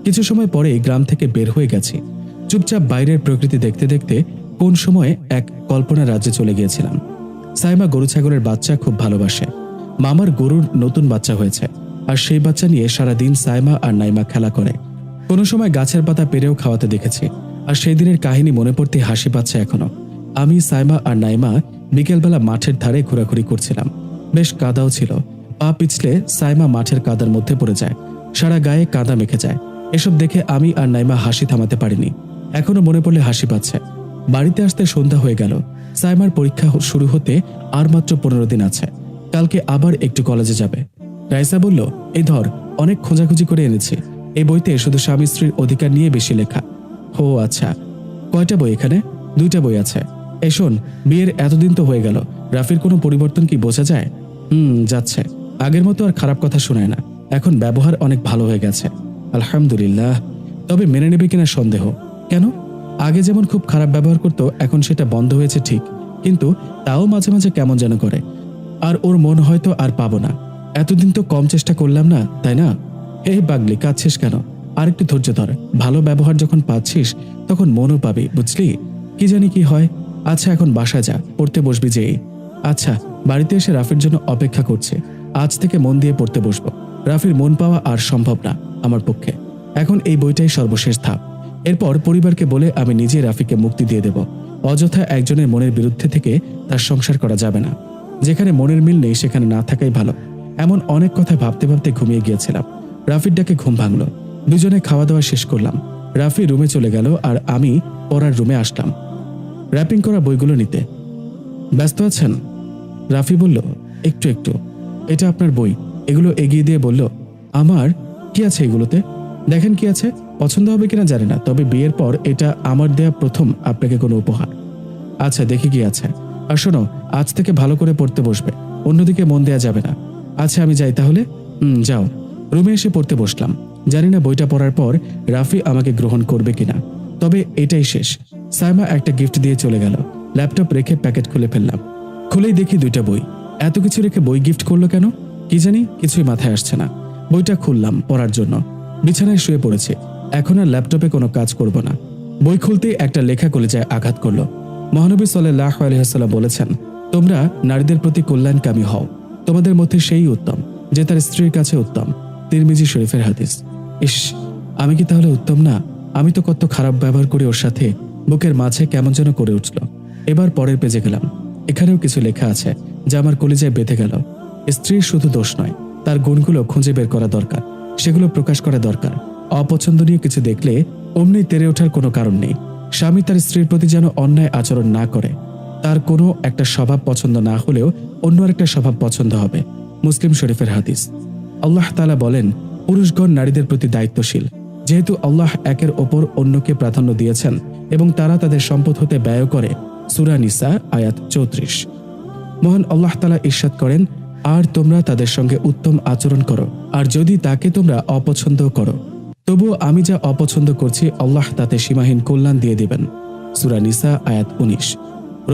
Speaker 1: কিছু সময় পরে গ্রাম থেকে বের হয়ে গেছি। চুপচাপ বাইরের প্রকৃতি দেখতে দেখতে কোন সময়ে এক কল্পনা রাজ্যে চলে গিয়েছিলাম। সাইমা গরু ছাগলের বাচ্চা খুব ভালোবাসে। মামার গরুর নতুন বাচ্চা হয়েছে, আর সেই বাচ্চা নিয়ে সারাদিন সাইমা আর নাইমা খেলা করে। কোনো সময় গাছের পাতা পেরেও খাওয়াতে দেখেছি। আর সেই দিনের কাহিনী মনে পড়তে হাসি পাচ্ছে এখনো। আমি, সাইমা আর নাইমা বিকেলবেলা মাঠের ধারে ঘোরাঘুরি করছিলাম। বেশ কাদাও ছিল। পা পিছলে সাইমা মাঠের কাদার মধ্যে পড়ে যায়। সারা গায়ে কাদা মেখে যায়। এসব দেখে আমি আর নাইমা হাসি থামাতে পারিনি। এখনো মনে পড়লে হাসি পাচ্ছে। বাড়িতে আসতে সন্ধ্যা হয়ে গেল। সাইমার পরীক্ষা শুরু হতে আর মাত্র 15 দিন আছে। কালকে আবার একটু কলেজে যাবে। রাইসা বলল, এই ধর, অনেক খোঁজাখুঁজি করে এনেছি। এই বইতে শুধু স্বামী স্ত্রীর অধিকার নিয়ে বেশি লেখা। ও আচ্ছা, কয়টা বই এখানে? 2টা বই আছে। এই শোন, বিয়ের এতদিন তো হয়ে গেল, রাফির কোনো পরিবর্তন কি বোঝা যায়? যাচ্ছে। আগের মতো আর খারাপ কথা শোনায় না। এখন ব্যবহার অনেক ভালো হয়ে গেছে, আলহামদুলিল্লাহ। তবে মেনে নেবে কিনা সন্দেহ। কেন? আগে যেমন খুব খারাপ ব্যবহার করতো, এখন সেটা বন্ধ হয়েছে ঠিক, কিন্তু তাও মাঝে মাঝে কেমন যেন করে। আর ওর মন হয়তো আর পাবো না। এতদিন তো কম চেষ্টা করলাম না, তাই না? এই পাগলি, কাঁদছিস কেন? আর একটু ধৈর্য ধর। ভালো ব্যবহার যখন পাচ্ছিস তখন মনও পাবি, বুঝলি? কি জানি কি হয়। আচ্ছা, এখন বাসায় যা, পড়তে বসবি যেই। আচ্ছা, বাড়িতে এসে রাফির জন্য অপেক্ষা করছে। আজ থেকে মন দিয়ে পড়তে বসবো। রাফির মন পাওয়া আর সম্ভব না আমার পক্ষে। এখন এই বইটাই সর্বশেষ ধাপ। এরপর পরিবারকে বলে আমি নিজে রাফিকে মুক্তি দিয়ে দেব। অযথা একজনের মনের বিরুদ্ধে থেকে তার সংসার করা যাবে না। যেখানে মনের মিল নেই সেখানে না থাকাই ভালো। এমন অনেক কথা ভাবতে ভাবতে ঘুমিয়ে গিয়েছিলাম। রাফির ডাকে ঘুম ভাঙলো। দুজনে খাওয়া দাওয়া শেষ করলাম। রাফি রুমে চলে গেল আর আমি পড়ার রুমে আসলাম র্যাপিং করা বইগুলো নিতে। ব্যস্ত আছেন? রাফি বলল, একটু একটু। এটা আপনার বই। এগুলো এগিয়ে দিয়ে বলল, আমার? কি আছে এগুলোতে? দেখেন কি আছে, পছন্দ হবে কিনা জানি না, তবে বিয়ের পর এটা আমার দেয়া প্রথম আপনাকে কোনো উপহার। আচ্ছা, দেখি কি আছে। আর শোনো, আজ থেকে ভালো করে পড়তে বসবে, অন্যদিকে মন দেয়া যাবে না। আচ্ছা, আমি যাই তাহলে। যাও। রুমে এসে পড়তে বসলাম। জানি না বইটা পড়ার পর রাফি আমাকে গ্রহণ করবে কিনা, তবে এটাই শেষ। সাইমা একটা গিফট দিয়ে চলে গেল। ল্যাপটপ রেখে প্যাকেট খুলে ফেললাম। খুলেই দেখি 2টা বই। এত কিছু রেখে বই গিফট করলো কেন? কি জানি, কিছুই মাথায় আসছে না। বইটা খুললাম পড়ার জন্য। বিছানায় শুয়ে পড়েছি। এখন আর ল্যাপটপে কোনো কাজ করব না। বই খুলতেই একটা লেখা কলিজায় আঘাত করলো। মহানবী সাল্লাল্লাহু আলাইহি ওয়াসাল্লাম বলেছেন, তোমরা নারীদের প্রতি কল্যাণকামী হও। তোমাদের মধ্যে সেই উত্তম যে তার স্ত্রীর কাছে উত্তম। তিরমিজি শরীফের হাদিস। ইস, আমি কি তাহলে উত্তম না? আমি তো কত খারাপ ব্যবহার করি ওর সাথে। বুকের মাঝে কেমন যেন করে উঠল। এবার পরের পেজে গেলাম। এখানেও কিছু লেখা আছে যা আমার কলিজায় বেঁধে গেল। স্ত্রীর শুধু দোষ নয়, তার গুণগুলো খুঁজে বের করা দরকার, সেগুলো প্রকাশ করা দরকার। অপছন্দনীয় কিছু দেখলে অমনি তেড়ে ওঠার কোনো কারণ নেই। স্বামী তার স্ত্রীর প্রতি যেন অন্যায় আচরণ না করে। তার কোনো একটা স্বভাব পছন্দ না হলেও অন্য আরেকটা স্বভাব পছন্দ হবে। মুসলিম শরীফের হাদিস। আল্লাহ তাআলা বলেন, পুরুষগণ নারীদের প্রতি দায়িত্বশীল। যেহেতু আল্লাহ একের ওপর অন্যকে প্রাধান্য দিয়েছেন এবং তারা তাদের সম্পদ হতে ব্যয় করে। সূরা নিসা আয়াত 34। মহান আল্লাহ তাআলা ইরশাদ করেন, আর তোমরা তাদের সঙ্গে উত্তম আচরণ করো, আর যদি তাকে তোমরা অপছন্দ করো তবুও আমি যা অপছন্দ করছি আল্লাহ তাতে সীমাহীন কল্যাণ দিয়ে দিবেন। সূরা নিসা আয়াত 19।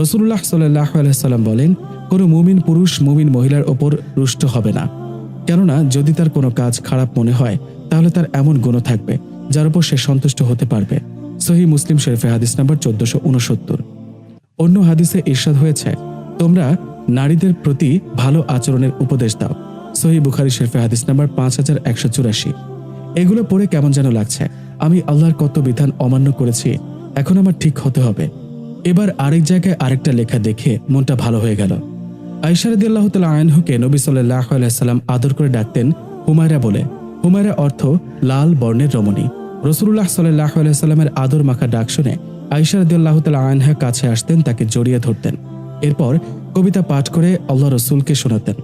Speaker 1: রাসূলুল্লাহ সাল্লাল্লাহু আলাইহি সাল্লাম বলেন, কোনো মুমিন পুরুষ মুমিন মহিলার ওপর রুষ্ট হবে না, কেননা যদি তার কোনো কাজ খারাপ মনে হয় তাহলে তার এমন গুণ থাকবে যার উপর সে সন্তুষ্ট হতে পারবে। সহিহ মুসলিম শরীফে হাদিস নাম্বার 1469। অন্য হাদিসে ইরশাদ হয়েছে, তোমরা নারীদের প্রতি ভালো আচরণের উপদেশ দাও। সহিহ বুখারী শরীফে হাদিস নাম্বার 5184। এগুলো পড়ে কেমন যেন লাগছে, আমি আল্লাহর কত বিধান অমান্য করেছি, এখন আমার ঠিক হতে হবে। এবার আরেক জায়গায় আরেকটা লেখা দেখে মনটা ভালো হয়ে গেল। আয়েশা রাদিয়াল্লাহু তাআলা আনহুকে নবী সাল্লাল্লাহু আলাইহি সাল্লাম আদর করে ডাকতেন হুমায়রা বলে। হুমায়রা অর্থ লাল বর্ণের রমণী। রাসূলুল্লাহ সাল্লাল্লাহু আলাইহি সাল্লামের আদর মাখা ডাক শুনে আয়েশা রাদিয়াল্লাহু তাআলা আনহা কাছে আসতেন, তাকে জড়িয়ে ধরতেন। এরপর কবিতা পাঠ করে আল্লাহ রসুলকে শোনাতেন।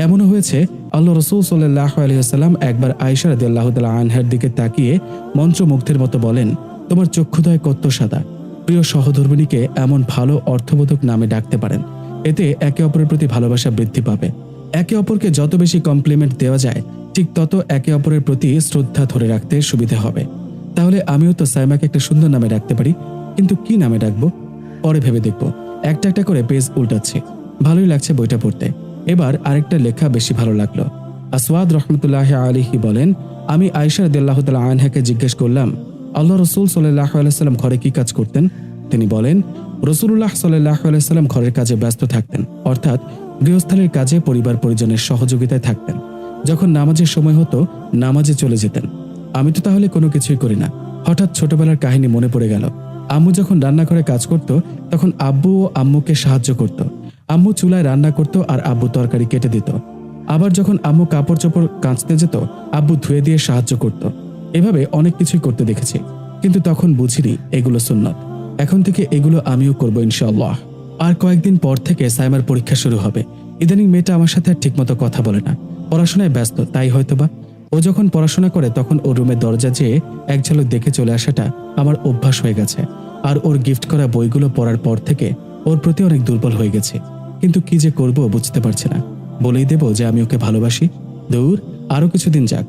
Speaker 1: এমনও হয়েছে আল্লাহ রসুল সাল্লাল্লাহু আলাইহি সাল্লাম একবার আয়েশা রাদিয়াল্লাহু তাআলা আনহার দিকে তাকিয়ে মন্ত্রমুগ্ধের মতো বলেন, তোমার চক্ষুদয় কত সাদা। প্রিয় সহধর্মিণীকে এমন ভালো অর্থবোধক নামে ডাকতে পারেন, এতে একে অপরের প্রতি ভালোবাসা বৃদ্ধি পাবে। একে অপরকে যত বেশি কমপ্লিমেন্ট দেওয়া যায় ঠিক তত একে অপরের প্রতি শ্রদ্ধা ধরে রাখতে সুবিধা হবে। তাহলে আমিও তো সাইমাকে একটা সুন্দর নামে ডাকতে পারি, কিন্তু কি নামে ডাকবো পরে ভেবে দেখব। একটা একটা করে পেজ উল্টাচ্ছি, ভালোই লাগছে বইটা পড়তে। এবার আরেকটা লেখা বেশি ভালো লাগলো। আসওয়াদ রহমতুল্লাহি আলাইহি বলেন, আমি আয়েশা রাদিয়াল্লাহু তাআলা আনহাকে জিজ্ঞেস করলাম, আল্লাহ রসুল সাল্লাল্লাহু আলাইহি সাল্লাম ঘরে কি কাজ করতেন? তিনি বলেন, রাসূলুল্লাহ সাল্লাল্লাহু আলাইহি সাল্লাম ঘরের কাজে ব্যস্ত থাকতেন, অর্থাৎ গৃহস্থালীর কাজে পরিবার পরিজনের সহযোগিতায় থাকতেন। যখন নামাজের সময় হতো নামাজে চলে যেতেন। আমি তো তাহলে কোনো কিছুই করি না। হঠাৎ ছোটবেলার কাহিনী মনে পড়ে গেল। আম্মু যখন রান্নাঘরে কাজ করত তখন আব্বু ও আম্মুকে সাহায্য করত। আম্মু চুলায় রান্না করত আর আব্বু তরকারি কেটে দিত। আবার যখন আম্মু কাপড় চোপড় কাঁচতে যেত আব্বু ধুয়ে দিয়ে সাহায্য করত। এভাবে অনেক কিছুই করতে দেখেছি, কিন্তু তখন বুঝিনি এগুলো সুন্নত। এখন থেকে এগুলো আমিও করব ইনশাআল্লাহ। আর কয়েকদিন পর থেকে সাইমার পরীক্ষা শুরু হবে। ইদানিং মেয়েটা আমার সাথে আর ঠিকমতো কথা বলে না, পড়াশোনায় ব্যস্ত, তাই হয়তোবা। ও যখন পড়াশোনা করে তখন ওর রুমের দরজা যেয়ে এক ঝলক দেখে চলে আসাটা আমার অভ্যাস হয়ে গেছে। আর ওর গিফট করা বইগুলো পড়ার পর থেকে ওর প্রতি অনেক দুর্বল হয়ে গেছে। কিন্তু কি যে করব বুঝতে পারছি না। বলেই দেব যে আমি ওকে ভালোবাসি? দূর, আরো কিছুদিন যাক,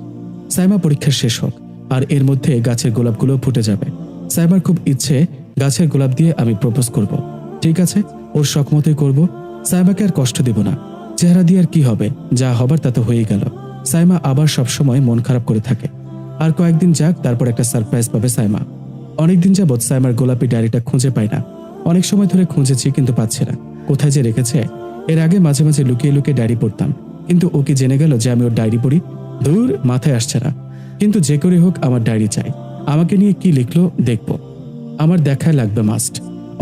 Speaker 1: সাইমা পরীক্ষা শেষ হোক, আর এর মধ্যে গাছের গোলাপগুলো ফুটে যাবে। সাইমার খুব ইচ্ছে গাছের গোলাপ দিয়ে আমি প্রপোজ করব। ঠিক আছে, ওর শখ মতোই করব। সাইমাকে আর কষ্ট দেব না। চেহারা দিয়ে আর কি হবে, যা হবার তা তো হয়েই গেল। সাইমা আবার সবসময় মন খারাপ করে থাকে। আর কয়েকদিন যাক, তারপর একটা সারপ্রাইজ পাবে সাইমা। অনেকদিন যাবৎ সাইমার গোলাপি ডায়েরিটা খুঁজে পাই না। অনেক সময় ধরে খুঁজেছি কিন্তু পাচ্ছি না, কোথায় যে রেখেছে। এর আগে মাঝে মাঝে লুকিয়ে লুকিয়ে ডায়েরি পড়তাম, কিন্তু ও কি জেনে গেল যে আমি ওর ডায়েরি পড়ি? দূর, মাথায় আসছে না। কিন্তু যে করে হোক আমার ডায়েরি চাই। আমাকে নিয়ে কি লিখলো দেখব, আমার দেখায় লাগবে মাস্ট।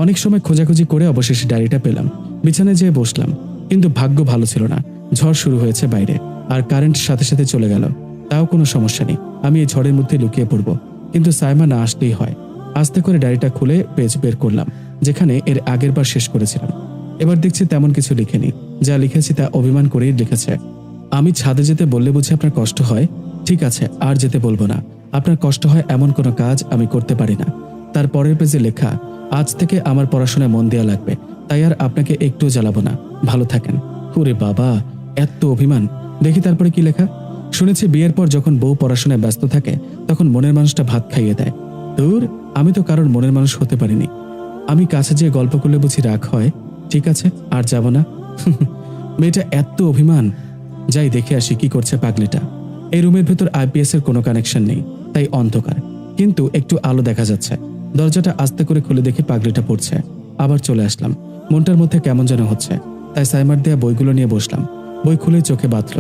Speaker 1: অনেক সময় খোঁজাখুঁজি করে অবশেষে ডায়েরিটা পেলাম। বিছানায় যেয়ে বসলাম, কিন্তু ভাগ্য ভালো ছিল না। ঝড় শুরু হয়েছে বাইরে, আর কারেন্ট সাথে সাথে চলে গেল। তাও কোনো সমস্যা নেই, আমি এই ঝড়ের মধ্যে লুকিয়ে পড়ব। কিন্তু সাইমা না আসলেই হয়। আস্তে করে ডায়েরিটা খুলে পেজ বের করলাম, যেখানে এর আগের বার শেষ করেছিলাম। এবার দেখছি তেমন কিছু লিখেনি। যা লিখেছি তা অভিমান করেই লিখেছে। আমি ছাদে যেতে বললে বুঝি আপনার কষ্ট হয়? ঠিক আছে, আর যেতে বলবো না। আপনার কষ্ট হয় এমন কোনো কাজ আমি করতে পারি না। তার পরের পেজে লেখা, আজ থেকে আমার পড়াশোনায় মন দেওয়া লাগবে, তাই আর আপনাকে একটুও জ্বালাবো না, ভালো থাকেন। ওরে বাবা, এত অভিমান! দেখি তারপরে কি লেখা। শুনেছি বিয়ের পর যখন বউ পড়াশোনায় ব্যস্ত থাকে তখন মনের মানুষটা ভাত খাইয়ে দেয়। দূর, আমি তো কারোর মনের মানুষ হতে পারিনি। আমি কাছে যেয়ে গল্প করলে বুঝি রাগ হয়। ঠিক আছে, আর যাব না। মেয়েটা এত অভিমান। যাই দেখে আসি কি করছে পাগলিটা। এই রুমের ভেতর আইপিএস এর কোনো কানেকশন নেই, তাই অন্ধকার, কিন্তু একটু আলো দেখা যাচ্ছে। দরজাটা আস্তে করে খুলে দেখি পাগলিটা পড়ছে। আবার চলে আসলাম। মনটার মধ্যে কেমন যেন হচ্ছে, তাই সাইমার দেয়া বইগুলো নিয়ে বসলাম। বই খুলে চোখে বাঁধল।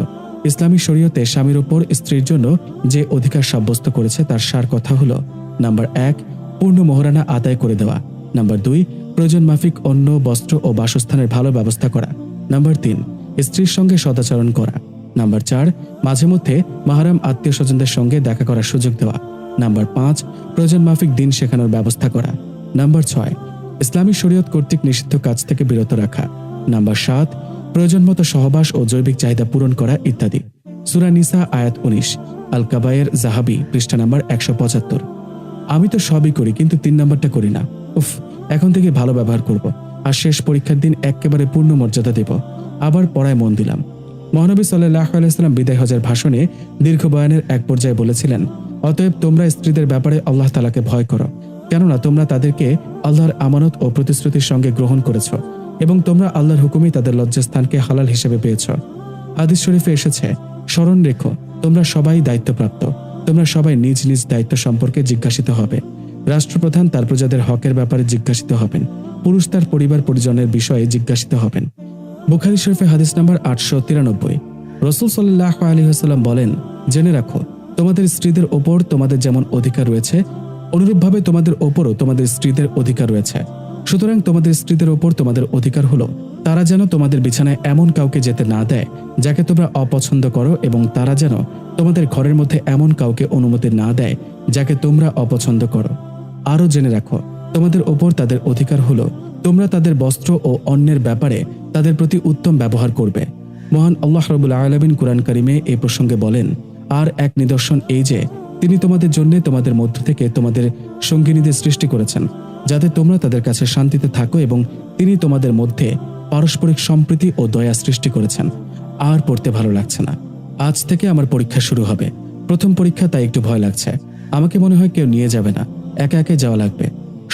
Speaker 1: ইসলামী শরীয়তে স্বামীর উপর স্ত্রীর জন্য যে অধিকার সাব্যস্ত করেছে তার সার কথা হলো, নাম্বার 1, পূর্ণ মোহরানা আদায় করে দেওয়া। নাম্বার 2, প্রয়োজন মাফিক অন্ন, বস্ত্র ও বাসস্থানের ভালো ব্যবস্থা করা। নাম্বার 3, স্ত্রীর সঙ্গে সদাচরণ করা। নাম্বার 4, মাঝে মধ্যে মাহারাম আত্মীয় স্বজনদের সঙ্গে দেখা করার সুযোগ দেওয়া। নাম্বার 5, প্রয়োজন মাফিক দিন শেখানোর ব্যবস্থা করা। নাম্বার 6, ইসলামী শরীয়ত কর্তৃক নিষিদ্ধ কাজ থেকে বিরত রাখা। নাম্বার 7, প্রয়োজন মতো সহবাস ও জৈবিক চাহিদা পূরণ করা ইত্যাদি। সূরা নিসা আয়াত 19। আল কাবায়ের জাহাবি, পৃষ্ঠা নাম্বার 175। আমি তো সবই করি, কিন্তু 3 নম্বরটা করি না। উফ, এখন থেকে ভালো ব্যবহার করব, আর শেষ পরীক্ষার দিন একেবারে পূর্ণ মর্যাদা দেব। আবার পড়ায় মন দিলাম। মহানবী সাল্লাল্লাহু আলাইহি ওয়াসাল্লাম বিদায় হজের ভাষণে দীর্ঘ বয়ানের এক পর্যায়ে বলেছিলেন, অতএব তোমরা স্ত্রীদের ব্যাপারে আল্লাহ তাআলাকে ভয় করো, কেননা তোমরা তাদেরকে আল্লাহর আমানত ও প্রতিশ্রুতির সঙ্গে গ্রহণ করেছ এবং তোমরা আল্লাহর হুকুমেই তাদের লজ্জাস্থানকে হালাল হিসেবে পেয়েছ। হাদিস শরীফে এসেছে, স্মরণ রেখো তোমরা সবাই দায়িত্বপ্রাপ্ত, তোমরা সবাই নিজ নিজ দায়িত্ব সম্পর্কে জিজ্ঞাসিত হবে। রাষ্ট্রপ্রধান তার প্রজাদের হকের ব্যাপারে জিজ্ঞাসিত হবেন, পুরুষ তার পরিবার পরিজনের বিষয়ে জিজ্ঞাসিত হবেন। বুখারী শরীফে হাদিস নাম্বার 893। রাসূল সাল্লাল্লাহু আলাইহি ওয়াসাল্লাম বলেন, জেনে রাখো তোমাদের স্ত্রীদের ওপর তোমাদের যেমন অধিকার রয়েছে, অনুরূপভাবে তোমাদের ওপরও তোমাদের স্ত্রীদের অধিকার রয়েছে। সুতরাং তোমাদের স্ত্রীদের ওপর তোমাদের অধিকার হলো তারা যেন তোমাদের বিছানায় এমন কাউকে যেতে না দেয় যাকে তোমরা অপছন্দ করো, এবং তারা যেন তোমাদের ঘরের মধ্যে এমন কাউকে অনুমতি না দেয় যাকে তোমরা অপছন্দ করো। আরও জেনে রাখো তোমাদের ওপর তাদের অধিকার হলো তোমরা তাদের বস্ত্র ও অন্যের ব্যাপারে তাদের প্রতি উত্তম ব্যবহার করবে। মহান আল্লাহ রাব্বুল আলামিন কুরআন কারিমে এই প্রসঙ্গে বলেন, আর এক নিদর্শন এই যে তিনি তোমাদের জন্য তোমাদের মধ্য থেকে তোমাদের সঙ্গিনীদের সৃষ্টি করেছেন, যাতে তোমরা তাদের কাছে শান্তিতে থাকো, এবং তিনি তোমাদের মধ্যে পারস্পরিক সম্প্রীতি ও দয়া সৃষ্টি করেছেন। আর পড়তে ভালো লাগছে না। আজ থেকে আমার পরীক্ষা শুরু হবে। প্রথম পরীক্ষা, তাই একটু ভয় লাগছে। আমাকে মনে হয় কেউ নিয়ে যাবে না, একা একা যাওয়া লাগবে।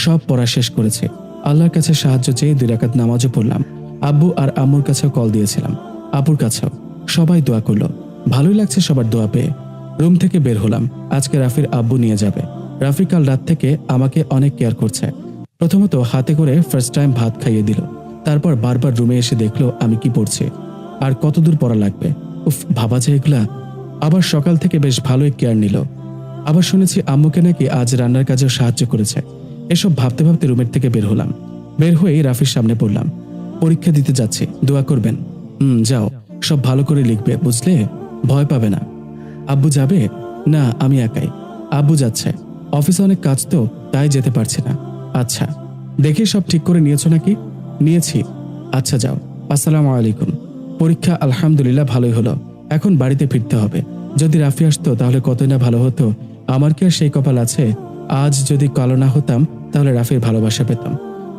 Speaker 1: সব পড়া শেষ করেছি। আল্লাহর কাছে সাহায্য চেয়ে 2 রাকাত নামাজও পড়লাম। আব্বু আর আম্মুর কাছেও কল দিয়েছিলাম, আপুর কাছেও। সবাই দোয়া করলো। ভালোই লাগছে সবার দোয়া পেয়ে। রুম থেকে বের হলাম। আজকে রাফির আব্বু নিয়ে যাবে। রাফি কাল রাত থেকে আমাকে অনেক কেয়ার করছে। প্রথমত হাতে করে ফার্স্ট টাইম ভাত খাইয়ে দিল, তারপর বারবার রুমে এসে দেখলো আমি কি পড়ছি আর কতদূর পড়া লাগবে। উফ, ভাবা যায় এগুলা। আবার সকাল থেকে বেশ ভালোই কেয়ার নিল। আবার শুনেছি আম্মুকে নাকি আজ রান্নার কাজেও সাহায্য করেছে। এসব ভাবতে ভাবতে রুমের থেকে বের হলাম। বের হয়েই রাফির সামনে পড়লাম। পরীক্ষা দিতে যাচ্ছি, দোয়া করবেন। যাও, সব ভালো করে লিখবে, বুঝলে? ভয় পাবে না। আব্বু যাবে? না, আমি একাই। আব্বু যাচ্ছে, অফিসে অনেক কাজ তো, তাই যেতে পারছি না। আচ্ছা, দেখে সব ঠিক করে নিয়েছো নাকি? নিয়েছি। আচ্ছা যাও। আসসালামু আলাইকুম। পরীক্ষা আলহামদুলিল্লাহ ভালোই হলো। এখন বাড়িতে ফিরতে হবে। যদি রাফি আসতো তাহলে কতই না ভালো হতো। আমার কি আর সেই কপাল আছে? আজ যদি কালো না হতাম তাহলে রাফির ভালোবাসা পেতাম।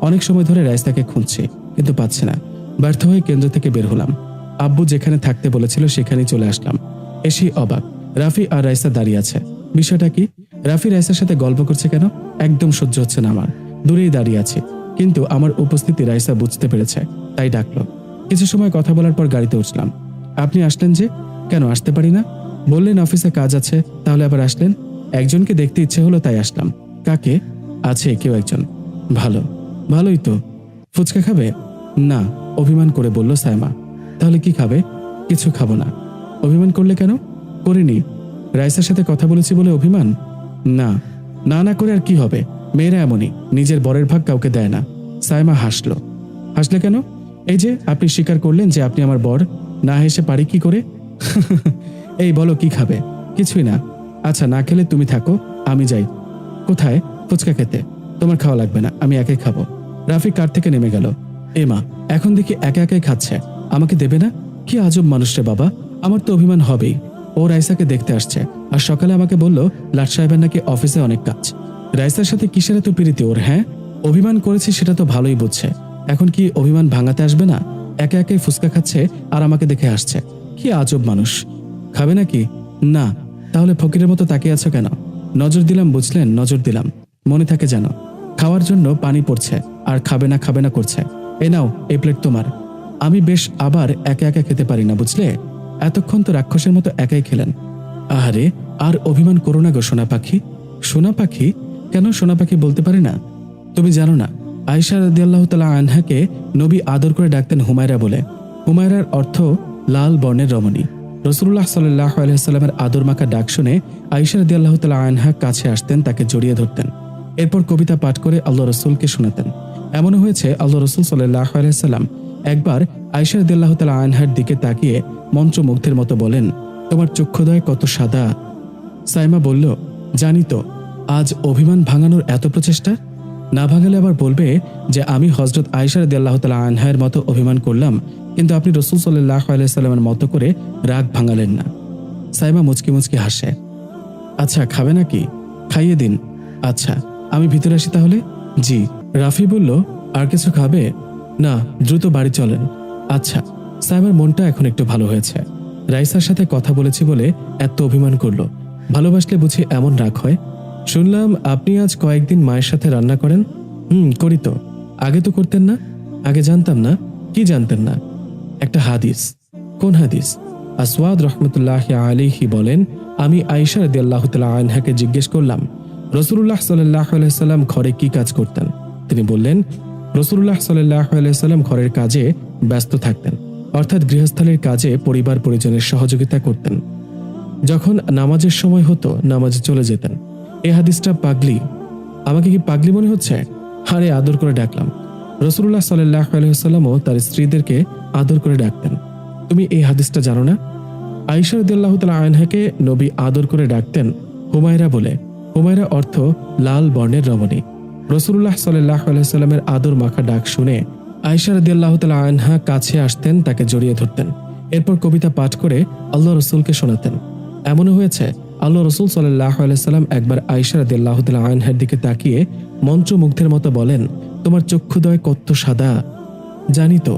Speaker 1: অনেক সময় ধরে রাইসাকে খুঁজছি, কিন্তু পাচ্ছি না। ব্যর্থ হয়ে কেন্দ্র থেকে বের হলাম। আব্বু যেখানে থাকতে বলেছিল সেখানেই চলে আসলাম। এসেই অবাক, রাফি আর রাইসা দাঁড়িয়ে আছে। বিষয়টা কি? রাফি রাইসার সাথে গল্প করছে কেন? একদম সহ্য হচ্ছে না আমার। দূরেই দাঁড়িয়ে আছে, কিন্তু আমার উপস্থিতি রাইসা বুঝতে পেরেছে, তাই ডাকলো। কিছু সময় কথা বলার পর গাড়িতে উঠলাম। আপনি আসলেন যে? কেন আসতে পারি না? বললেন অফিসে কাজ আছে, তাহলে আবার আসলেন? একজনকে দেখতে ইচ্ছে হলো তাই আসলাম। কাকে? আছে কেউ একজন। ভালো। ভালোই তো। ফুচকা খাবে? না, অভিমান করে বলল সাইমা। তাহলে কি খাবে? কিছু খাবো না। অভিমান করলে কেন? করিনি। রাইসার সাথে কথা বলেছি বলে অভিমান? না। না না করে আর কি হবে? মেয়েরা এমনই, নিজের বরের ভাগ কাউকে দেয় না। সাইমা হাসলো। হাসলে কেন? এই যে আপনি স্বীকার করলেন যে আপনি আমার বর। না হেসে পারি কি করে? এই বলো, কি খাবে? কিছুই না। আচ্ছা, না খেলে তুমি থাকো, আমি যাই। কোথায়? ফুচকা খেতে। তোমার খাওয়া লাগবে না, আমি একাই খাবো। রাফি কার থেকে নেমে গেল। মা, এখন দেখি একা একাই খাচ্ছে, আমাকে দেবে না? কি আজব মানুষ রে বাবা। আমার তো অভিমান হবেই। ও রাইসাকে দেখতে আসছে, আর সকালে আমাকে বলল লাট সাহেবের নাকি অফিসে অনেক কাজ। রাইসার সাথে কিসের এত প্রীতি ওর? হ্যাঁ, অভিমান করেছে সেটা তো ভালোই বুঝছে। এখন কি অভিমান ভাঙাতে আসবে না? একা একাই ফুচকা খাচ্ছে আর আমাকে দেখে আসছে। কি আজব মানুষ। খাবে নাকি? না। তাহলে ফকিরের মতো তাকিয়ে আছো কেন? নজর দিলাম, বুঝলেন? নজর দিলাম, মনে থাকে যেন। খাওয়ার জন্য পানি পড়ছে আর খাবে না করছে। এ নাও, এই প্লেট তোমার। আমি বেশ আবার একা একা খেতে পারি না, বুঝলে? এতক্ষণ তো রাক্ষসের মতো একাই খেলেন। আহারে, আর অভিমান করো না গো সোনা পাখি। সোনা পাখি? কেন সোনা পাখি বলতে পারে না? তুমি জানো না, আয়েশা রাদিয়াল্লাহু তাআলা আনহাকে নবী আদর করে ডাকতেন হুমায়রা বলে। হুমায়রার অর্থ লাল বর্ণের রমণী। রাসূলুল্লাহ সাল্লাল্লাহু আলাইহি ওয়াসাল্লামের আদর মাখা ডাক শুনে আয়েশা রাদিয়াল্লাহু তাআলা আনহা কাছে আসতেন, তাকে জড়িয়ে ধরতেন। এরপর কবিতা পাঠ করে আল্লাহ রাসূলকে শোনাতেন। এমনও হয়েছে আল্লাহ রাসূল সাল্লাল্লাহু আলাইহি ওয়াসাল্লাম একবার আয়েশা রাদিয়াল্লাহু তাআলা আনহার দিকে তাকিয়ে মন্ত্রমুগ্ধের মতো বলেন, তোমার চক্ষুদয় কত সাদা। সাইমা বলল, জানি তো। আজ অভিমান ভাঙানোর এত প্রচেষ্টা? না ভাঙালে আবার বলবে যে আমি হযরত আয়েশা রাদিয়াল্লাহু তাআলা আনহার মতো অভিমান করলাম, কিন্তু আপনি রাসূল সাল্লাল্লাহু আলাইহি ওয়াসাল্লামের মতো করে রাগ ভাঙালেন না। সাইমা মুচকি মুচকি হাসে। আচ্ছা, খাবে নাকি? খাইয়ে দিন। আচ্ছা, আমি ভিতরে আসি তাহলে। জি। রাফি বলল, আর কিছু খাবে? না, দ্রুত বাড়ি চলেন। আচ্ছা। সাইমার মনটা এখন একটু ভালো হয়েছে। রাইসার সাথে কথা বলেছি বলে এত অভিমান করলো। ভালোবাসলে বুঝি এমন রাগ হয়? শুনলাম আপনি আজ কয়েকদিন মায়ের সাথে রান্না করেন। করি তো। আগে তো করতেন না। আগে জানতাম না। কি জানতেন না? একটা হাদিস। কোন হাদিস? আসওয়াদ রহমতুল্লাহ আলাইহি বলেন, আমি আয়েশা রাদিয়াল্লাহু তাআলা আনহাকে জিজ্ঞেস করলাম, রাসূলুল্লাহ সাল্লাল্লাহু আলাইহি সাল্লাম ঘরে কি কাজ করতেন? তিনি বললেন, রাসূলুল্লাহ সাল্লাল্লাহু আলাইহি সাল্লাম ঘরের কাজে ব্যস্ত থাকতেন, অর্থাৎ গৃহস্থালির কাজে পরিবার পরিজনের সহযোগিতা করতেন। যখন নামাজের সময় হতো নামাজে চলে যেতেন। এই হাদিসটা পাগলি। আমাকে কি পাগলি মনে হচ্ছে? আরে, আদর করে ডাকলাম। রাসূলুল্লাহ সাল্লাল্লাহু আলাইহি ওয়াসাল্লামও তার স্ত্রীদেরকে আদর করে ডাকতেন। তুমি এই হাদিসটা জানো না? আয়েশা রাদিয়াল্লাহু তাআলা আনহাকে নবী আদর করে ডাকতেন হুমায়রা বলে। হুমায়রা অর্থ লাল বর্ণের রমণী। রাসূলুল্লাহ সাল্লাল্লাহু আলাইহি ওয়াসাল্লামের আদর মাখা ডাক শুনে আয়েশা রাদিয়াল্লাহু তাআলা আনহা কাছে আসতেন, তাকে জড়িয়ে ধরতেন। এরপর কবিতা পাঠ করে আল্লাহ রসুলকে শোনাতেন। এমনও হয়েছে আল্লাহ রসুল সাল্লাল্লাহু আলাইহি ওয়াসাল্লাম একবার আয়েশা রাদিয়াল্লাহু তাআলা আনহার দিকে তাকিয়ে মন্ত্রমুগ্ধের মতো বলেন, তোমার চক্ষুদয় কত সাদা। জানি তো।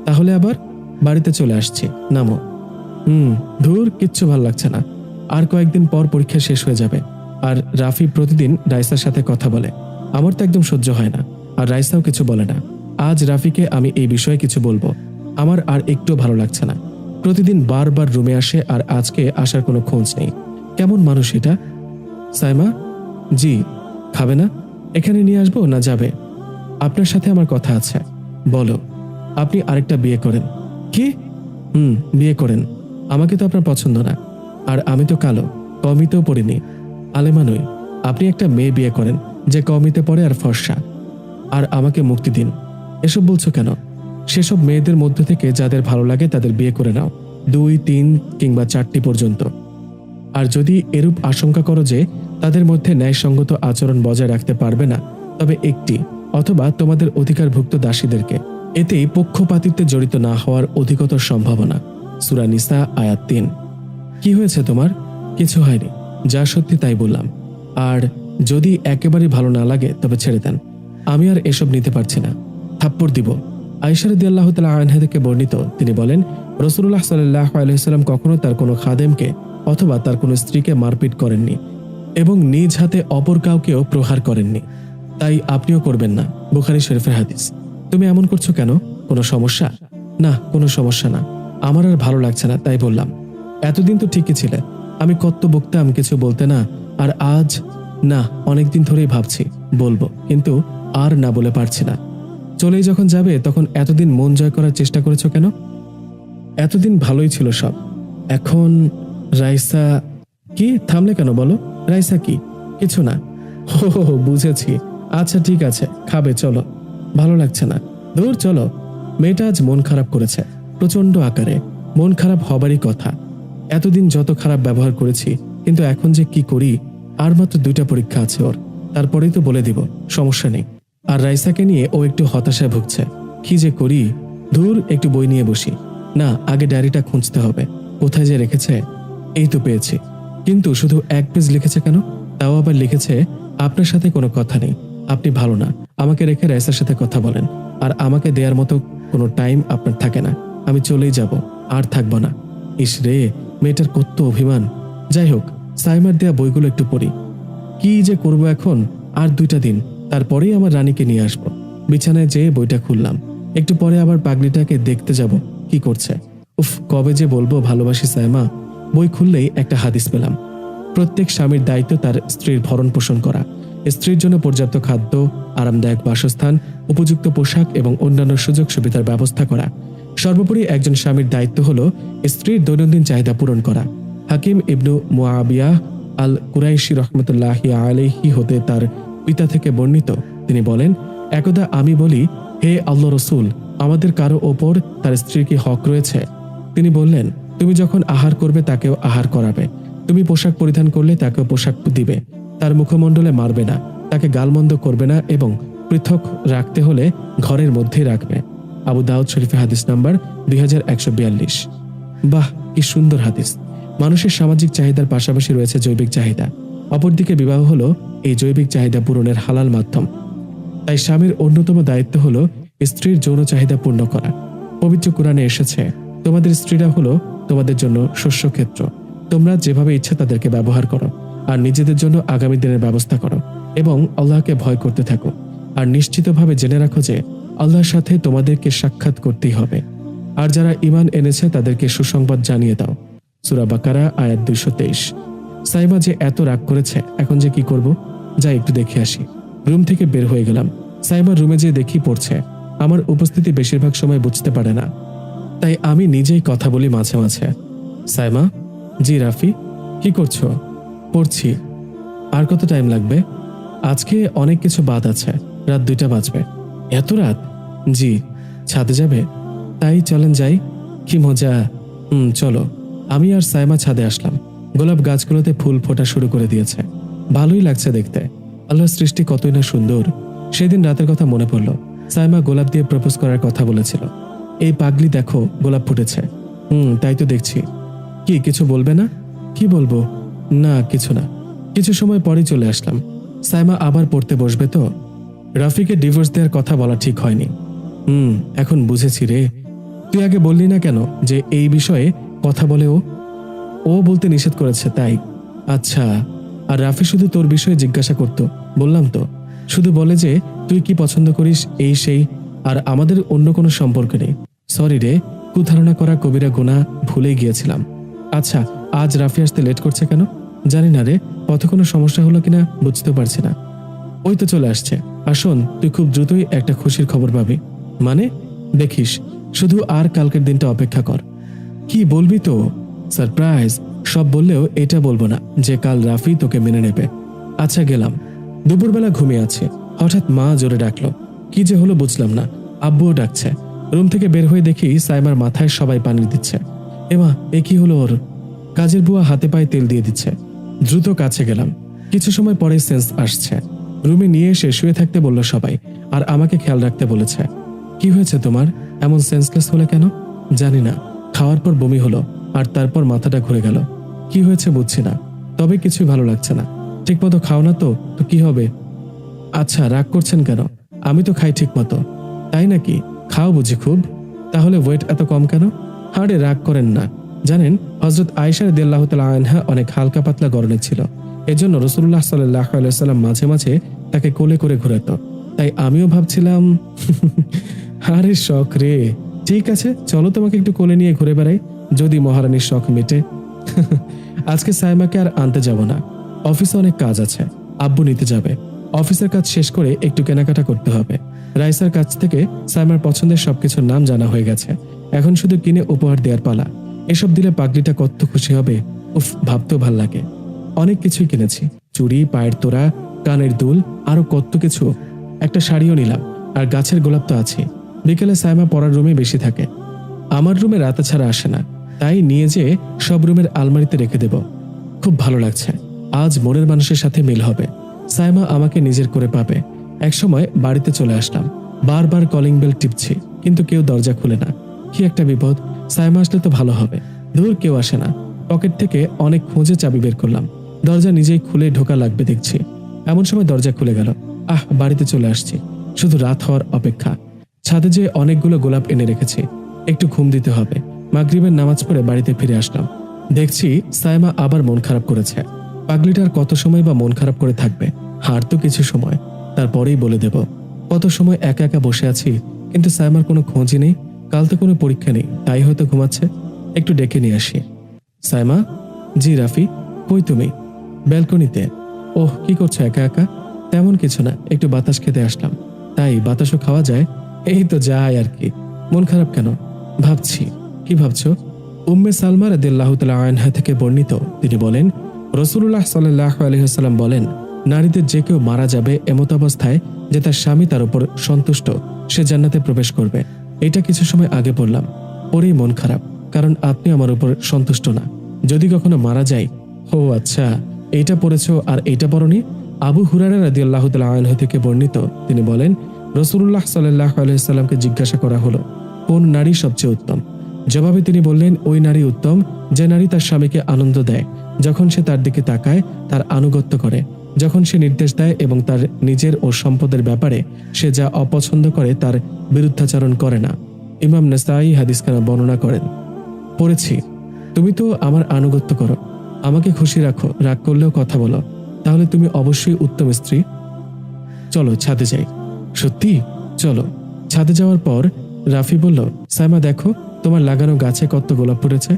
Speaker 1: তাহলে আবার বাড়িতে চলে আসছি, নামো। ধুর, কিচ্ছু ভাল লাগছে না। আর কয়েকদিন পর পরীক্ষা শেষ হয়ে যাবে। আর রাফি প্রতিদিন রাইসার সাথে কথা বলে। আমার তো একদম সহ্য হয় না। আর রাইসাও কিছু বলে না। আজ রাফিকে আমি এই বিষয়ে কিছু বলবো। আমার আর একটু ভালো লাগছে না। প্রতিদিন বারবার রুমে আসে, আর আজকে আসার কোনো খোঁজ নেই। কেমন মানুষ এটা? সাইমা। জি। খাবে না? এখানে নিয়ে আসবো না যাবে? আপনার সাথে আমার কথা আছে। বলো। আপনি আরেকটা বিয়ে করেন। কি? বিয়ে করেন। আমাকে তো আপনার পছন্দ না। আর আমি তো কালো, কওমিতেও পড়িনি, আলেমা নই। আপনি একটা মেয়ে বিয়ে করেন যে কওমিতে পড়ে আর ফর্সা। আর আমাকে মুক্তি দিন। এসব বলছো কেন? সেসব মেয়েদের মধ্য থেকে যাদের ভালো লাগে তাদের বিয়ে করে নাও, 2, 3 কিংবা 4টি পর্যন্ত। আর যদি এরূপ আশঙ্কা করো যে তাদের মধ্যে ন্যায়সঙ্গত আচরণ বজায় রাখতে পারবে না, তবে একটি অথবা তোমাদের অধিকারভুক্ত দাসীদেরকে। এতেই পক্ষপাতিত্বে জড়িত না হওয়ার অধিকতর সম্ভাবনা। সূরা নিসা আয়াত 3। কি হয়েছে তোমার? কিছু হয়নি, যা সত্যি তাই বললাম। আর যদি একেবারে ভালো না লাগে তবে ছেড়ে দেন। আমি আর এসব নিতে পারছি না। থাপ্পড় দিব। আয়েশা রাদিয়াল্লাহু তাআলা আনহা থেকে বর্ণিত, তিনি বলেন, রাসূলুল্লাহ সাল্লাল্লাহু আলাইহি ওয়াসাল্লাম কখনো তার কোনো খাদেমকে অথবা তার কোনো স্ত্রীকে মারপিট করেননি এবং নিজ হাতে অপর কাউকেও প্রহার করেননি। তাই আপনিও করবেন না। বুখারী শরীফের হাদিস। তুমি এমন করছো কেন? কোনো সমস্যা? না, কোনো সমস্যা না। আমার আর ভালো লাগছে না, তাই বললাম। এতদিন তো ঠিকই ছিলে। আমি কত বকতাম, কিছু বলতে না। আর আজ না, অনেকদিন ধরেই ভাবছি বলবো, কিন্তু আর না বলে পারছি না। চলেই যখন যাবে তখন এতদিন মন জয় করার চেষ্টা করেছো কেন? এতদিন ভালোই ছিল সব। এখন রাইসা। কি? থামলে কেন বলো? রাইসা কি? কিছু না। হো, বুঝেছি। আচ্ছা ঠিক আছে, খাবে, চলো। ভালো লাগছে না। দূর, চলো। মেয়েটা আজ মন খারাপ করেছে প্রচন্ড আকারে। মন খারাপ হবারই কথা। এতদিন যত খারাপ ব্যবহার করেছি, কিন্তু এখন যে কি করি। আর মাত্র 2টা পরীক্ষা আছে ওর, তারপরেই তো বলে দিব, সমস্যা নেই। আর রাইসাকে নিয়ে ও একটু হতাশায় ভুগছে। কি যে করি। ধুর, একটু বই নিয়ে বসি। না, আগে ডায়েরিটা খুঁজতে হবে। কোথায় যে রেখেছে? এই তো পেয়েছি। কিন্তু শুধু 1 পেজ লিখেছে কেন? তাও আবার লিখেছে, আপনার সাথে কোনো কথা নেই, আপনি ভালো না, আমাকে রেখে রাইসার সাথে কথা বলেন। আর আমাকে দেওয়ার মতো কোনো টাইম আপনার থাকে না। আমি চলেই যাব, আর থাকবো না। ইস রে, মেয়েটার কত অভিমান। যাই হোক, সাইমার দেয়া বইগুলো একটু পড়ি। কি যে করব এখন। আর 2টা দিন, তারপরেই আমার রানীকে নিয়ে আসবো। বিছানায় যেয়ে বইটা খুললাম। একটু পরে আবার পাগলিটাকে দেখতে যাব কি করছে। উফ, কবে যে বলবো ভালোবাসি সাইমা। বই খুললেই একটা হাদিস পেলাম। প্রত্যেক স্বামীর দায়িত্ব তার স্ত্রীর ভরণ পোষণ করা, স্ত্রীর জন্য পর্যাপ্ত খাদ্য, আরামদায়ক বাসস্থান, উপযুক্ত পোশাক এবং অন্যান্য সুযোগ সুবিধার ব্যবস্থা করা। সর্বোপরি একজন স্বামীর দায়িত্ব হলো স্ত্রীর দৈনন্দিন চাহিদা পূরণ করা। হাকিম ইবনু মুআবিয়াহ আল কুরাইশি রহমতুল্লাহি আলাইহি হতে তার পিতা থেকে বর্ণিত, তিনি বলেন, একদা আমি বলি, হে আল্লাহ রসুল, আমাদের কারো ওপর তার স্ত্রীর কি হক রয়েছে? তিনি বললেন, তুমি যখন আহার করবে তাকেও আহার করাবে, তুমি পোশাক পরিধান করলে তাকেও পোশাক দিবে, তার মুখমণ্ডলে মারবে না, তাকে গালমন্দ করবে না এবং পৃথক রাখতে হলে ঘরের মধ্যেই রাখবে। আবু দাউদ শরীফে হাদিস নাম্বার 2142। বাহ, কি সুন্দর হাদিস। মানুষের সামাজিক চাহিদার পাশাপাশি রয়েছে জৈবিক চাহিদা। অপরদিকে বিবাহ হলো এই জৈবিক চাহিদা পূরণের হালাল মাধ্যম। তাই স্বামীর অন্যতম দায়িত্ব হলো স্ত্রীর যৌন চাহিদা পূর্ণ করা। পবিত্র কোরআনে এসেছে, তোমাদের স্ত্রীরা হলো তোমাদের জন্য শস্যক্ষেত্র, তোমরা যেভাবে ইচ্ছা তাদেরকে ব্যবহার করো, আর নিজেদের জন্য আগামী দিনের ব্যবস্থা করো এবং আল্লাহকে ভয় করতে থাকো। আর নিশ্চিতভাবে জেনে রাখো যে আল্লাহর সাথে তোমাদেরকে সাক্ষাৎ করতেই হবে। আর যারা ঈমান এনেছে তাদেরকে সুসংবাদ জানিয়ে দাও। সূরা বাকারা আয়াত 223। সাইমা যে এত রাগ করেছে, এখন যে কি করব? যাই একটু দেখে আসি। রুম থেকে বের হয়ে গেলাম। সাইমার রুমে যেয়ে দেখি পড়ছে। আমার উপস্থিতি বেশিরভাগ সময় বুঝতে পারে না, তাই আমি নিজেই কথা বলি মাঝে মাঝে। সাইমা? জি রাফি, কি করছো? পড়ছি। আর কত টাইম লাগবে? আজকে অনেক কিছু বাদ আছে, রাত 2টা বাজবে। এত রাত? জি। ছাদে যাবে? তাই চলেন যাই। কি মজা। চলো। আমি আর সাইমা ছাদে আসলাম। গোলাপ গাছগুলোতে ফুল ফোটা শুরু করে দিয়েছে। ভালোই লাগছে দেখতে। আল্লাহর সৃষ্টি কতই না সুন্দর। সেদিন রাতের কথা মনে পড়ল। সাইমা গোলাপ দিয়ে প্রপোজ করার কথা বলেছিল। এই পাগলি দেখো, গোলাপ ফুটেছে। তাই তো দেখছি। কি কিছু বলবে না? কি বলবো? না কিছু না। কিছু সময় পরেই চলে আসলাম। সাইমা আবার পড়তে বসবে তো। রাফিকে ডিভোর্স দেওয়ার কথা বলা ঠিক হয়নি। এখন বুঝেছি রে। তুই আগে বললি না কেন যে এই বিষয়ে কথা বলে? ও বলতে নিষেধ করেছে তাই? আচ্ছা। আর রাফি শুধু তোর বিষয়ে জিজ্ঞাসা করত, বললাম তো। শুধু বলে যে তুই কি পছন্দ করিস, এই সেই, আর আমাদের অন্য কোনো সম্পর্ক নেই। সরি রে, কুধারণা করা কবিরা গুনাহ, ভুলে গিয়েছিলাম। আচ্ছা, আজ রাফি আসতে লেট করছে কেন? জানি না রে, পথে কোনো সমস্যা হলো কিনা বুঝতে পারছি না। ওই তো চলে আসছে। আর শোন, তুই খুব দ্রুতই একটা খুশির খবর পাবি। মানে? দেখিস, শুধু আর কালকের দিনটা অপেক্ষা কর। কি বলবি তো? সারপ্রাইজ। সব বললেও এটা বলবো না যে কাল রাফি তোকে মেনে নেবে। আচ্ছা গেলাম। দুপুরবেলা ঘুমিয়ে আছে, হঠাৎ মা জোরে ডাকলো। কি যে হলো বুঝলাম না। আব্বুও ডাকছে। রুম থেকে বের হয়ে দেখি সাইমার মাথায় সবাই পানি দিচ্ছে। এমা, এ কি হলো ওর? কাজের বুয়া হাতে পায়ে তেল দিয়ে দিচ্ছে। দ্রুত কাছে গেলাম। কিছু সময় পরে সেন্স আসছে। রুমে নিয়ে এসে শুয়ে থাকতে বলল সবাই, আর আমাকে খেয়াল রাখতে বলেছে। কি হয়েছে তোমার? এমন সেন্সলেস হলে কেন? জানি না। খাওয়ার পর বমি হলো, আর তারপর মাথাটা ঘুরে গেল। কি হয়েছে বুঝছি না, তবে কিছুই ভালো লাগছে না। ঠিক মতো খাও না তো কি হবে? আচ্ছা, রাগ করছেন কেন? আমি তো খাই ঠিক মতো। তাই নাকি? খাও বুঝি খুব? তাহলে ওয়েট এত কম কেন? আরে রাগ করেন না। জানেন, হযরত আয়েশা রাদিয়াল্লাহু তাআলা আনহা অনেক হালকা পাতলা গড়নের ছিল। এজন্য রাসূলুল্লাহ সাল্লাল্লাহু আলাইহি ওয়াসাল্লাম মাঝে মাঝে তাকে কোলে করে ঘোরাতো। তাই আমিও ভাবছিলাম। আরে শখ রে। ঠিক আছে, চলো তোমাকে একটু কোলে নিয়ে ঘুরে বেড়াই, যদি মহারানীর শখ মেটে। আজকে সাইমাকে আর আনতে যাব না। অফিসে অনেক কাজ আছে, আব্বু নিতে যাবে। অফিসের কাজ শেষ করে একটু কেনাকাটা করতে হবে। রাইসার কাছ থেকে সাইমার পছন্দের সবকিছুর নাম জানা হয়ে গেছে। এখন শুধু কিনে উপহার দেওয়ার পালা। এসব দিলে পাগলিটা কত খুশি হবে। উফ, ভাবতেও ভাল লাগে। অনেক কিছুই কিনেছি, চুড়ি, পায়ের তোড়া, কানের দুল, আরো কত কিছু। একটা শাড়িও নিলাম, আর গাছের গোলাপ তো আছে। বিকেলে সাইমা পড়ার রুমে বেশি থাকে। আমার রুমে রাতে ছাড়া আসে না, তাই নিয়ে যেয়ে সব রুমের আলমারিতে রেখে দেব। খুব ভালো লাগছে। আজ মনের মানুষের সাথে মিল হবে। সাইমা আমাকে নিজের করে পাবে। একসময় বাড়িতে চলে আসলাম। বারবার কলিং বেল টিপছি, কিন্তু কেউ দরজা খুলে না। কি একটা বিপদ। সাইমা আসলে তো ভালো হবে। দূর, কেউ আসে না। পকেট থেকে অনেক খুঁজে চাবি বের করলাম। দরজা নিজেই খুলে ঢোকা লাগবে দেখছি। এমন সময় দরজা খুলে গেল। বাড়িতে চলে আসছি। শুধু রাত হওয়ার অপেক্ষা। ছাদে যে অনেকগুলো গোলাপ এনে রেখেছি। একটু ঘুম দিতে হবে। মাগরিবের নামাজ পড়ে বাড়িতে ফিরে আসলাম। দেখছি সাইমা আবার মন খারাপ করেছে। পাগলিটার কত সময় বা মন খারাপ করে থাকবে? আর তো কিছু সময়, তারপরেই বলে দেব। কত সময় একা একা বসে আছি, কিন্তু সাইমার কোনো খোঁজই নেই। কাল তো কোনো পরীক্ষা নেই, তাই হয়তো ঘুমাচ্ছে। একটু ডেকে নিয়ে আসি। সাইমা? জি রাফি, কই তুমি? ব্যালকনিতে। ওহ, কি করছো একা একা? তেমন কিছু না, একটু বাতাস খেতে আসলাম। তাই বাতাসও খাওয়া যায়? এই তো যায় আর কি। মন খারাপ কেন? ভাবছি। কি ভাবছো? উম্মে সালমা রাদিয়াল্লাহু তাআলা আনহা থেকে বর্ণিত, তিনি বলেন, রাসূলুল্লাহ সাল্লাল্লাহু আলাইহি ওয়াসাল্লাম বলেন, নারীদের যে কেউ মারা যাবে এমত অবস্থায় যে তার স্বামী তার উপর সন্তুষ্ট, সে জান্নাতে প্রবেশ করবে। এটা কিছু সময় আগে বললাম। পরেই মন খারাপ, কারণ আপনি আমার উপর সন্তুষ্ট না। যদি কখনো মারা যাই। ও আচ্ছা, এইটা পড়েছো আর এইটা পড়নি? আবু হুরায়রা রাদিয়াল্লাহু তাআলা আনহু থেকে বর্ণিত, তিনি বলেন, রাসূলুল্লাহ সাল্লাল্লাহু আলাইহি ওয়াসাল্লামকে জিজ্ঞাসা করা হলো, কোন নারী সবচেয়ে উত্তম? জবাবে তিনি বললেন, ওই নারী উত্তম যে নারী তার স্বামীকে আনন্দ দেয় যখন সে তার দিকে তাকায় তার আনুগত্য করে, যখন সে নির্দেশ দেয় এবং তার নিজের ও সম্পদের ব্যাপারে সে যা অপছন্দ করে তার বিরুদ্ধাচরণ করে না। ইমাম নাসাঈ হাদিসখানা বর্ণনা করেন। পড়েছি, তুমি তো আমার আনুগত্য করো, আমাকে খুশি রাখো, রাগ করলেও কথা বলো, তাহলে তুমি অবশ্যই উত্তম স্ত্রী। চলো ছাদে যাই। সত্যি? চলো। ছাদে যাওয়ার পর রাফি বলল, সাইমা দেখো তোমার লাগানো গাছে কত গোলাপ ফুটেছে।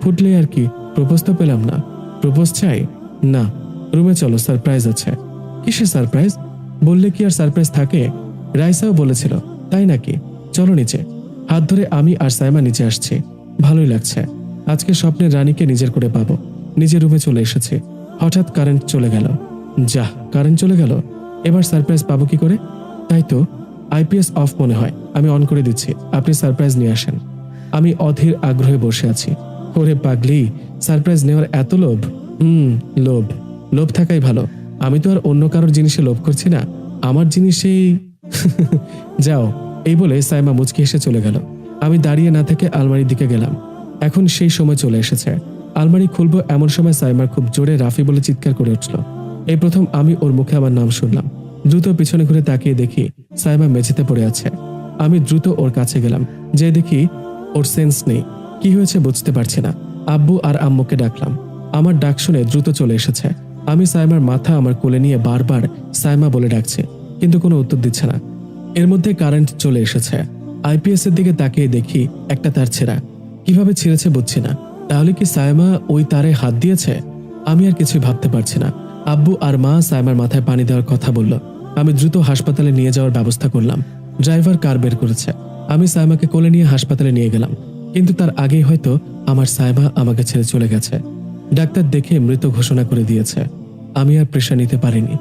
Speaker 1: ফুটলে আর কি, প্রপোজ তো পেলাম না। প্রপোজ চাই? না, রুমে চলো, সারপ্রাইজ আছে। কিসের সারপ্রাইজ? বললে কি আর সারপ্রাইজ থাকে? রাইসাও বলেছিল। তাই নাকি? চলো নিচে। হাত ধরে আমি আর সাইমা নিচে আসছি। ভালোই লাগছে, আজকে স্বপ্নের রানীকে নিজের করে পাবো। নিজের রুমে চলে এসেছি, হঠাৎ কারেন্ট চলে গেল। যা, কারেন্ট চলে গেল, এবার সারপ্রাইজ পাবো কি করে? তাই তো, আইপিএস অফ মনে হয়, আমি অন করে দিচ্ছি, আপনি সারপ্রাইজ নিয়ে আসেন। আমি অধীর আগ্রহে বসে আছি। ওরে পাগলি, সারপ্রাইজ নেওয়ার এত লোভ? লোভ, লোভ থাকাই ভালো। আমি তো আর অন্য কারোর জিনিসে লোভ করছি না, আমার জিনিসেই। যাও, এই বলে সাইমা মুচকি হেসে চলে গেল। আমি দাঁড়িয়ে না থেকে আলমারির দিকে গেলাম। এখন সেই সময় চলে এসেছে। আলমারি খুলবো এমন সময় সাইমার খুব জোরে রাফি বলে চিৎকার করে উঠল। এই প্রথম আমি ওর মুখে আমার নাম শুনলাম। দ্রুত পিছনে ঘুরে তাকিয়ে দেখি সাইমা মেঝেতে পড়ে আছে। আমি দ্রুত ওর কাছে গেলাম, যে দেখি ওর সেন্স নেই। কি হয়েছে বুঝতে পারছি না। আব্বু আর আম্মুকে ডাকলাম। আমার ডাক শুনে দ্রুত চলে এসেছে। আমি সাইমার মাথা আমার কোলে নিয়ে বারবার সাইমা বলে ডাকছি, কিন্তু কোনো উত্তর দিচ্ছে না। এর মধ্যে কারেন্ট চলে এসেছে। আইপিএস এর দিকে তাকিয়ে দেখি একটা তার ছেঁড়া। কিভাবে ছিঁড়েছে বুঝছি না। তাহলে কি সাইমা ওই তারে হাত দিয়েছে? আমি আর কিছুই ভাবতে পারছি না। আব্বু আর মা সাইমার মাথায় পানি দেওয়ার কথা বলল। আমি দ্রুত হাসপাতালে নিয়ে যাওয়ার ব্যবস্থা করলাম। ড্রাইভার কার বের করেছে। আমি সাইমাকে কোলে নিয়ে হাসপাতালে নিয়ে গেলাম, কিন্তু তার আগেই হয়তো আমার সাইমা আমাকে ছেড়ে চলে গেছে। ডাক্তার দেখে মৃত ঘোষণা করে দিয়েছে। আমি আর প্রেশার নিতে পারিনি।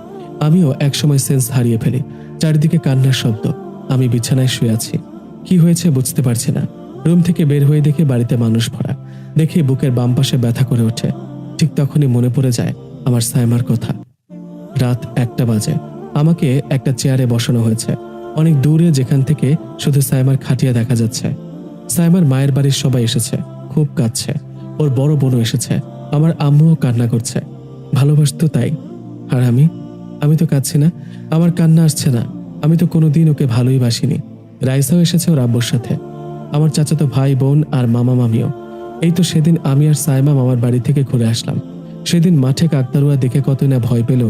Speaker 1: আমিও একসময় সেন্স হারিয়ে ফেলি। চারিদিকে কান্নার শব্দ। আমি বিছানায় শুয়ে আছি। কি হয়েছে বুঝতে পারছি না। রুম থেকে বের হয়ে দেখে বাড়িতে মানুষ ভরা। দেখে বুকের বাম পাশে ব্যথা করে ওঠে। ঠিক তখনই মনে পড়ে যায় আমার সাইমার কথা। রাত 1টা বাজে। আমাকে একটা চেয়ারে বসানো হয়েছে, অনেক দূরে, যেখান থেকে শুধু সাইমার খাটিয়া দেখা যাচ্ছে। সাইমার মায়ের বাড়ির সবাই এসেছে, খুব কাঁদছে। ওর বড় বোনও এসেছে। আমার আম্মুও কান্না করছে, ভালোবাসতো তাই। আর আমি তো কাঁদছি না, আমার কান্না আসছে না। আমি তো কোনোদিন ওকে ভালোই বাসিনি। রাইসাও এসেছে ওর আব্বুর সাথে, আমার চাচাতো ভাই বোন আর মামা মামিও। এই তো সেদিন আমি আর সাইমা মামার বাড়ি থেকে ঘুরে আসলাম। সেদিন মাঠে কাকতারুয়া দেখে কত না ভয় পেল।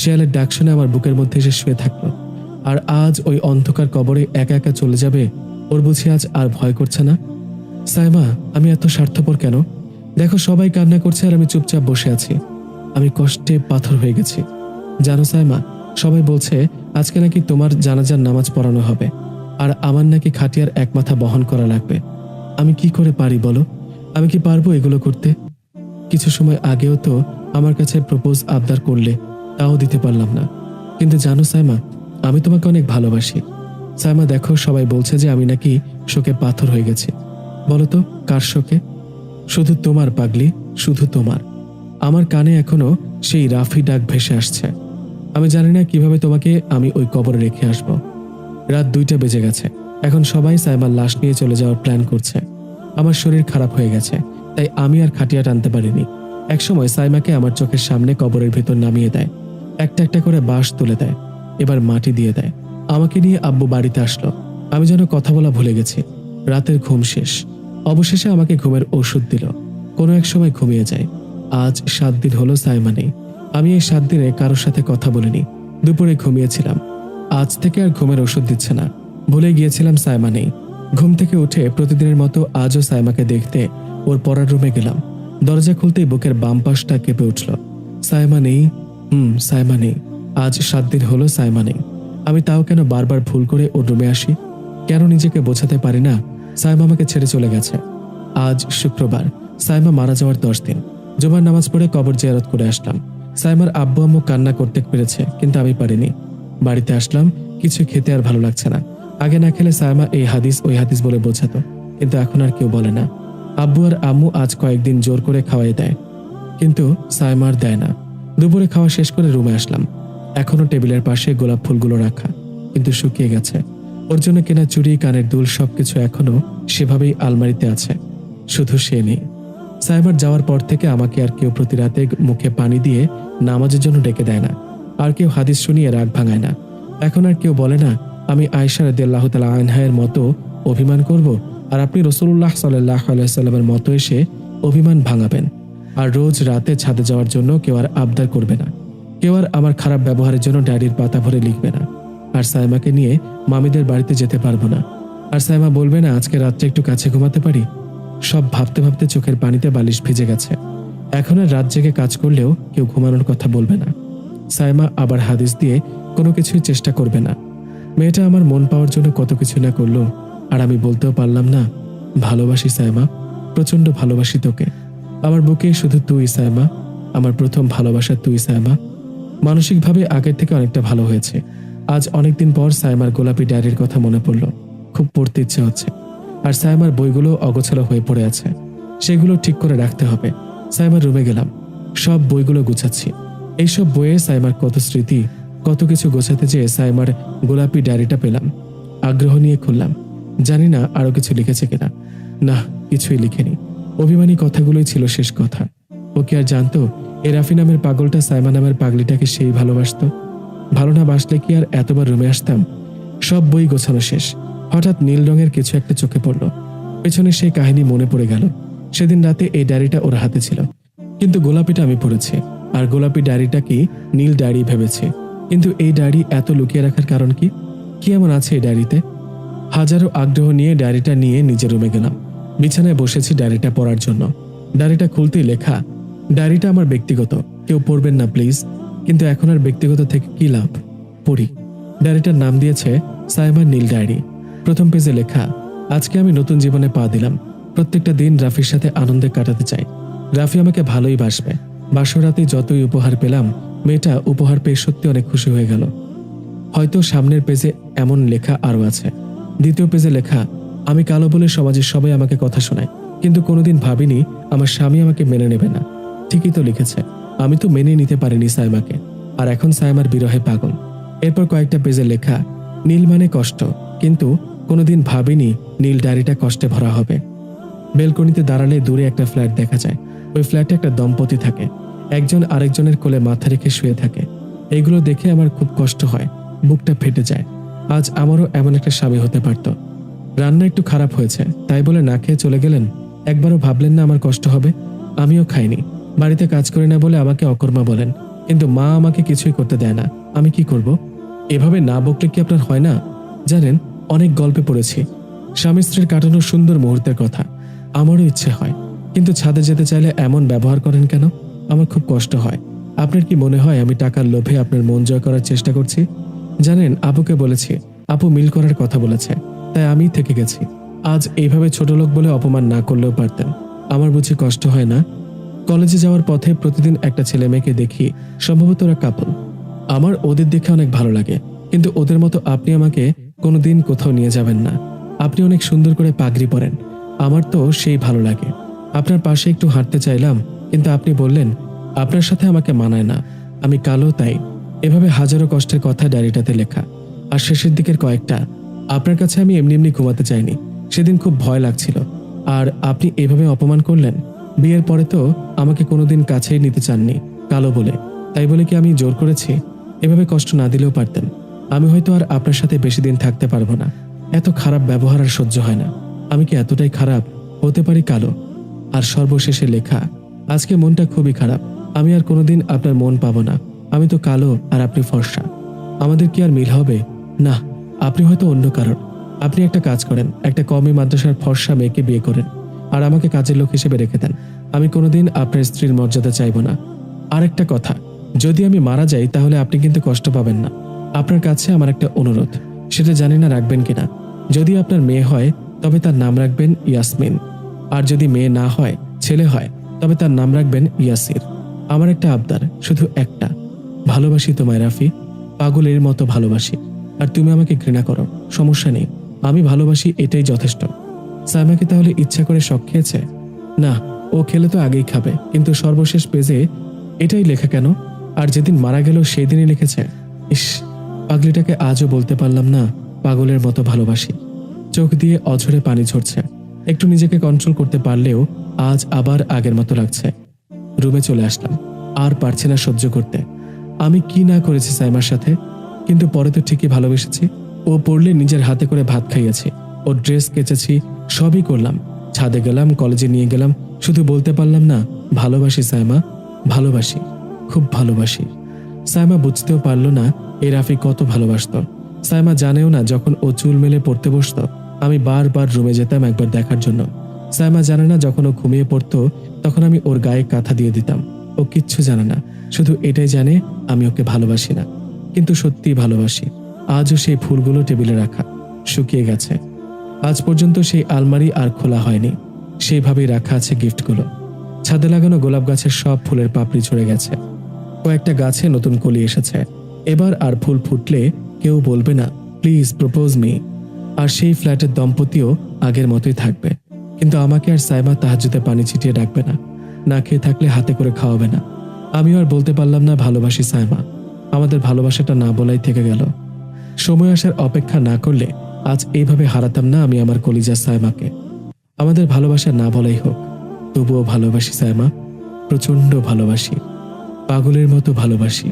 Speaker 1: শেয়ালের ডাক শুনে আমার বুকের মধ্যে এসে শুয়ে থাকলো। আর আজ ওই অন্ধকার কবরে একা একা চলে যাবে। ওর বুঝি আজ আর ভয় করছে না? সাইমা, আমি এত স্বার্থপর কেন? দেখো সবাই কান্না করছে আর আমি চুপচাপ বসে আছি। আমি কষ্টে পাথর হয়ে গেছি। জানো সাইমা, সবাই বলছে আজকে নাকি তোমার জানাজার নামাজ পড়ানো হবে, আর আমার নাকি খাটিয়ার এক মাথা বহন করা লাগবে। আমি কি করে পারি বলো? আমি কি পারবো এগুলো করতে? কিছু সময় আগেও তো আমার কাছে প্রপোজ আবদার করলে, তাও দিতে পারলাম না। কিন্তু জানো সাইমা, আমি তোমাকে অনেক ভালোবাসি। সাইমা দেখো, সবাই বলছে যে আমি নাকি শোকে পাথর হয়ে গেছি। বলো তো কার শোকে? শুধু তোমার পাগলি, শুধু তোমার। আমার কানে এখনো সেই রাফি ডাক ভেসে আসছে। আমি জানি না কিভাবে তোমাকে আমি ওই কবরে রেখে আসব। রাত 2টা বেজে গেছে। এখন সবাই সাইমার লাশ নিয়ে চলে যাওয়ার প্ল্যান করছে। আমার শরীর খারাপ হয়ে গেছে, তাই আমি আর খাটিয়া টানতে পারিনি। একসময় সাইমাকে আমার চোখের সামনে কবরের ভেতর নামিয়ে দেয়। একটা একটা করে বাঁশ তুলে দেয়, এবার মাটি দিয়ে দেয়। আমাকে নিয়ে আব্বু বাড়িতে আসলো। আমি যেন কথা বলা ভুলে গেছি। রাতের ঘুম শেষ। অবশেষে আমাকে ঘুমের ওষুধ দিল। কোনো এক সময় ঘুমিয়ে যায়। আজ 7 দিন হলো সাইমা নেই। আমি এই 7 দিনে কারোর সাথে কথা বলিনি। দুপুরে ঘুমিয়েছিলাম। আজ থেকে আর ঘুমের ওষুধ দিচ্ছে না। ভুলে গিয়েছিলাম সাইমা নেই। ঘুম থেকে উঠে প্রতিদিনের মতো আজও সাইমাকে দেখতে ওর পড়ার রুমে গেলাম। দরজা খুলতেই বুকের বাম পাশটা কেঁপে উঠল। সাইমা নেই। সাইমা নেই। আজ 7 দিন হলো সাইমা নেই। আমি তাও কেন বারবার ভুল করে ওর রুমে আসি? কেন নিজেকে বোঝাতে পারি না সাইমা আমাকে ছেড়ে চলে গেছে? আজ শুক্রবার, সাইমা মারা যাওয়ার 10 দিন। জুমার নামাজ পড়ে কবর জিয়ারত করে আসলাম। সাইমার আব্বু আম্মু কান্না করতে পেরেছে, কিন্তু আমি পারিনি। বাড়িতে আসলাম, কিছু খেতে আর ভালো লাগছে না। আগে না খেলে সাইমা এই হাদিস ওই হাদিস বলে বোঝাতো, কিন্তু এখন আর কেউ বলে না। আব্বু আর আম্মু আজ কয়েকদিন জোর করে খাওয়াই দেয়, কিন্তু সাইমা আর দেয় না। দুপুরে খাওয়া শেষ করে রুমে আসলাম। এখনো টেবিলের পাশে গোলাপ ফুলগুলো রাখা, কিন্তু শুকিয়ে গেছে। ওর জন্য কেনা চুড়ি, কানের দুল সবকিছু এখনো সেভাবেই আলমারিতে আছে, শুধু সে নেই। সাইমার যাওয়ার পর থেকে আমাকে আর কেউ প্রতি রাতে মুখে পানি দিয়ে নামাজের জন্য ডেকে দেয় না, আর কেউ হাদিস শুনিয়ে রাগ ভাঙায় না। এখন আর কেউ বলে না আমি আয়েশা রাদিয়াল্লাহু তাআলা আনহার মতো অভিমান করব, আর আপনি রাসূলুল্লাহ সাল্লাল্লাহু আলাইহি সাল্লামের মতো এসে অভিমান ভাঙাবেন। আর রোজ রাতে ছাদে যাওয়ার জন্য কেউ আর আবদার করবে না, কেউ আর আমার খারাপ ব্যবহারের জন্য ডায়েরির পাতা ভরে লিখবে না। আর সাইমাকে নিয়ে মামিদের বাড়িতে যেতে পারবো না। আর সাইমা বলবে না আজকে রাত্রে একটু কাছে ঘুমাতে পারি। সব ভাবতে ভাবতে চোখের পানিতে বালিশ ভিজে গেছে। এখন আর রাত জেগে কাজ করলেও কেউ ঘুমানোর কথা বলবে না। সাইমা আবার হাদিস দিয়ে কোনো কিছুই চেষ্টা করবে না। মেয়েটা আমার মন পাওয়ার জন্য কত কিছু না করলো, আর আমি বলতেও পারলাম না ভালোবাসি সাইমা, প্রচন্ড ভালোবাসি তোকে। আমার বুকে শুধু তুই সাইমা, আমার প্রথম ভালোবাসা তুই সাইমা। মানসিকভাবে আগের থেকে অনেকটা ভালো হয়েছে। আজ অনেকদিন পর সাইমার গোলাপি ডায়েরির কথা মনে পড়লো, খুব পড়তে ইচ্ছে হচ্ছে। আর সাইমার বইগুলো অগোছালো হয়ে পড়ে আছে, সেগুলো ঠিক করে রাখতে হবে। সাইমার রুমে গেলাম, সব বইগুলো গুছাচ্ছি। এইসব বইয়ে সাইমার কত স্মৃতি, কত কিছু গোছাতে যেয়ে সাইমার গোলাপি ডায়েরিটা পেলাম। আগ্রহ নিয়ে খুললাম, জানি না আরো কিছু লিখেছে কিনা। না, কিছুই লিখেনি। অভিমানী কথাগুলোই ছিল শেষ কথা। ও কি আর জানতো এ রাফি নামের পাগলটা সাইমা নামের পাগলিটাকে সেই ভালোবাসতো? ভালো না বাসলে কি আর এতবার রুমে আসতাম? সব বই গোছানো শেষ, হঠাৎ নীল রঙের কিছু একটা চোখে পড়ল। পেছনে সেই কাহিনী মনে পড়ে গেল। সেদিন রাতে এই ডায়েরিটা ওর হাতে ছিল, কিন্তু গোলাপিটা আমি পড়েছি, আর গোলাপি ডায়েরিটা কি নীল ডায়েরি ভেবেছি। কিন্তু এই ডায়েরি এত লুকিয়ে রাখার কারণ কি? কি এমন আছে এই ডায়েরিতে? হাজারো আগ্রহ নিয়ে ডায়েরিটা নিয়ে নিজের রুমে গেলাম। বিছানায় বসেছি ডায়েরিটা পড়ার জন্য। ডায়েরিটা খুলতেই লেখা, ডায়েরিটা আমার ব্যক্তিগত, কেউ পড়বেন না প্লিজ। কিন্তু এখন আর ব্যক্তিগত থেকে কি লাভ? পড়ি। ডায়েরিটার নাম দিয়েছে সাইমার নীল ডায়েরি। প্রথম পেজে লেখা, আজকে আমি নতুন জীবনে পা দিলাম। প্রত্যেকটা দিন রাফির সাথে আনন্দে কাটাতে চাই। রাফি আমাকে ভালোই বাসবে। বাসরাতে যতই উপহার পেলাম, মেয়েটা উপহার পেয়ে সত্যি অনেক খুশি হয়ে গেল। হয়তো সামনের পেজে এমন লেখা আরো আছে। দ্বিতীয় পেজে লেখা, আমি কালো বলে সমাজের সবাই আমাকে কথা শোনায়, কিন্তু কোনোদিন ভাবিনি আমার স্বামী আমাকে মেনে নেবে না। ঠিকই তো লিখেছে, আমি তো মেনে নিতে পারিনি সাইমাকে, আর এখন সাইমার বিরহে পাগল। এরপর কয়েকটা পেজে লেখা, নীল মানে কষ্ট, কিন্তু কোনোদিন ভাবিনি নীল ডায়েরিটা কষ্টে ভরা হবে। বেলকনিতে দাঁড়ালে দূরে একটা ফ্ল্যাট দেখা যায়। ওই ফ্ল্যাটে একটা দম্পতি থাকে, একজন আরেকজনের কোলে মাথা রেখে শুয়ে থাকে। এগুলো দেখে আমার খুব কষ্ট হয়, বুকটা ফেটে যায়। আজ আমারও এমন একটা স্বামী হতে পারত। রান্না একটু খারাপ হয়েছে তাই বলে না খেয়ে চলে গেলেন। একবারও ভাবলেন না আমার কষ্ট হবে? আমিও খাইনি, বাড়িতে কাজ করি না বলে আমাকে অকর্মা বলেন, কিন্তু মা আমাকে কিছুই করতে দেয় না। আমি কি করব? এভাবে না বকলে কি আপনার হয় না? জানেন, অনেক গল্পে পড়েছি স্বামী স্ত্রীর কাটানো সুন্দর মুহূর্তের কথা। আমারও ইচ্ছে হয়, কিন্তু ছাদে যেতে চাইলে এমন ব্যবহার করেন কেন? আমার খুব কষ্ট হয়। আপনার কি মনে হয় আমি টাকার লোভে আপনার মন জয় করার চেষ্টা করছি? জানেন, আপুকে বলেছি, আপু মিল করার কথা বলেছে, তাই আমি থেকে গেছি। আজ এইভাবে ছোট লোক বলে অপমান না করলেও পারতেন। আমার বুঝি কষ্ট হয় না? কলেজে যাওয়ার পথে প্রতিদিন একটা ছেলে মেয়েকে দেখি, সম্ভবত ওরা কাপল। আমার ওদের দেখে অনেক ভালো লাগে, কিন্তু ওদের মতো আপনি আমাকে কোনোদিন কোথাও নিয়ে যাবেন না। আপনি অনেক সুন্দর করে পাগড়ি পরেন, আমার তো সেই ভালো লাগে। আপনার পাশে একটু হাঁটতে চাইলাম, কিন্তু আপনি বললেন আপনার সাথে আমাকে মানায় না, আমি কালো তাই। এভাবে হাজারো কষ্টের কথা ডায়েরিটাতে লেখা। আর শেষের দিকের কয়েকটা, আপনার কাছে আমি এমনি এমনি ঘুমাতে চাইনি, সেদিন খুব ভয় লাগছিল, আর আপনি এভাবে অপমান করলেন। বিয়ের পরে তো আমাকে কোনোদিন কাছেই নিতে চাননি কালো বলে, তাই বলে কি আমি জোর করেছি? এভাবে কষ্ট না দিলেও পারতেন। আমি হয়তো আর আপনার সাথে বেশি দিন থাকতে পারবো না। এত খারাপ ব্যবহার আর সহ্য হয় না। আমি কি এতটাই খারাপ হতে পারি কালো? আর সর্বশেষে লেখা, আজকে মনটা খুবই খারাপ, আমি আর কোনোদিন আপনার মন পাবো না। আমি তো কালো আর আপনি ফর্সা, আমাদের কি আর মিল হবে? না, আপনি হয়তো অন্য কারণ। আপনি একটা কাজ করেন, একটা কওমি মাদ্রাসার ফর্সা মেয়েকে বিয়ে করেন, আর আমাকে কাজের লোক হিসেবে রেখে দেন। আমি কোনোদিন আপনার স্ত্রীর মর্যাদা চাইব না। আর একটা কথা, যদি আমি মারা যাই তাহলে আপনি কিন্তু কষ্ট পাবেন না। আপনার কাছে আমার একটা অনুরোধ, সেটা জানি না রাখবেন কিনা। যদি আপনার মেয়ে হয় তবে তার নাম রাখবেন ইয়াসমিন, আর যদি মেয়ে না হয়, ছেলে হয়, তবে তার নাম রাখবেন ইয়াসির। আমার একটা আবদার, শুধু একটা, ভালোবাসি তোমায় রাফি, পাগলের মতো ভালোবাসি। আর তুমি আমাকে ঘৃণা করো, সমস্যা নেই, আমি ভালোবাসি, এটাই যথেষ্ট। সাইমাকে তাহলে ইচ্ছা করে শখ খেয়েছে? না, ও খেলে তো আগেই খাবে, কিন্তু সর্বশেষ পেজে এটাই লেখা কেন? আর যেদিন মারা গেল সেই দিনই লিখেছে। ইস, পাগলিটাকে আজও বলতে পারলাম না পাগলের মতো ভালোবাসি। চোখ দিয়ে অঝরে পানি ঝরছে। একটু নিজেকে কন্ট্রোল করতে পারলেও আজ আবার আগের মতো লাগছে। রুমে চলে আসলাম। আর পারছি না সহ্য করতে। আমি কি না করেছি সাইমার সাথে, কিন্তু পরে তো ঠিকই ভালোবেসেছি। ও পড়লে নিজের হাতে করে ভাত খাইয়েছি, ওর ড্রেস কেচেছি, সবই করলাম। ছাদে গেলাম, কলেজে নিয়ে গেলাম, শুধু বলতে পারলাম না ভালোবাসি সাইমা, ভালোবাসি, খুব ভালোবাসি। সাইমা বুঝতেও পারল না এই রাফি কত ভালোবাসতো। সাইমা জানেও না যখন ও চুল মেলে পড়তে বসতো আমি বারবার রুমে যেতাম একবার দেখার জন্য। সাইমা জানে না যখন ও ঘুমিয়ে পড়তো তখন আমি ওর গায়ে কাঁথা দিয়ে দিতাম। ও কিচ্ছু জানে না, শুধু এটাই জানে আমি ওকে ভালোবাসি না, কিন্তু সত্যিই ভালোবাসি। আজও সেই ফুলগুলো টেবিলে রাখা, শুকিয়ে গেছে। আজ পর্যন্ত সেই আলমারি আর খোলা হয়নি, সেইভাবেই রাখা আছে গিফটগুলো। ছাদে লাগানো গোলাপ গাছের সব ফুলের পাপড়ি ঝরে গেছে, কয়েকটা গাছে নতুন কলি এসেছে। এবার আর ফুল ফুটলে কেউ বলবে না প্লিজ প্রপোজ মি। আর সেই ফ্ল্যাটের দম্পতিও আগের মতোই থাকবে, কিন্তু আমাকে আর সাইমা তাহাজ্জুদে পানি ছিটিয়ে ডাকবে না, না খেয়ে থাকলে হাতে করে খাওয়াবে না। আমিও আর বলতে পারলাম না ভালোবাসি সাইমা। আমাদের ভালোবাসাটা না বলাই থেকে গেল। সময় আসার অপেক্ষা না করলে আজ এইভাবে হারাতাম না আমি আমার কলিজা সাইমাকে। আমাদের ভালোবাসা না বলাই হোক, তবুও ভালোবাসি সাইমা, প্রচন্ড ভালোবাসি, পাগলের মতো ভালোবাসি।